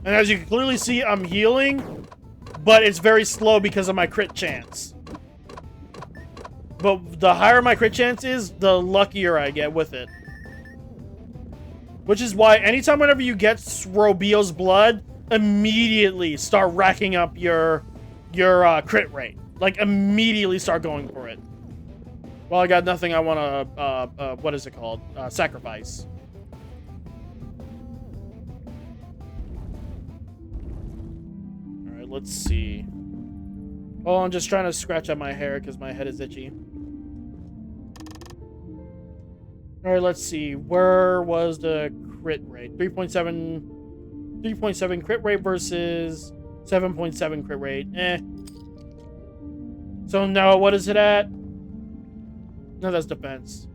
And as you can clearly see, I'm healing, but it's very slow because of my crit chance. But the higher my crit chance is, the luckier I get with it. Which is why anytime whenever you get Sorobio's blood, immediately start racking up your crit rate. Like, immediately start going for it. Well, I got nothing I want to, what is it called? Sacrifice. Alright, let's see. Oh, I'm just trying to scratch out my hair because my head is itchy. Alright, let's see. Where was the crit rate? 3.7 crit rate versus 7.7 crit rate. So now what is it at? No, that's defense.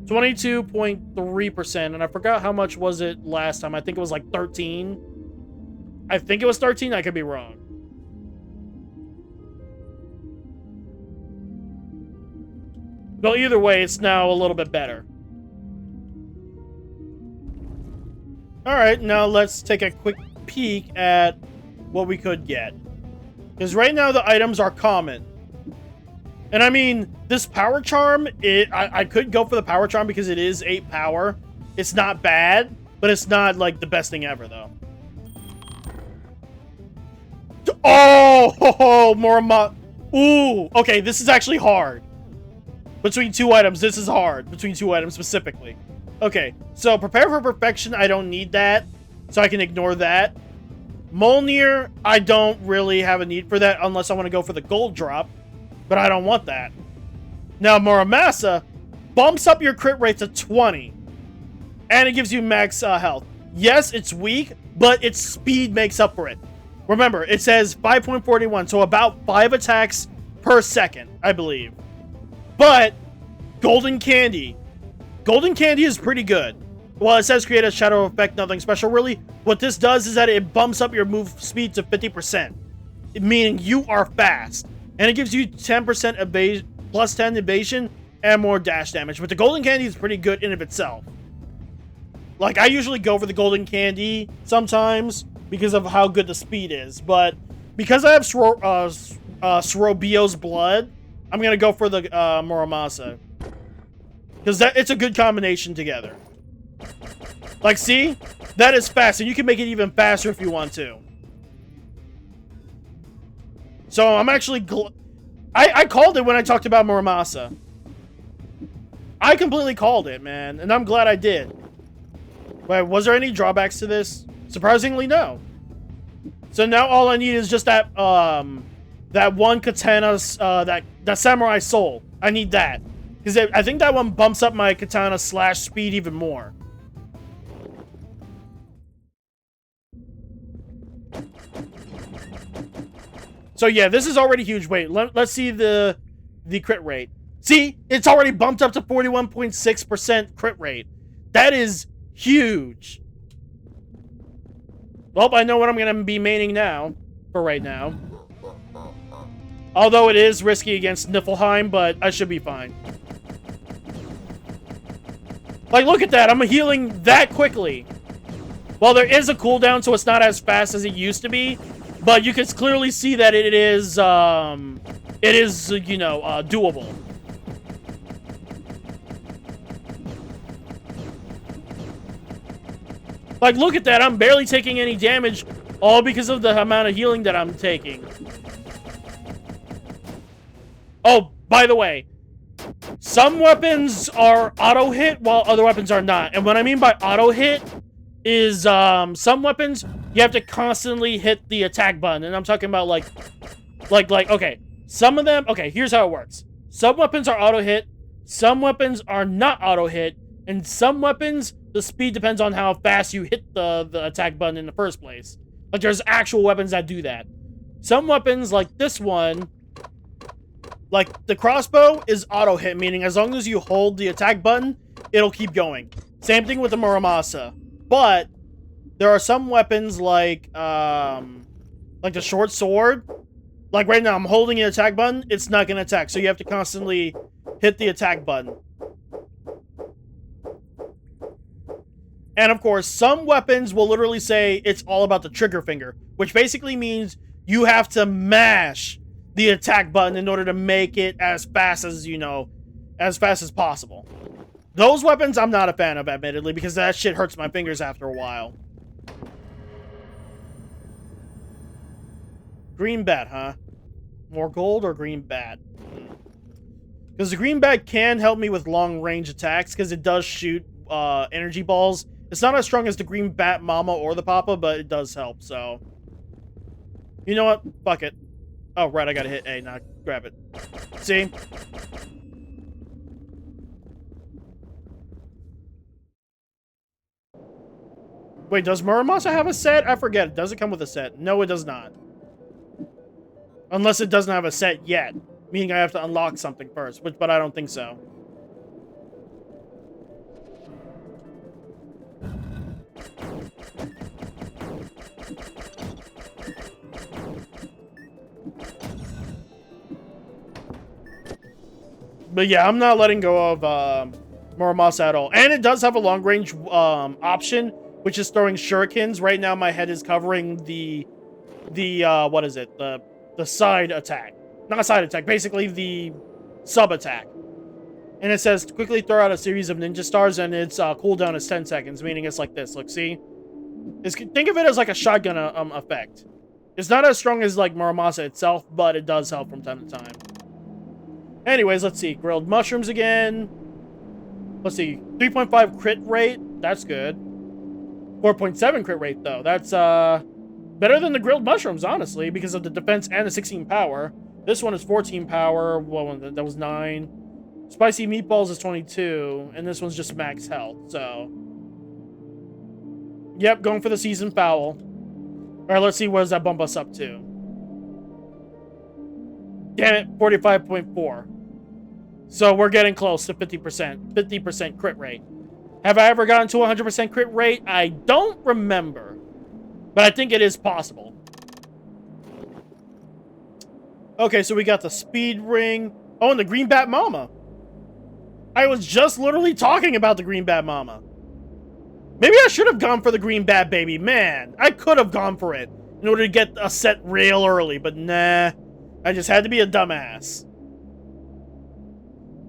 22.3%, and I forgot how much was it last time. I think it was like 13. I think it was 13. I could be wrong. Well, either way, it's now a little bit better. Alright, now let's take a quick peek at what we could get. Because right now the items are common. And I mean, this power charm, I could go for the power charm because it is 8 power. It's not bad, but it's not like the best thing ever, though. Oh, more ooh, okay, this is actually hard. Between 2 items, this is hard. Between 2 items specifically. Okay, so prepare for perfection, I don't need that. So I can ignore that. Molnir, I don't really have a need for that unless I want to go for the gold drop, but I don't want that. Now, Muramasa bumps up your crit rate to 20, and it gives you max health. Yes, it's weak, but its speed makes up for it. Remember, it says 5.41, so about 5 attacks per second, I believe. But Golden Candy. Golden Candy is pretty good. Well, it says create a shadow effect, nothing special really. What this does is that it bumps up your move speed to 50%, meaning you are fast. And it gives you 10% evasion, plus 10 evasion, and more dash damage. But the Golden Candy is pretty good in of itself. Like, I usually go for the Golden Candy sometimes because of how good the speed is. But because I have Sorobio's blood, I'm going to go for the Muramasa. Because it's a good combination together. Like, see? That is fast, and you can make it even faster if you want to. So, I'm actually... I called it when I talked about Muramasa. I completely called it, man, and I'm glad I did. Wait, was there any drawbacks to this? Surprisingly, no. So now all I need is just that, that one katana, that samurai soul. I need that. Because I think that one bumps up my katana slash speed even more. So yeah, this is already huge. Wait, let's see the crit rate. See, it's already bumped up to 41.6% crit rate. That is huge. Well, I know what I'm going to be maining now, for right now. Although it is risky against Niflheim, but I should be fine. Like, look at that. I'm healing that quickly. Well, there is a cooldown, so it's not as fast as it used to be. But you can clearly see that it is, you know, doable. Like, look at that. I'm barely taking any damage, all because of the amount of healing that I'm taking. Oh, by the way, some weapons are auto-hit while other weapons are not. And what I mean by auto-hit is, some weapons, you have to constantly hit the attack button. And I'm talking about, like, okay. Some of them, okay, here's how it works. Some weapons are auto-hit, some weapons are not auto-hit, and some weapons, the speed depends on how fast you hit the attack button in the first place. Like, there's actual weapons that do that. Some weapons, like this one, like the crossbow, is auto-hit, meaning as long as you hold the attack button, it'll keep going. Same thing with the Muramasa. But there are some weapons like the short sword. Like right now, I'm holding the attack button. It's not going to attack. So you have to constantly hit the attack button. And of course, some weapons will literally say it's all about the trigger finger. Which basically means you have to mash the attack button in order to make it as fast as, you know, as fast as possible. Those weapons I'm not a fan of, admittedly, because that shit hurts my fingers after a while. Green bat, huh? More gold or green bat? Because the green bat can help me with long-range attacks, because it does shoot energy balls. It's not as strong as the green bat mama or the papa, but it does help, so... You know what? Fuck it. Oh, right, I gotta hit A. Now grab it. See? Wait, does Muramasa have a set? I forget. Does it come with a set? No, it does not. Unless it doesn't have a set yet. Meaning I have to unlock something first. But I don't think so. But yeah, I'm not letting go of Muramasa at all. And it does have a long-range option, which is throwing shurikens. Right now, my head is covering the what is it? The side attack. Not side attack, basically the sub-attack. And it says, quickly throw out a series of ninja stars, and its cooldown is 10 seconds, meaning it's like this. Look, see? Think of it as like a shotgun effect. It's not as strong as, like, Muramasa itself, but it does help from time to time. Anyways, let's see. Grilled mushrooms again. Let's see. 3.5 crit rate. That's good. 4.7 crit rate, though. That's, Better than the grilled mushrooms, honestly, because of the defense and the 16 power. This one is 14 power. Well, that was 9. Spicy meatballs is 22, and this one's just max health, so... Yep, going for the seasoned fowl. Alright, let's see what does that bump us up to. Damn it, 45.4. So we're getting close to 50%. 50% crit rate. Have I ever gotten to 100% crit rate? I don't remember. But I think it is possible. Okay, so we got the speed ring. Oh, and the green bat mama. I was just literally talking about the green bat mama. Maybe I should have gone for the green bat baby. Man, I could have gone for it in order to get a set real early, but nah. I just had to be a dumbass.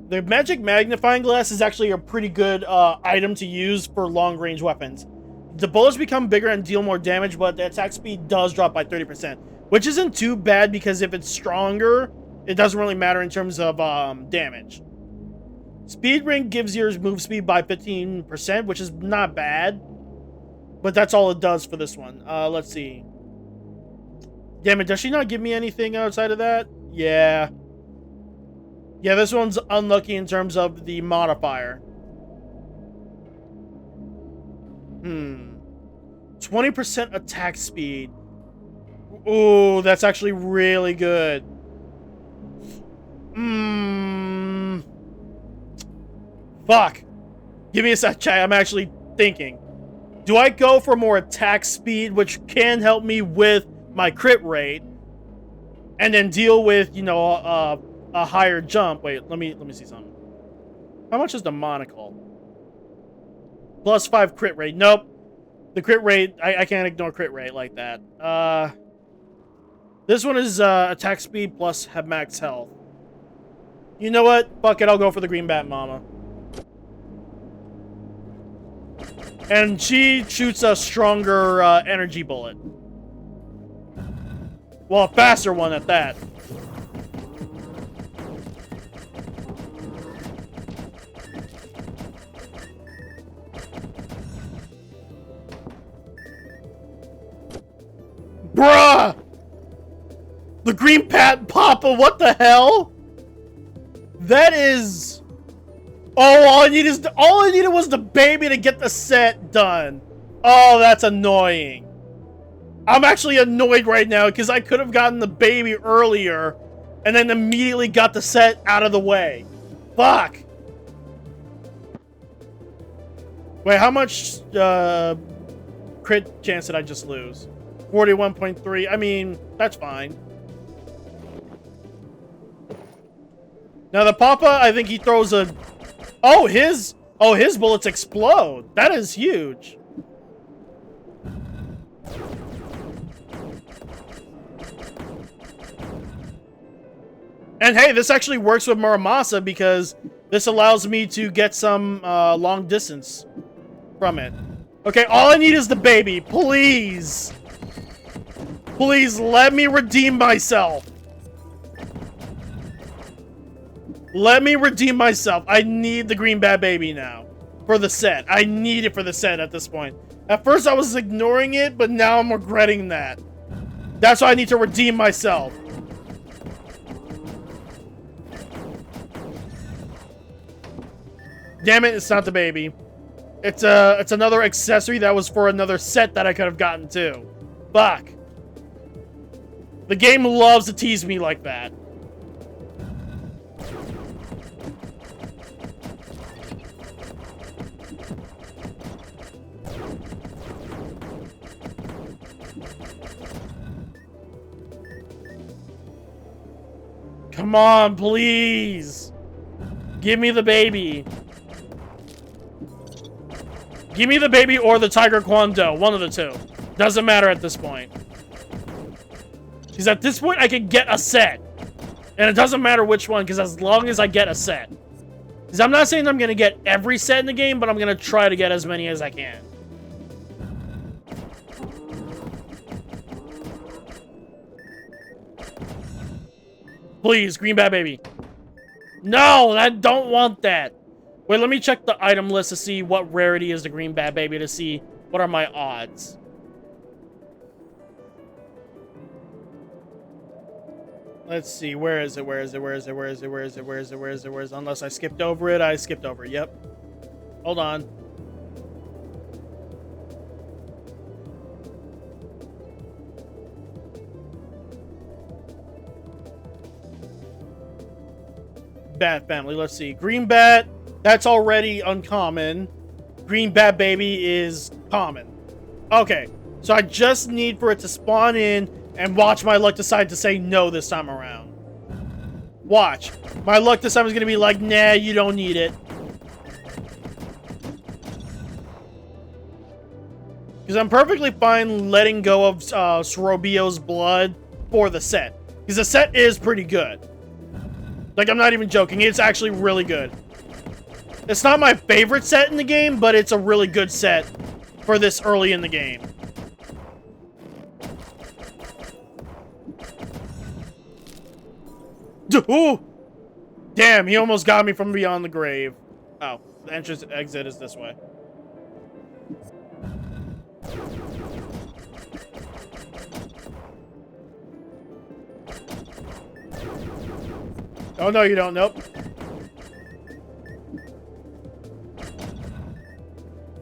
The magic magnifying glass is actually a pretty good item to use for long-range weapons. The bullets become bigger and deal more damage, but the attack speed does drop by 30%, which isn't too bad because if it's stronger, it doesn't really matter in terms of damage. Speed ring gives your move speed by 15%, which is not bad, but that's all it does for this one. Let's see. Damn it, does she not give me anything outside of that? Yeah. Yeah, this one's unlucky in terms of the modifier. 20% attack speed. Ooh, that's actually really good. Fuck. Give me a sec, chat. I'm actually thinking. Do I go for more attack speed, which can help me with my crit rate, and then deal with, you know, a higher jump? Wait, let me see something. How much is the monocle? Plus 5 crit rate. Nope. The crit rate, I can't ignore crit rate like that. This one is attack speed plus have max health. You know what? Fuck it, I'll go for the green bat mama. And she shoots a stronger energy bullet. Well, a faster one at that. Bruh! The green pat papa, what the hell? That is... Oh, all I needed was the baby to get the set done. Oh, that's annoying. I'm actually annoyed right now because I could have gotten the baby earlier and then immediately got the set out of the way. Fuck. Wait, how much crit chance did I just lose? 41.3. I mean, that's fine. Now the Papa, I think he throws a... Oh, his bullets explode. That is huge. And hey, this actually works with Muramasa because this allows me to get some long distance from it. Okay, all I need is the baby. Please. Please let me redeem myself. Let me redeem myself. I need the green bat baby now. For the set. I need it for the set at this point. At first I was ignoring it, but now I'm regretting that. That's why I need to redeem myself. Damn it, it's not the baby. It's another accessory that was for another set that I could have gotten too. Fuck. The game loves to tease me like that. Come on, please. Give me the baby. Give me the baby or the Tiger Kwon-Do. One of the two. Doesn't matter at this point. Because at this point, I can get a set. And it doesn't matter which one, because as long as I get a set. Because I'm not saying I'm going to get every set in the game, but I'm going to try to get as many as I can. Please, green bat baby. No, I don't want that. Wait, let me check the item list to see what rarity is the green bat baby to see what are my odds. Let's see. Where is it? Where is it? Where is it? Where is it? Where is it? Where is it? Where is it? Where is it? Unless I skipped over it. I skipped over. Yep. Hold on. Bat family. Let's see. Green bat. That's already uncommon. Green bat baby is common. Okay. So I just need for it to spawn in and watch my luck decide to say no this time around. Watch. My luck this time is going to be like, nah, you don't need it. Because I'm perfectly fine letting go of Sorobio's blood for the set. Because the set is pretty good. Like, I'm not even joking. It's actually really good. It's not my favorite set in the game, but it's a really good set for this early in the game. Ooh! Damn, he almost got me from beyond the grave. Oh, the entrance exit is this way. Oh, no, you don't. Nope.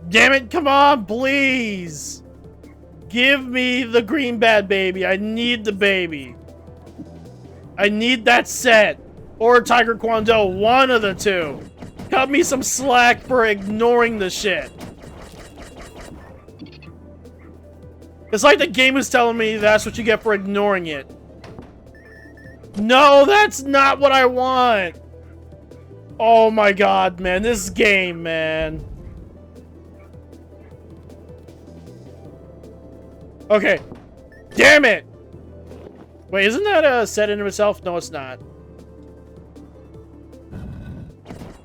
Damn it, come on, please! Give me the green bat baby. I need the baby. I need that set. Or Tiger Kwando, one of the two. Cut me some slack for ignoring the shit. It's like the game is telling me that's what you get for ignoring it. No, that's not what I want. Oh my god, man. This game, man. Okay. Damn it! Wait, isn't that a set in of itself? No, it's not.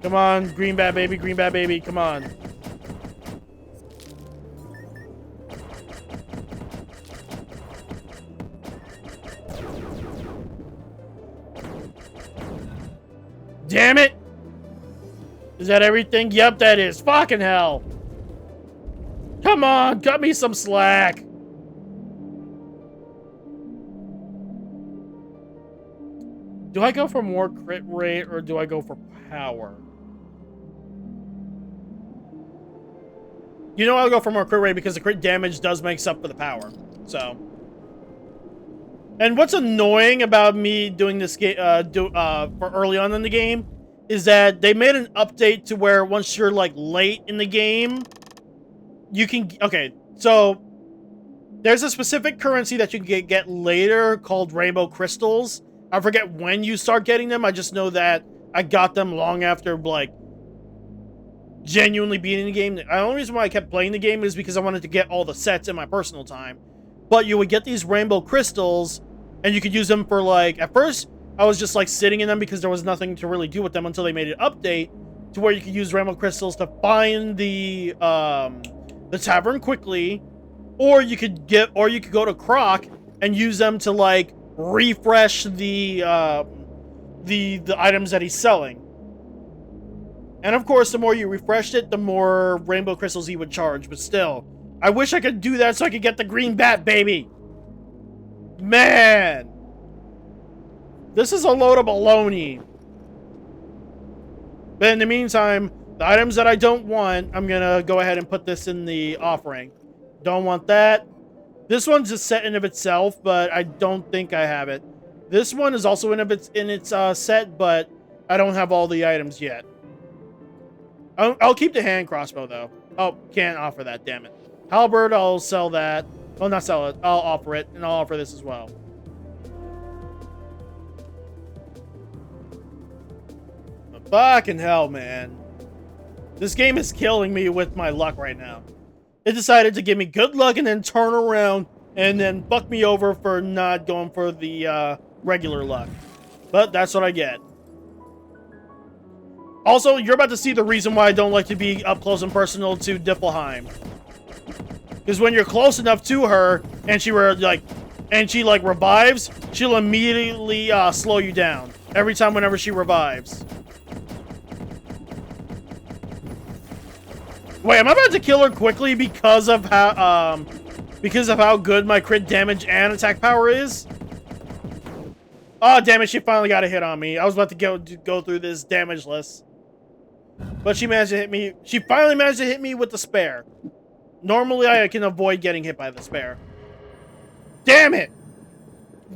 Come on, green bat baby, come on. Damn it! Is that everything? Yep, that is. Fucking hell! Come on, cut me some slack! Do I go for more crit rate or do I go for power? You know I'll go for more crit rate because the crit damage does make up for the power. So. And what's annoying about me doing this game for early on in the game is that they made an update to where once you're like late in the game, you can so there's a specific currency that you can get later called rainbow crystals. I forget when you start getting them. I just know that I got them long after like genuinely beating the game. The only reason why I kept playing the game is because I wanted to get all the sets in my personal time. But you would get these rainbow crystals, and you could use them for, like, at first, I was just, like, sitting in them because there was nothing to really do with them until they made an update to where you could use rainbow crystals to find the tavern quickly, or you could go to Croc and use them to, like, refresh the items that he's selling. And, of course, the more you refreshed it, the more rainbow crystals he would charge, but still... I wish I could do that so I could get the green bat, baby. Man. This is a load of baloney. But in the meantime, the items that I don't want, I'm going to go ahead and put this in the offering. Don't want that. This one's a set in of itself, but I don't think I have it. This one is also in its set, but I don't have all the items yet. I'll keep the hand crossbow, though. Oh, can't offer that, damn it. Halberd, I'll sell that. Well, not sell it. I'll offer it, and I'll offer this as well. But fucking hell, man. This game is killing me with my luck right now. It decided to give me good luck and then turn around and then fuck me over for not going for the regular luck. But that's what I get. Also, you're about to see the reason why I don't like to be up close and personal to Diffelheim. Because when you're close enough to her, and she revives, she'll immediately slow you down every time whenever she revives. Wait, am I about to kill her quickly because of how good my crit damage and attack power is? Oh, damn it, she finally got a hit on me. I was about to go through this damage list. But she managed to hit me. She finally managed to hit me with the spare. Normally, I can avoid getting hit by the spare. Damn it!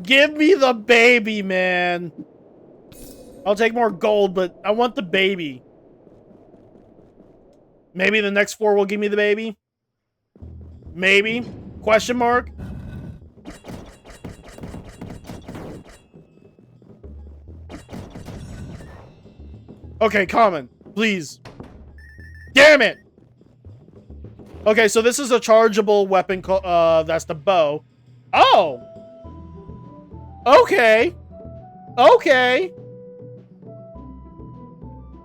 Give me the baby, man. I'll take more gold, but I want the baby. Maybe the next 4 will give me the baby? Maybe? Question mark? Okay, common. Please. Damn it! Okay, so this is a chargeable weapon. That's the bow. Oh! Okay. Okay.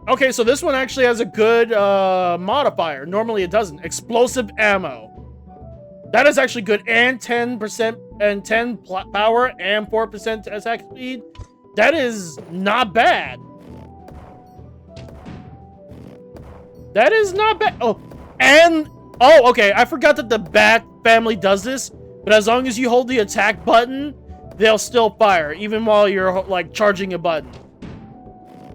Okay, so this one actually has a good modifier. Normally it doesn't. Explosive ammo. That is actually good. And 10% and 10 power and 4% attack speed. That is not bad. That is not bad. Oh, and... Oh, okay. I forgot that the bat family does this. But as long as you hold the attack button, they'll still fire. Even while you're, like, charging a button.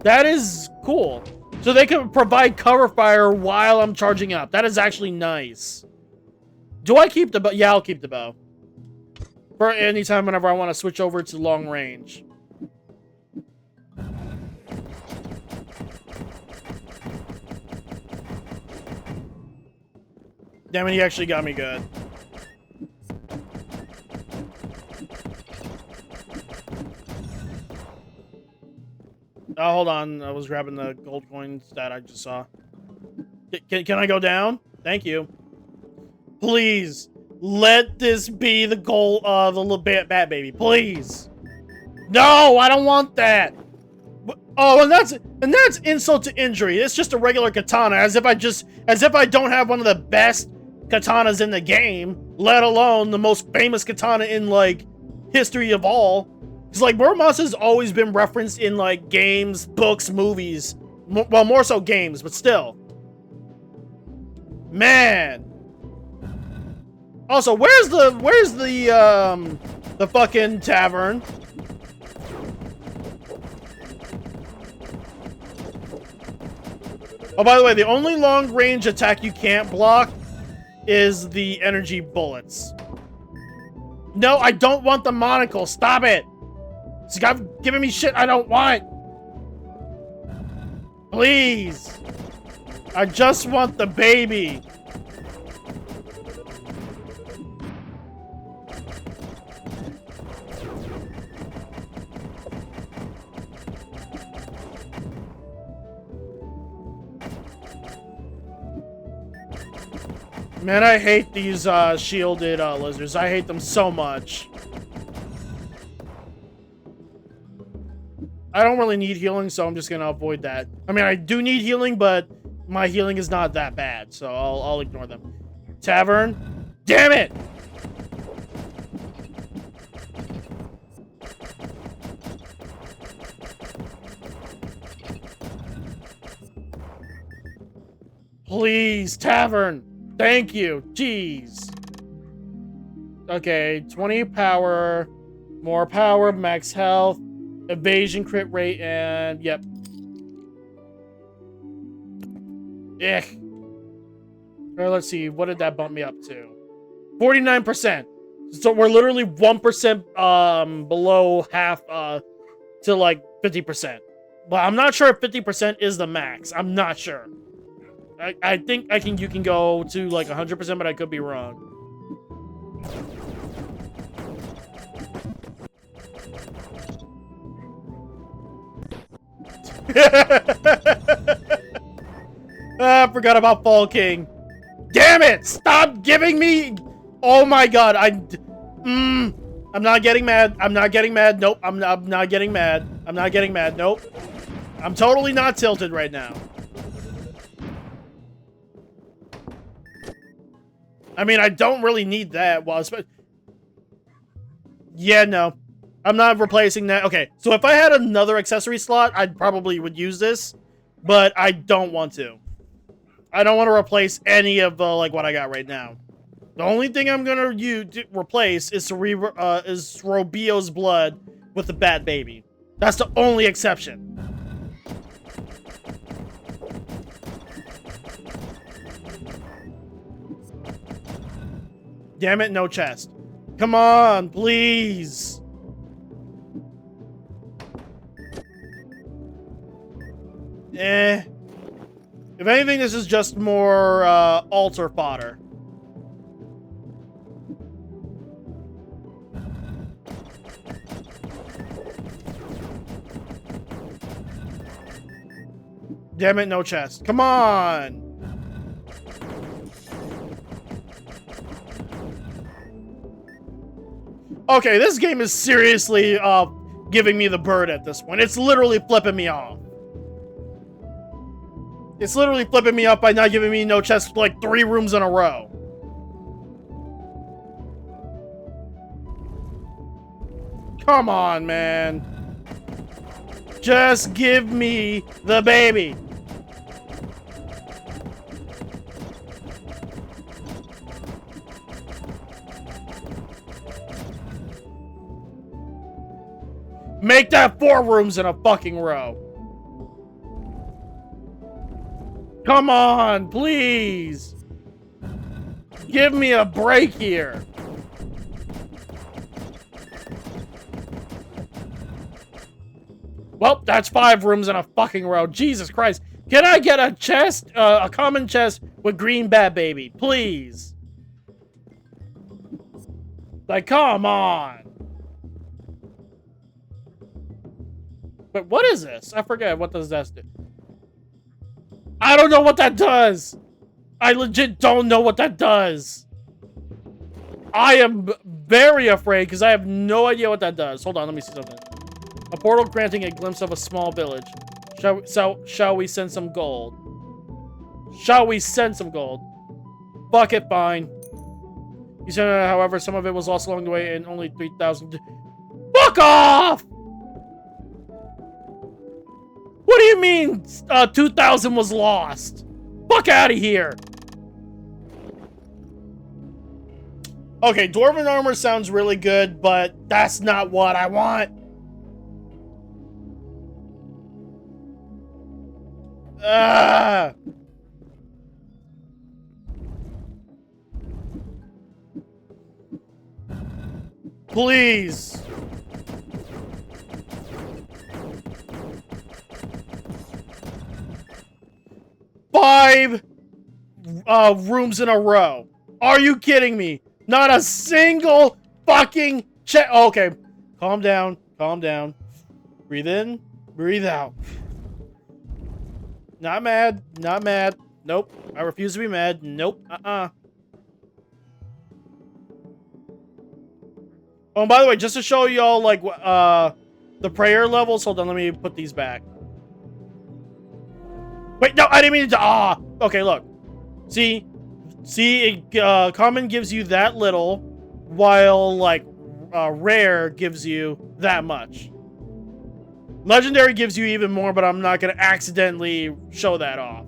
That is cool. So they can provide cover fire while I'm charging up. That is actually nice. Do I keep the bow? Yeah, I'll keep the bow. For any time whenever I want to switch over to long range. Damn it, he actually got me good. Oh, hold on. I was grabbing the gold coin stat I just saw. Can I go down? Thank you. Please, let this be the goal of the little bat baby. Please. No, I don't want that. Oh, and that's insult to injury. It's just a regular katana, as if I don't have one of the best katanas in the game, let alone the most famous katana in, like, history of all. It's like, Muramasa's always been referenced in, like, games, books, movies. Well, more so games, but still. Man. Also, where's the fucking tavern? Oh, by the way, the only long-range attack you can't block is the energy bullets. No, I don't want the monocle. Stop it. Stop giving me shit I don't want. Please. I just want the baby. Man, I hate these shielded lizards. I hate them so much. I don't really need healing, so I'm just gonna avoid that. I mean, I do need healing, but my healing is not that bad, so I'll ignore them. Tavern? Damn it! Please, tavern! Thank you. Jeez. Okay, 20 power, more power, max health, evasion, crit rate, and yep. Ugh. Alright, let's see. What did that bump me up to? 49%. So we're literally 1% below half to like 50%. But I'm not sure if 50% is the max. I'm not sure. I think you can go to like 100%, but I could be wrong. I forgot about Fall King. Damn it! Stop giving me. Oh my god! I'm not getting mad. I'm not getting mad. Nope. I'm not getting mad. I'm not getting mad. Nope. I'm totally not tilted right now. I mean, I don't really need that. Well, yeah, no. I'm not replacing that. Okay, so if I had another accessory slot, I probably would use this. But I don't want to. I don't want to replace any of, like, what I got right now. The only thing I'm going to replace is Robio's blood with the Bat Baby. That's the only exception. Damn it, no chest. Come on, please. Eh. If anything, this is just more altar fodder. Damn it, no chest. Come on! Okay, this game is seriously giving me the bird at this point. It's literally flipping me off. It's literally flipping me off by not giving me no chest like 3 rooms in a row. Come on, man. Just give me the baby. Make that 4 rooms in a fucking row. Come on, please. Give me a break here. Well, that's 5 rooms in a fucking row. Jesus Christ. Can I get a chest, a common chest with green Bat Baby? Please. Like, come on. But what is this? I forget. What does that do? I don't know what that does. I legit don't know what that does. I am very afraid because I have no idea what that does. Hold on, let me see something. A portal granting a glimpse of a small village. Shall we send some gold? Shall we send some gold? Fuck it, fine. You said, however, some of it was lost along the way and only 3,000... Fuck off! What do you mean 2,000 was lost? Fuck out of here! Okay, Dwarven armor sounds really good, but that's not what I want. Please. Five rooms in a row. Are you kidding me? Not a single fucking check. Oh, okay. Calm down. Calm down. Breathe in. Breathe out. Not mad. Not mad. Nope. I refuse to be mad. Nope. Oh, and by the way, just to show y'all, like, the prayer levels. Hold on, let me put these back. Wait, no, I didn't mean to. Okay, look. See, common gives you that little, while, like, rare gives you that much. Legendary gives you even more, but I'm not going to accidentally show that off.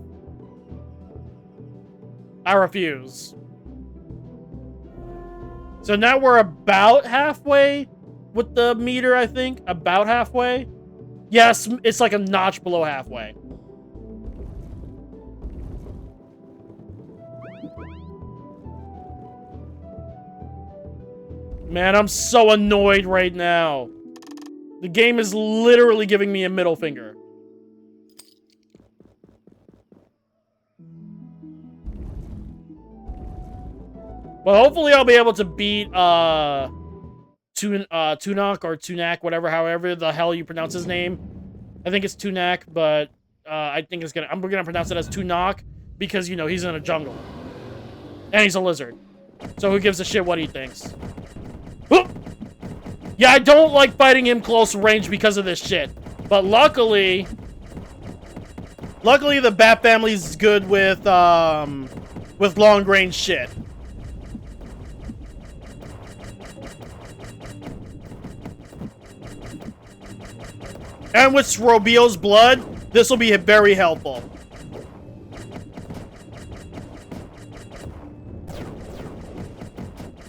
I refuse. So now we're about halfway with the meter, I think. About halfway. Yes, it's like a notch below halfway. Man, I'm so annoyed right now. The game is literally giving me a middle finger. Well, hopefully I'll be able to beat, Tunak or Tunak, whatever, however the hell you pronounce his name. I think it's Tunak, but, I think it's I'm gonna pronounce it as Tunak, because, you know, he's in a jungle. And he's a lizard. So who gives a shit what he thinks? Whoop! Yeah, I don't like fighting him close range because of this shit. But luckily the Bat family's good with long range shit. And with Robio's blood, this will be very helpful.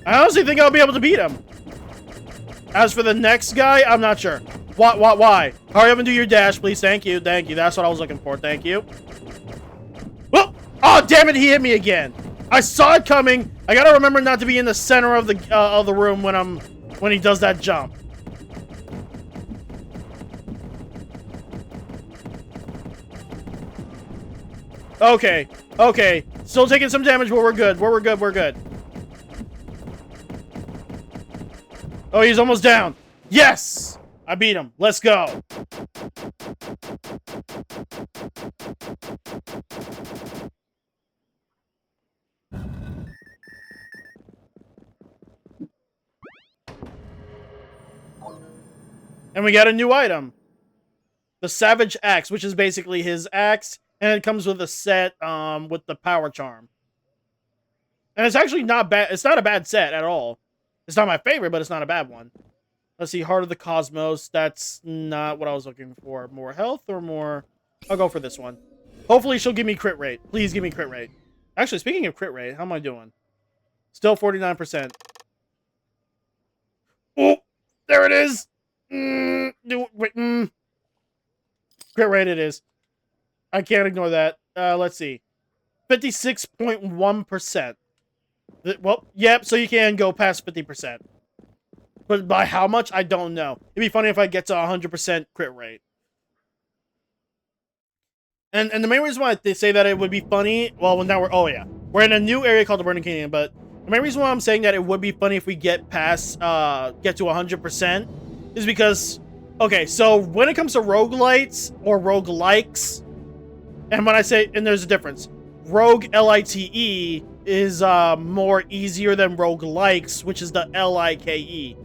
I honestly think I'll be able to beat him. As for the next guy, I'm not sure. Why? Hurry up and do your dash, please. Thank you. Thank you. That's what I was looking for. Thank you. Whoop! Oh, damn it. He hit me again. I saw it coming. I gotta remember not to be in the center of the room when he does that jump. Okay. Okay. Still taking some damage, but we're good. We're good. Oh, he's almost down. Yes! I beat him. Let's go. And we got a new item. The Savage Axe, which is basically his axe, and it comes with a set with the power charm. And it's actually not bad. It's not a bad set at all. It's not my favorite, but it's not a bad one. Let's see, Heart of the Cosmos. That's not what I was looking for. More health or more... I'll go for this one. Hopefully she'll give me crit rate. Please give me crit rate. Actually, speaking of crit rate, how am I doing? Still 49%. Oh, there it is. Crit rate it is. I can't ignore that. Let's see. 56.1%. Well, yep, so you can go past 50%. But by how much, I don't know. It'd be funny if I get to 100% crit rate. And the main reason why they say that it would be funny, well, now we're in a new area called the Burning Canyon, but the main reason why I'm saying that it would be funny if we get past, get to 100% is because, okay, so when it comes to roguelites or roguelikes, and when I say, and there's a difference, rogue, L-I-T-E, is more easier than roguelikes, which is the L-I-K-E.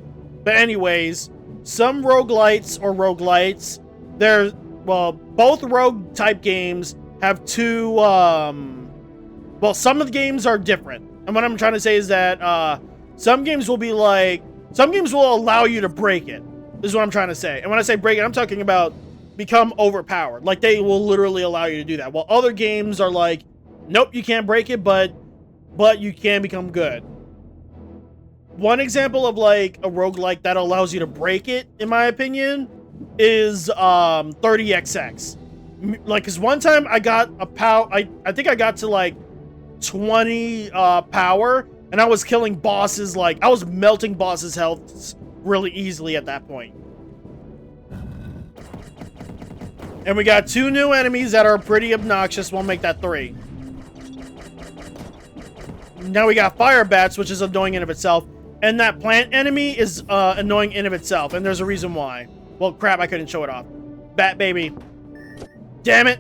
But anyways, some roguelites or roguelites, they're, well, both rogue type games have two, well, some of the games are different. And what I'm trying to say is that some games will be like, some games will allow you to break it. This is what I'm trying to say. And when I say break it, I'm talking about become overpowered. Like, they will literally allow you to do that. While other games are like, nope, you can't break it, but you can become good. One example of, like, a roguelike that allows you to break it, in my opinion, is 30XX. Like, because one time I got a I think I got to, like, 20 power, and I was killing bosses, like, I was melting bosses' health really easily at that point. And we got 2 new enemies that are pretty obnoxious. We'll make that 3. Now we got fire bats, which is annoying in of itself. And that plant enemy is annoying in of itself. And there's a reason why. Well, crap, I couldn't show it off. Bat baby. Damn it.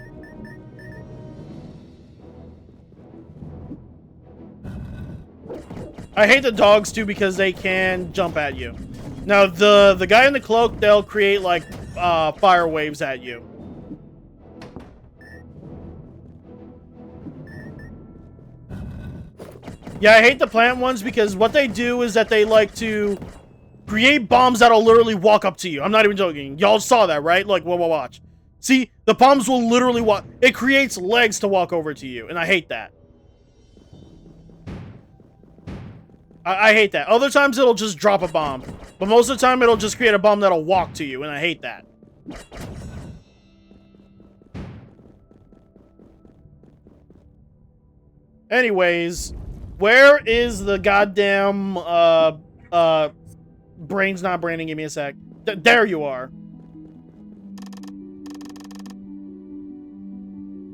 I hate the dogs, too, because they can jump at you. Now, the guy in the cloak, they'll create, like, fire waves at you. Yeah, I hate the plant ones because what they do is that they like to create bombs that'll literally walk up to you. I'm not even joking. Y'all saw that, right? Like, watch. See, the bombs will literally walk. It creates legs to walk over to you, and I hate that. I hate that. Other times it'll just drop a bomb, but most of the time it'll just create a bomb that'll walk to you, and I hate that. Anyways, where is the goddamn, brain's not braining? Give me a sec. There you are.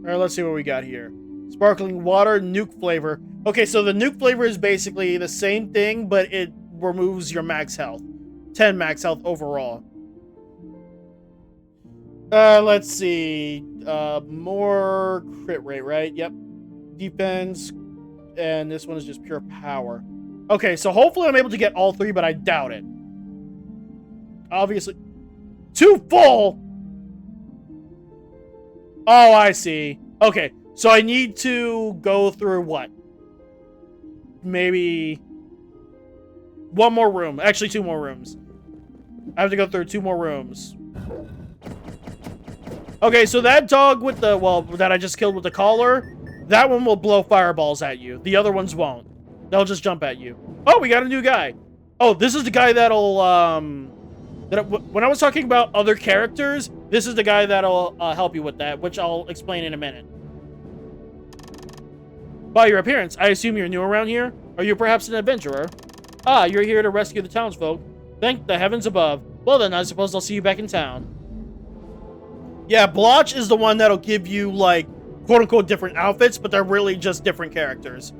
Alright, let's see what we got here. Sparkling water, nuke flavor. Okay, so the nuke flavor is basically the same thing, but it removes your max health. 10 max health overall. Let's see. More crit rate, right? Yep. Defense. And this one is just pure power. Okay, so hopefully I'm able to get all 3, but I doubt it. Obviously. 2 full! Oh, I see. Okay, so I need to go through what? Maybe 1 more room. Actually, 2 more rooms. I have to go through 2 more rooms. Okay, so that dog with the, well, that I just killed with the collar, that one will blow fireballs at you. The other ones won't. They'll just jump at you. Oh, we got a new guy. Oh, this is the guy that'll, when I was talking about other characters, this is the guy that'll help you with that, which I'll explain in a minute. By your appearance, I assume you're new around here? Are you perhaps an adventurer? Ah, you're here to rescue the townsfolk. Thank the heavens above. Well then, I suppose I'll see you back in town. Yeah, Blotch is the one that'll give you, like, quote-unquote different outfits, but they're really just different characters.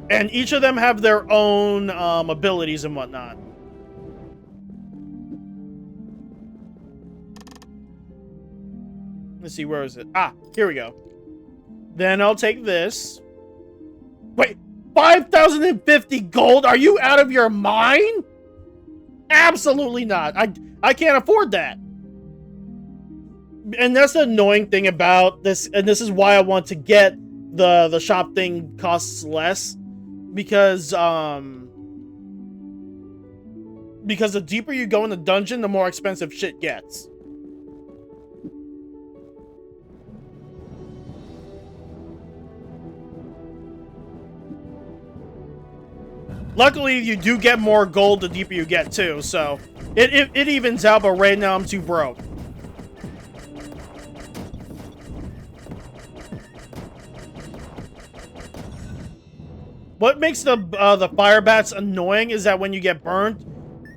And each of them have their own abilities and whatnot. Let's see, where is it? Ah, here we go. Then I'll take this. Wait, 5,050 gold? Are you out of your mind? Absolutely not. I can't afford that. And that's the annoying thing about this, and this is why I want to get the shop thing costs less, because the deeper you go in the dungeon, the more expensive shit gets. Luckily, you do get more gold the deeper you get, too, so it evens out, but right now I'm too broke. What makes the fire bats annoying is that when you get burnt,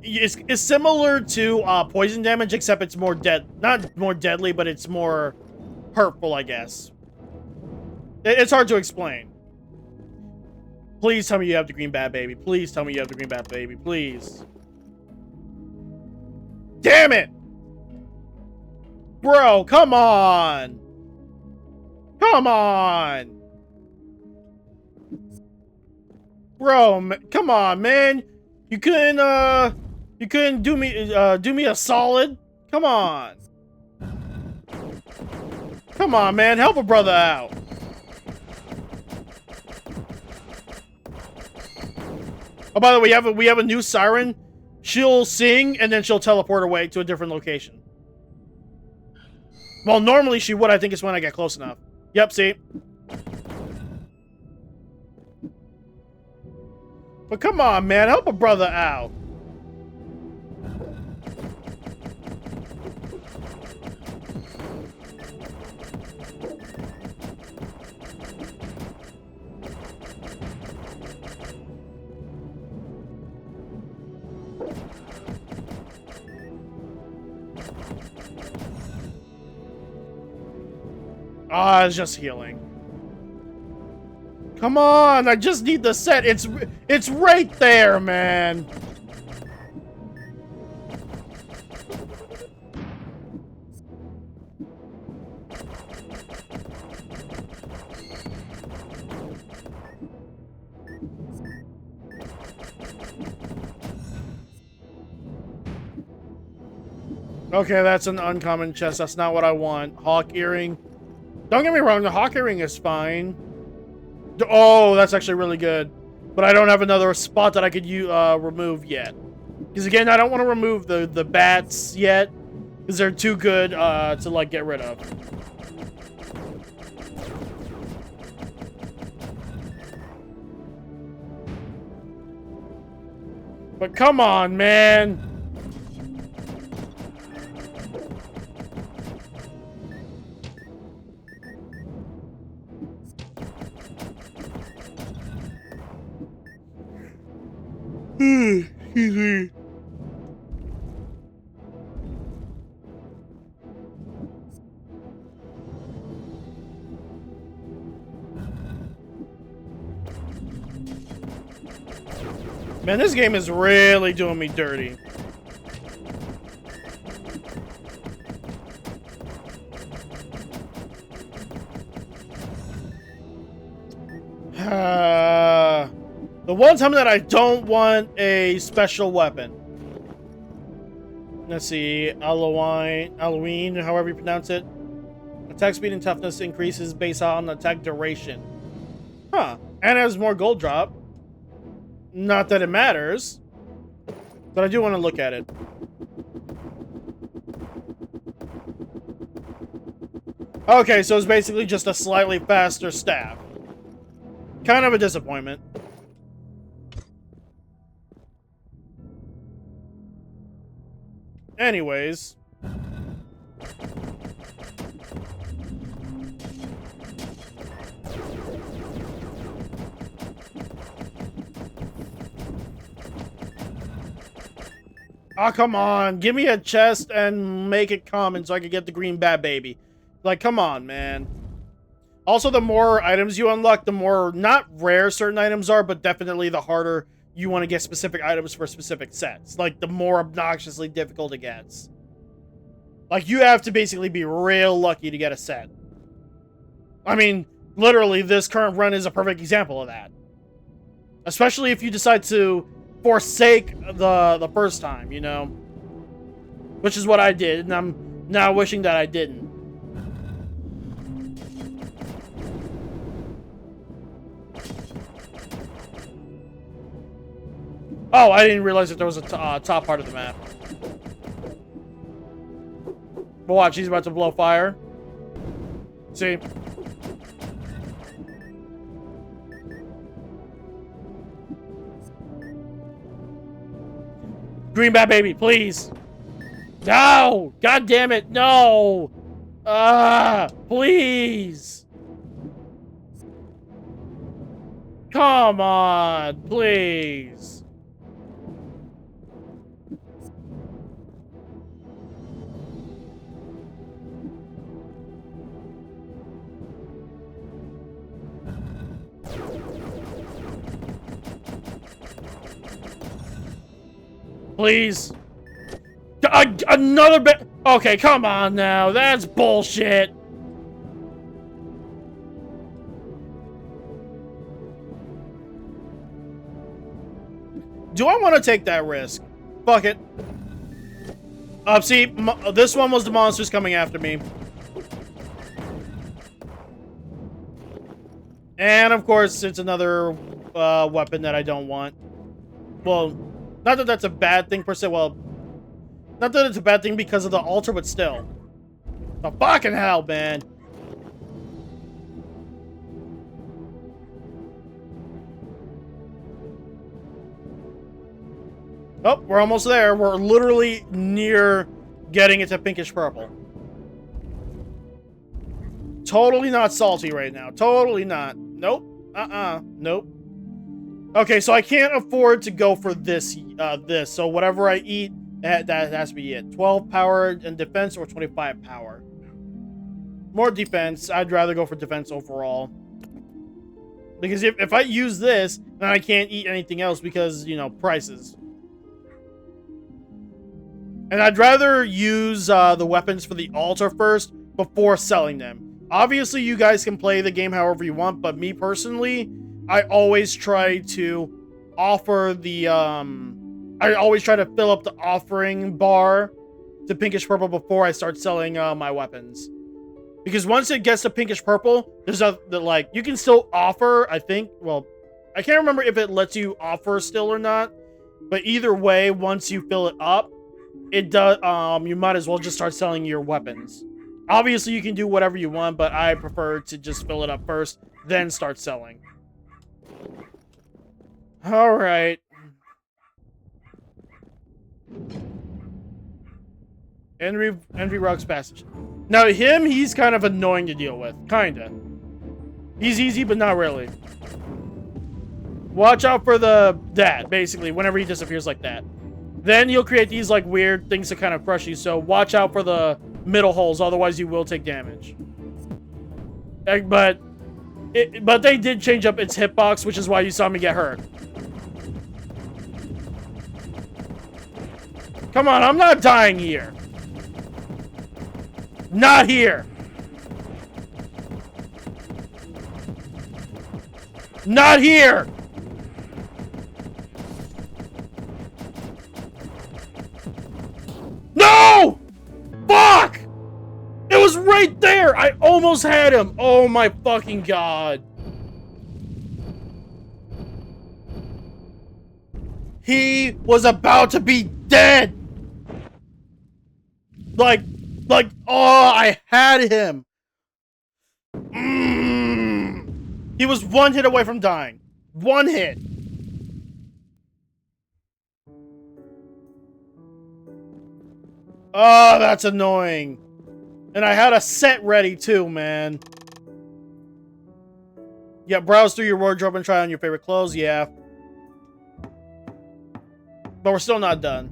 it's similar to poison damage, except it's more not more deadly, but it's more hurtful, I guess. It's hard to explain. Please tell me you have the green bat baby. Please tell me you have the green bat baby. Please. Damn it! Bro, come on! Come on! Bro, come on, man! You couldn't do me a solid? Come on! Come on, man! Help a brother out! Oh, by the way, we have a new siren. She'll sing, and then she'll teleport away to a different location. Well, normally she would. I think it's when I get close enough. Yep, see? But come on, man. Help a brother out. Ah, it's just healing. Come on, I just need the set. It's right there, man. Okay, that's an uncommon chest. That's not what I want. Hawk earring. Don't get me wrong, the hawk earring is fine. Oh, that's actually really good. But I don't have another spot that I could remove yet. Because again, I don't want to remove the bats yet. Because they're too good to, like, get rid of. But come on, man. Excuse me. Man, this game is really doing me dirty. The one time that I don't want a special weapon. Let's see, Halloween, however you pronounce it. Attack speed and toughness increases based on attack duration. Huh, and it has more gold drop. Not that it matters, but I do want to look at it. Okay, so it's basically just a slightly faster staff. Kind of a disappointment. Anyways. Oh, come on. Give me a chest and make it common so I can get the green bat baby. Like, come on, man. Also, the more items you unlock, the more, not rare certain items are, but definitely the harder you want to get specific items for specific sets. Like, the more obnoxiously difficult it gets. Like, you have to basically be real lucky to get a set. I mean, literally, this current run is a perfect example of that. Especially if you decide to forsake the first time, you know? Which is what I did, and I'm now wishing that I didn't. Oh, I didn't realize that there was a top part of the map. But watch, he's about to blow fire. See? Green bat baby, please. No! God damn it, no! Please! Come on, please. Please. Another bit. Okay, come on now. That's bullshit. Do I want to take that risk? Fuck it. See, this one was the monsters coming after me. And, of course, it's another weapon that I don't want. Well, not that that's a bad thing, per se. Well, not that it's a bad thing because of the altar, but still. The fucking hell, man. Oh, we're almost there. We're literally near getting it to pinkish purple. Totally not salty right now. Totally not. Nope. Nope. Okay, so I can't afford to go for this. So whatever I eat, that has to be it. 12 power and defense or 25 power. More defense. I'd rather go for defense overall. Because if I use this, then I can't eat anything else because, you know, prices. And I'd rather use the weapons for the altar first before selling them. Obviously, you guys can play the game however you want, but me personally, I always try to offer the, I always try to fill up the offering bar to pinkish purple before I start selling my weapons. Because once it gets to pinkish purple, there's like, you can still offer, I think, well, I can't remember if it lets you offer still or not, but either way, once you fill it up, it does, you might as well just start selling your weapons. Obviously, you can do whatever you want, but I prefer to just fill it up first, then start selling. Alright. Envy Rock's Passage. Now, he's kind of annoying to deal with. Kinda. He's easy, but not really. Watch out for that, basically, whenever he disappears like that. Then you'll create these, like, weird things to kind of crush you, so watch out for the middle holes, otherwise you will take damage. But they did change up its hitbox, which is why you saw me get hurt. Come on, I'm not dying here. Not here. Not here. No! Fuck! It was right there! I almost had him! Oh my fucking god. He was about to be dead! Like, oh, I had him! He was one hit away from dying. One hit. Oh, that's annoying. And I had a set ready too, man. Yeah, browse through your wardrobe and try on your favorite clothes, yeah. But we're still not done.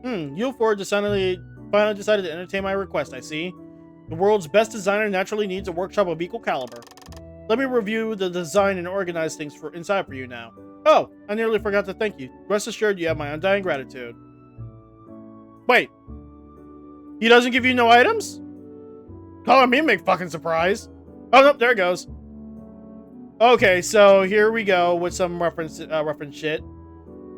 You four finally decided to entertain my request, I see. The world's best designer naturally needs a workshop of equal caliber. Let me review the design and organize things inside for you now. Oh, I nearly forgot to thank you. Rest assured you have my undying gratitude. Wait. He doesn't give you no items? Calling me a fucking surprise. Oh, no, there it goes. Okay, so here we go with some reference shit.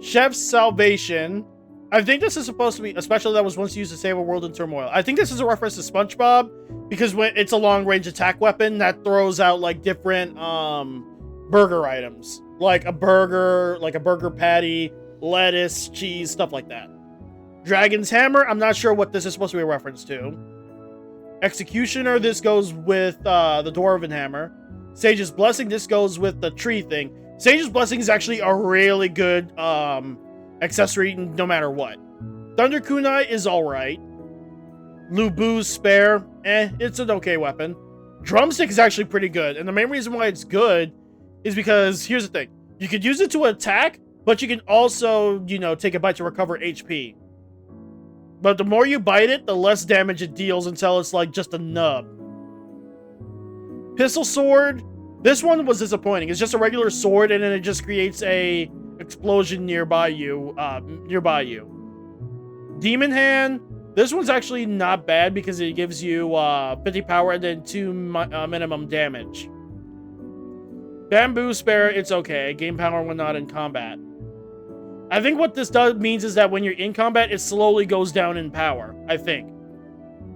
Chef's Salvation. I think this is supposed to be a special that was once used to save a world in turmoil. I think this is a reference to SpongeBob because when it's a long-range attack weapon that throws out like different burger items, like a burger patty, lettuce, cheese, stuff like that. Dragon's Hammer. I'm not sure what this is supposed to be a reference to. Executioner. This goes with the Dwarven Hammer. Sage's Blessing. This goes with the tree thing. Sage's Blessing is actually a really good accessory no matter what. Thunder Kunai is alright. Lubu's Spare, it's an okay weapon. Drumstick is actually pretty good, and the main reason why it's good is because, here's the thing. You could use it to attack, but you can also, take a bite to recover HP. But the more you bite it, the less damage it deals until it's like just a nub. Pistol Sword, this one was disappointing. It's just a regular sword, and then it just creates a explosion nearby you. Demon Hand. This one's actually not bad because it gives you 50 power and then 2 minimum damage. Bamboo Spare, it's okay. Gain power when not in combat. I think what this means is that when you're in combat, it slowly goes down in power. I think.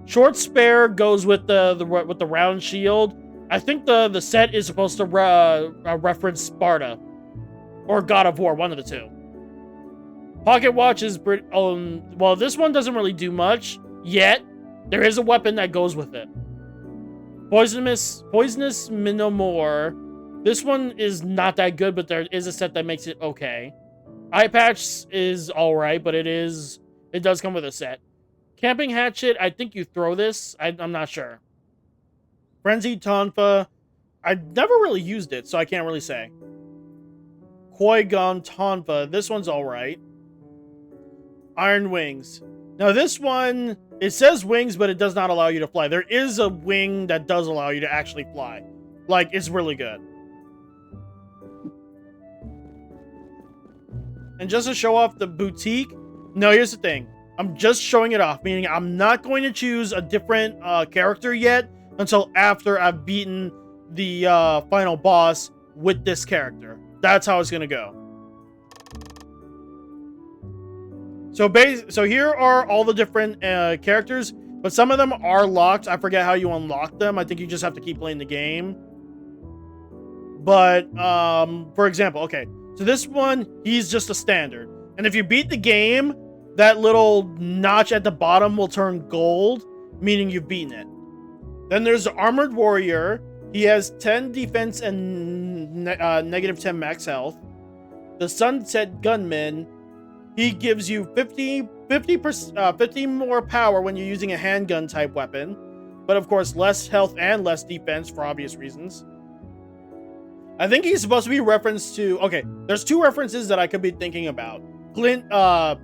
Short Spare goes with the round shield. I think the set is supposed to reference Sparta. Or God of War, one of the two. Pocket Watch is pretty... well, this one doesn't really do much, yet. There is a weapon that goes with it. Poisonous Minomore. This one is not that good, but there is a set that makes it okay. Eye Patch is alright, but it does come with a set. Camping Hatchet, I think you throw this. I'm not sure. Frenzied Tonfa. I never really used it, so I can't really say. Qui-Gon Tonfa. This one's alright. Iron Wings. Now this one, it says wings, but it does not allow you to fly. There is a wing that does allow you to actually fly. Like, it's really good. And just to show off the boutique, no, here's the thing. I'm just showing it off, meaning I'm not going to choose a different character yet until after I've beaten the final boss with this character. That's how it's going to go. So here are all the different characters, but some of them are locked. I forget how you unlock them. I think you just have to keep playing the game. But, for example, okay. So this one, he's just a standard. And if you beat the game, that little notch at the bottom will turn gold, meaning you've beaten it. Then there's the Armored Warrior. He has 10 defense and negative 10 max health. The Sunset Gunman, he gives you 50 more power when you're using a handgun type weapon. But of course, less health and less defense for obvious reasons. I think he's supposed to be referenced to... Okay, there's 2 references that I could be thinking about. Clint, I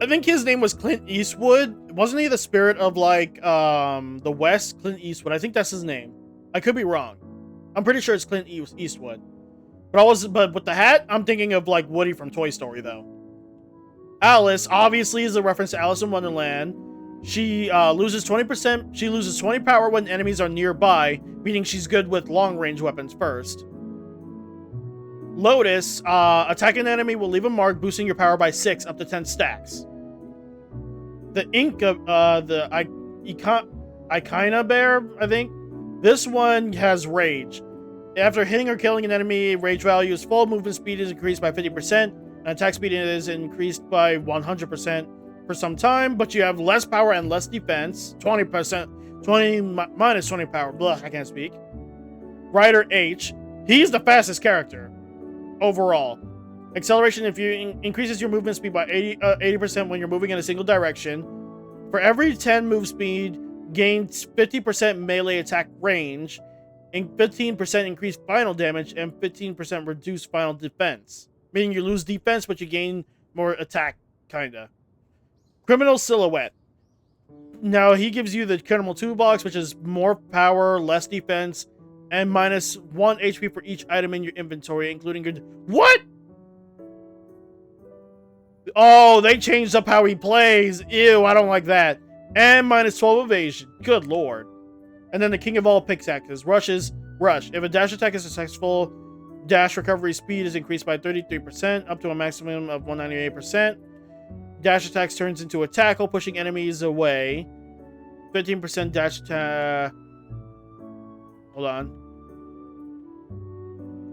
think his name was Clint Eastwood. Wasn't he the spirit of, like, the West? Clint Eastwood. I think that's his name. I could be wrong. I'm pretty sure it's Clint Eastwood. But with the hat, I'm thinking of, like, Woody from Toy Story, though. Alice, obviously, is a reference to Alice in Wonderland. She loses 20%. She loses 20 power when enemies are nearby, meaning she's good with long-range weapons first. Lotus, attack an enemy will leave a mark, boosting your power by 6 up to 10 stacks. The Icona Bear, I think. This one has Rage. After hitting or killing an enemy, Rage value is full. Movement speed is increased by 50%, and attack speed is increased by 100% for some time, but you have less power and less defense. 20%, 20 minus 20 power. Blah, I can't speak. Rider H, he's the fastest character overall. Acceleration if you increases your movement speed by 80% when you're moving in a single direction. For every 10 move speed, gains 50% melee attack range, and 15% increased final damage, and 15% reduced final defense. Meaning you lose defense, but you gain more attack, kinda. Criminal Silhouette. Now, he gives you the Criminal Toolbox, which is more power, less defense, and minus 1 HP for each item in your inventory, including your... What?! Oh, they changed up how he plays. Ew, I don't like that. And minus 12 evasion. Good lord. And then the king of all pickaxes. Rush. If a dash attack is successful, dash recovery speed is increased by 33%, up to a maximum of 198%. Dash attacks turns into a tackle, pushing enemies away. 15% dash attack. Hold on.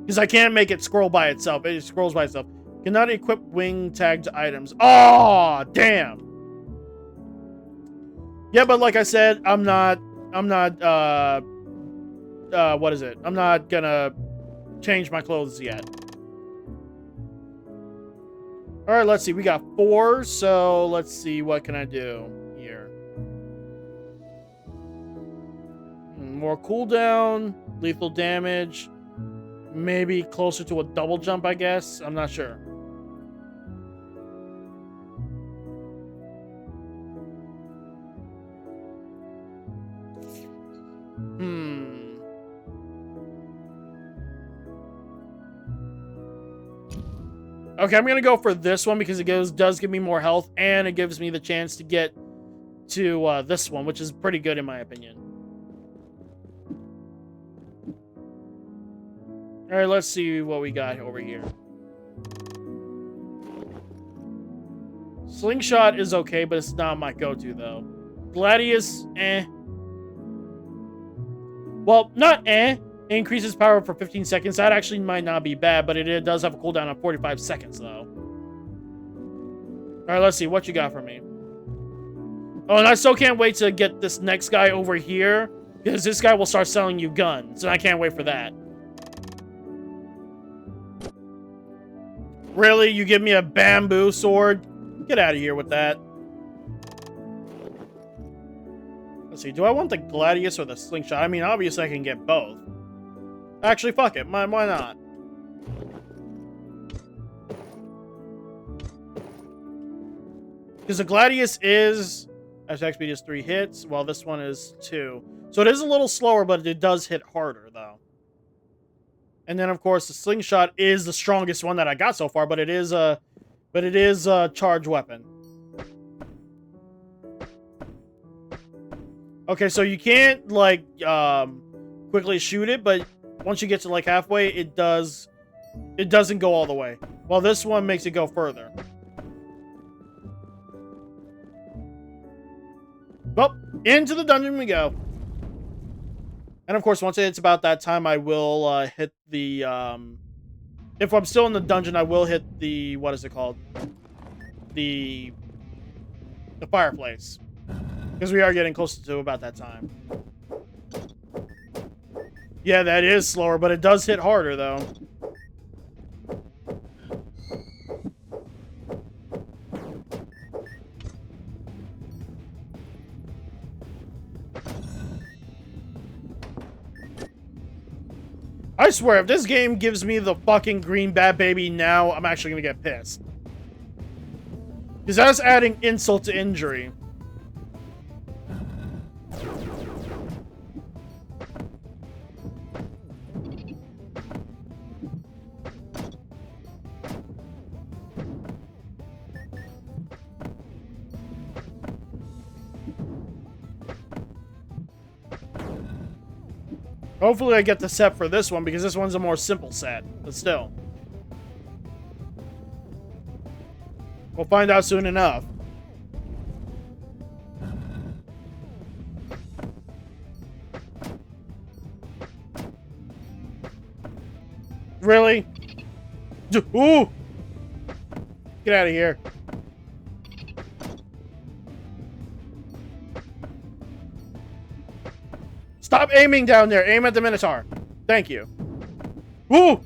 Because I can't make it scroll by itself. It scrolls by itself. Cannot equip wing tagged items. Oh, damn. Yeah, but like I said, I'm not, what is it? I'm not gonna change my clothes yet. All right, let's see. We got 4, so let's see. What can I do here? More cooldown, lethal damage, maybe closer to a double jump, I guess. I'm not sure. Okay, I'm gonna go for this one because it does give me more health, and it gives me the chance to get to this one, which is pretty good in my opinion. All right, let's see what we got over here. Slingshot is okay, but it's not my go-to though. Gladius, eh. Well, not eh. It increases power for 15 seconds. That actually might not be bad, but it does have a cooldown of 45 seconds, though. Alright, let's see. What you got for me? Oh, and I still can't wait to get this next guy over here, because this guy will start selling you guns, and I can't wait for that. Really? You give me a bamboo sword? Get out of here with that. Let's see. Do I want the Gladius or the Slingshot? I mean, obviously I can get both. Actually, fuck it. Why not? Because the Gladius is... attack speed is 3 hits, while this one is 2. So it is a little slower, but it does hit harder, though. And then, of course, the Slingshot is the strongest one that I got so far, but it is a charged weapon. Okay, so you can't, like, quickly shoot it, but once you get to, like, halfway, it doesn't go all the way. While this one makes it go further. Well, into the dungeon we go. And, of course, once it's about that time, I will hit the, if I'm still in the dungeon, I will hit the, what is it called? The fireplace. Because we are getting closer to about that time. Yeah, that is slower, but it does hit harder, though. I swear, if this game gives me the fucking green bat baby now, I'm actually gonna get pissed. Because that's adding insult to injury. Hopefully I get the set for this one, because this one's a more simple set. But still. We'll find out soon enough. Really? Ooh! Get out of here. Stop aiming down there. Aim at the Minotaur. Thank you. Woo!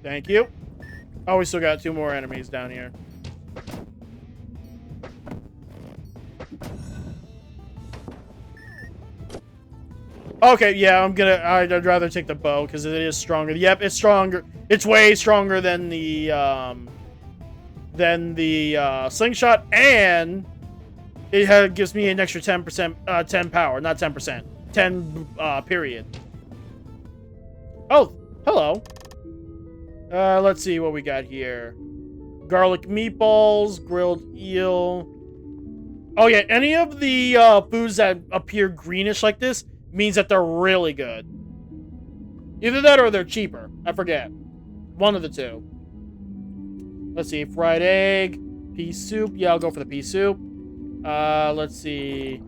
Thank you. Oh, we still got 2 more enemies down here. Okay, yeah, I'd rather take the bow because it is stronger. Yep, it's stronger. It's way stronger than the slingshot, and it gives me an extra 10%, 10 power, not 10%, 10 period. Oh, hello. Let's see what we got here. Garlic meatballs, grilled eel. Oh yeah, any of the foods that appear greenish like this means that they're really good. Either that or they're cheaper. I forget. One of the two. Let's see, fried egg, pea soup. Yeah, I'll go for the pea soup. Let's see.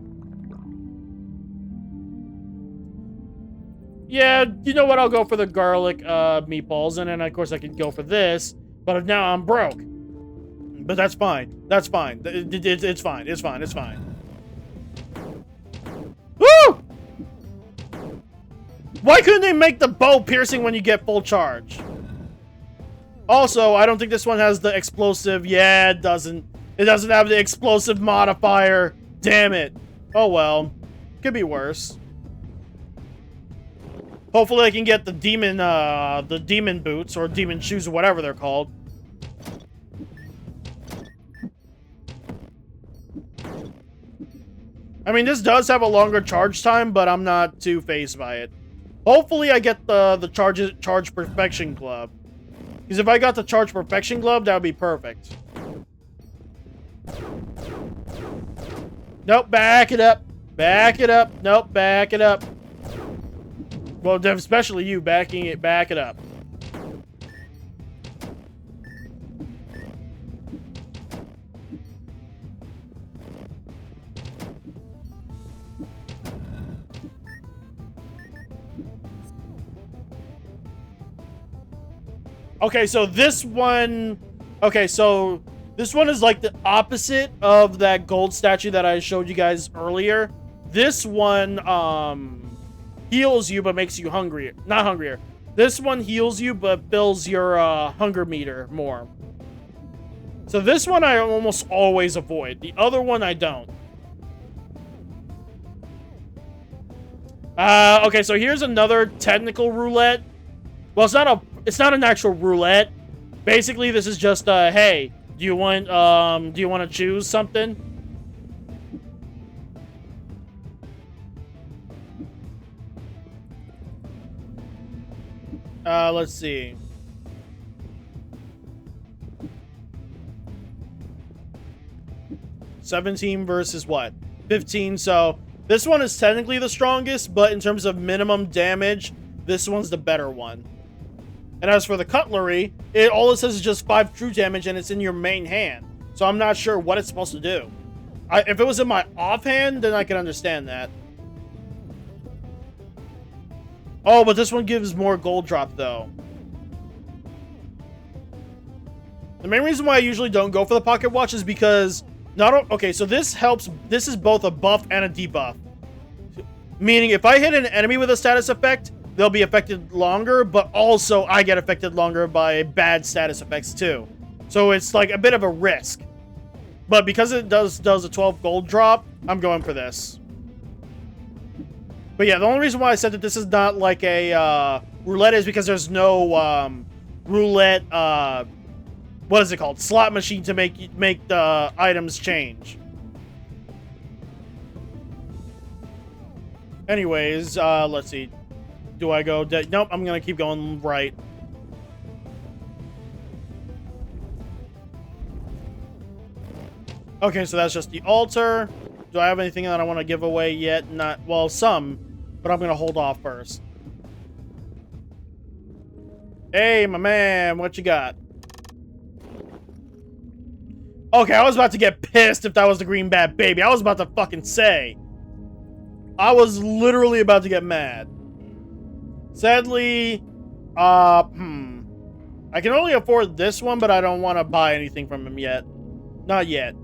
Yeah, you know what? I'll go for the garlic meatballs, and then of course I could go for this. But now I'm broke. But that's fine. That's fine. It's fine. It's fine. It's fine. Woo! Why couldn't they make the bow piercing when you get full charge? Also, I don't think this one has the explosive. Yeah, it doesn't. It doesn't have the explosive modifier. Damn it. Oh well. Could be worse. Hopefully I can get the demon boots or demon shoes or whatever they're called. I mean, this does have a longer charge time, but I'm not too fazed by it. Hopefully I get the charge perfection glove. Because if I got the charge perfection glove, that would be perfect. Nope, back it up. Back it up. Nope, back it up. Well, especially you back it up. Okay, so this one... Okay, so this one is like the opposite of that gold statue that I showed you guys earlier. This one, heals you but makes you hungrier. Not hungrier. This one heals you but builds your hunger meter more. So this one I almost always avoid. The other one I don't. Okay, so here's another technical roulette. Well, it's not an actual roulette. Basically, this is just hey, do you want to choose something? Let's see. $17 versus what? 15. So this one is technically the strongest, but in terms of minimum damage, this one's the better one. And as for the cutlery, all it says is just 5 true damage, and it's in your main hand. So I'm not sure what it's supposed to do. If it was in my offhand, then I can understand that. Oh, but this one gives more gold drop, though. The main reason why I usually don't go for the pocket watch is because... Okay, so this helps... This is both a buff and a debuff. Meaning, if I hit an enemy with a status effect... They'll be affected longer, but also I get affected longer by bad status effects too. So it's like a bit of a risk. But because it does a 12 gold drop, I'm going for this. But yeah, the only reason why I said that this is not like a roulette is because there's no roulette, what is it called? Slot machine to make the items change. Anyways, let's see. Do I go dead? Nope, I'm gonna keep going right. Okay, so that's just the altar. Do I have anything that I want to give away yet? Not, well, some, but I'm gonna hold off first. Hey, my man, what you got? Okay, I was about to get pissed if that was the green bat baby. I was about to fucking say. I was literally about to get mad. Sadly, I can only afford this one, but I don't want to buy anything from him yet. Not yet.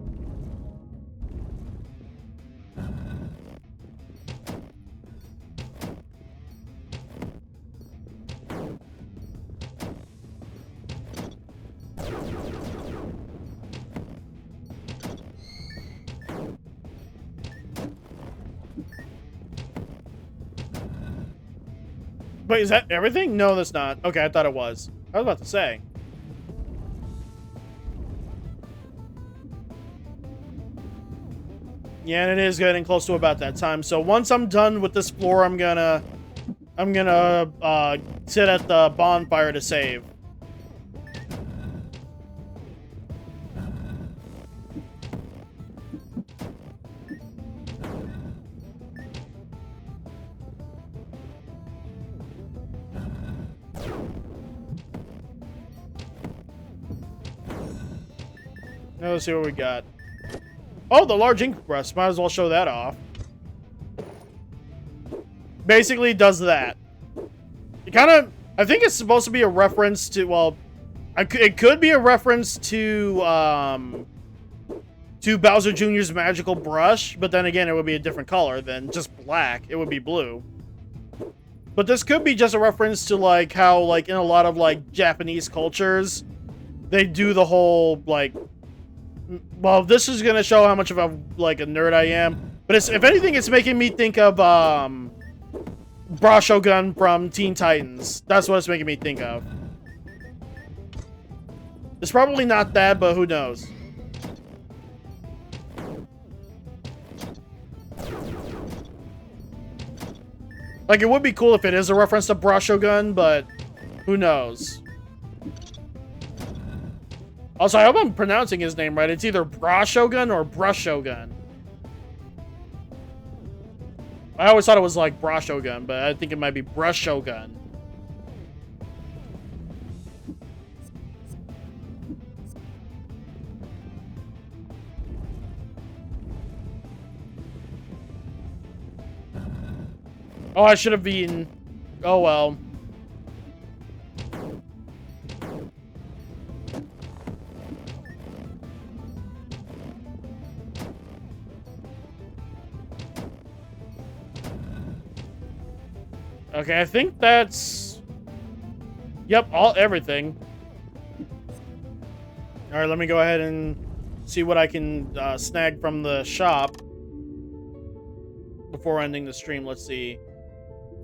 Wait, is that everything? No, that's not. Okay, I thought it was. I was about to say. Yeah, and it is getting close to about that time. So once I'm done with this floor, I'm gonna sit at the bonfire to save. Now let's see what we got. Oh, the large ink brush. Might as well show that off. Basically does that. It kind of... I think it's supposed to be a reference to... Well, it could be a reference to Bowser Jr.'s magical brush, but then again, it would be a different color than just black. It would be blue. But this could be just a reference to, like, how, like, in a lot of, like, Japanese cultures, they do the whole, like... Well, this is gonna show how much of a nerd I am. But if anything, it's making me think of Bra Shogun from Teen Titans. That's what it's making me think of. It's probably not that, but who knows? Like, it would be cool if it is a reference to Bra Shogun, but who knows? Also, I hope I'm pronouncing his name right. It's either Bra Shogun or Brush Shogun. I always thought it was like Bra Shogun, but I think it might be Brush Shogun. Oh, I should have been... Oh, well. Okay, I think that's... Yep, everything. Alright, let me go ahead and see what I can snag from the shop before ending the stream. Let's see.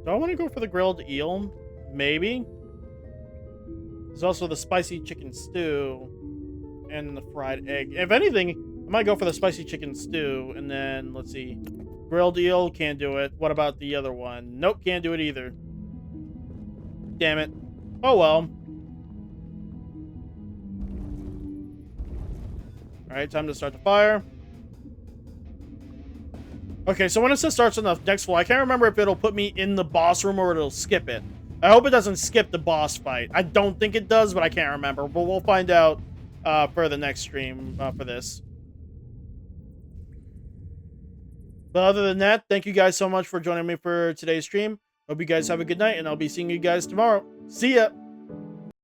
Do I want to go for the grilled eel? Maybe. There's also the spicy chicken stew and the fried egg. If anything, I might go for the spicy chicken stew, and then, let's see. Grilled eel, can't do it. What about the other one? Nope, can't do it either. Damn it. Oh well. Alright, time to start the fire. Okay, so when it says starts on the next floor, I can't remember if it'll put me in the boss room or it'll skip it. I hope it doesn't skip the boss fight. I don't think it does, but I can't remember. But we'll find out for the next stream for this. But other than that, thank you guys so much for joining me for today's stream. Hope you guys have a good night, and I'll be seeing you guys tomorrow. See ya!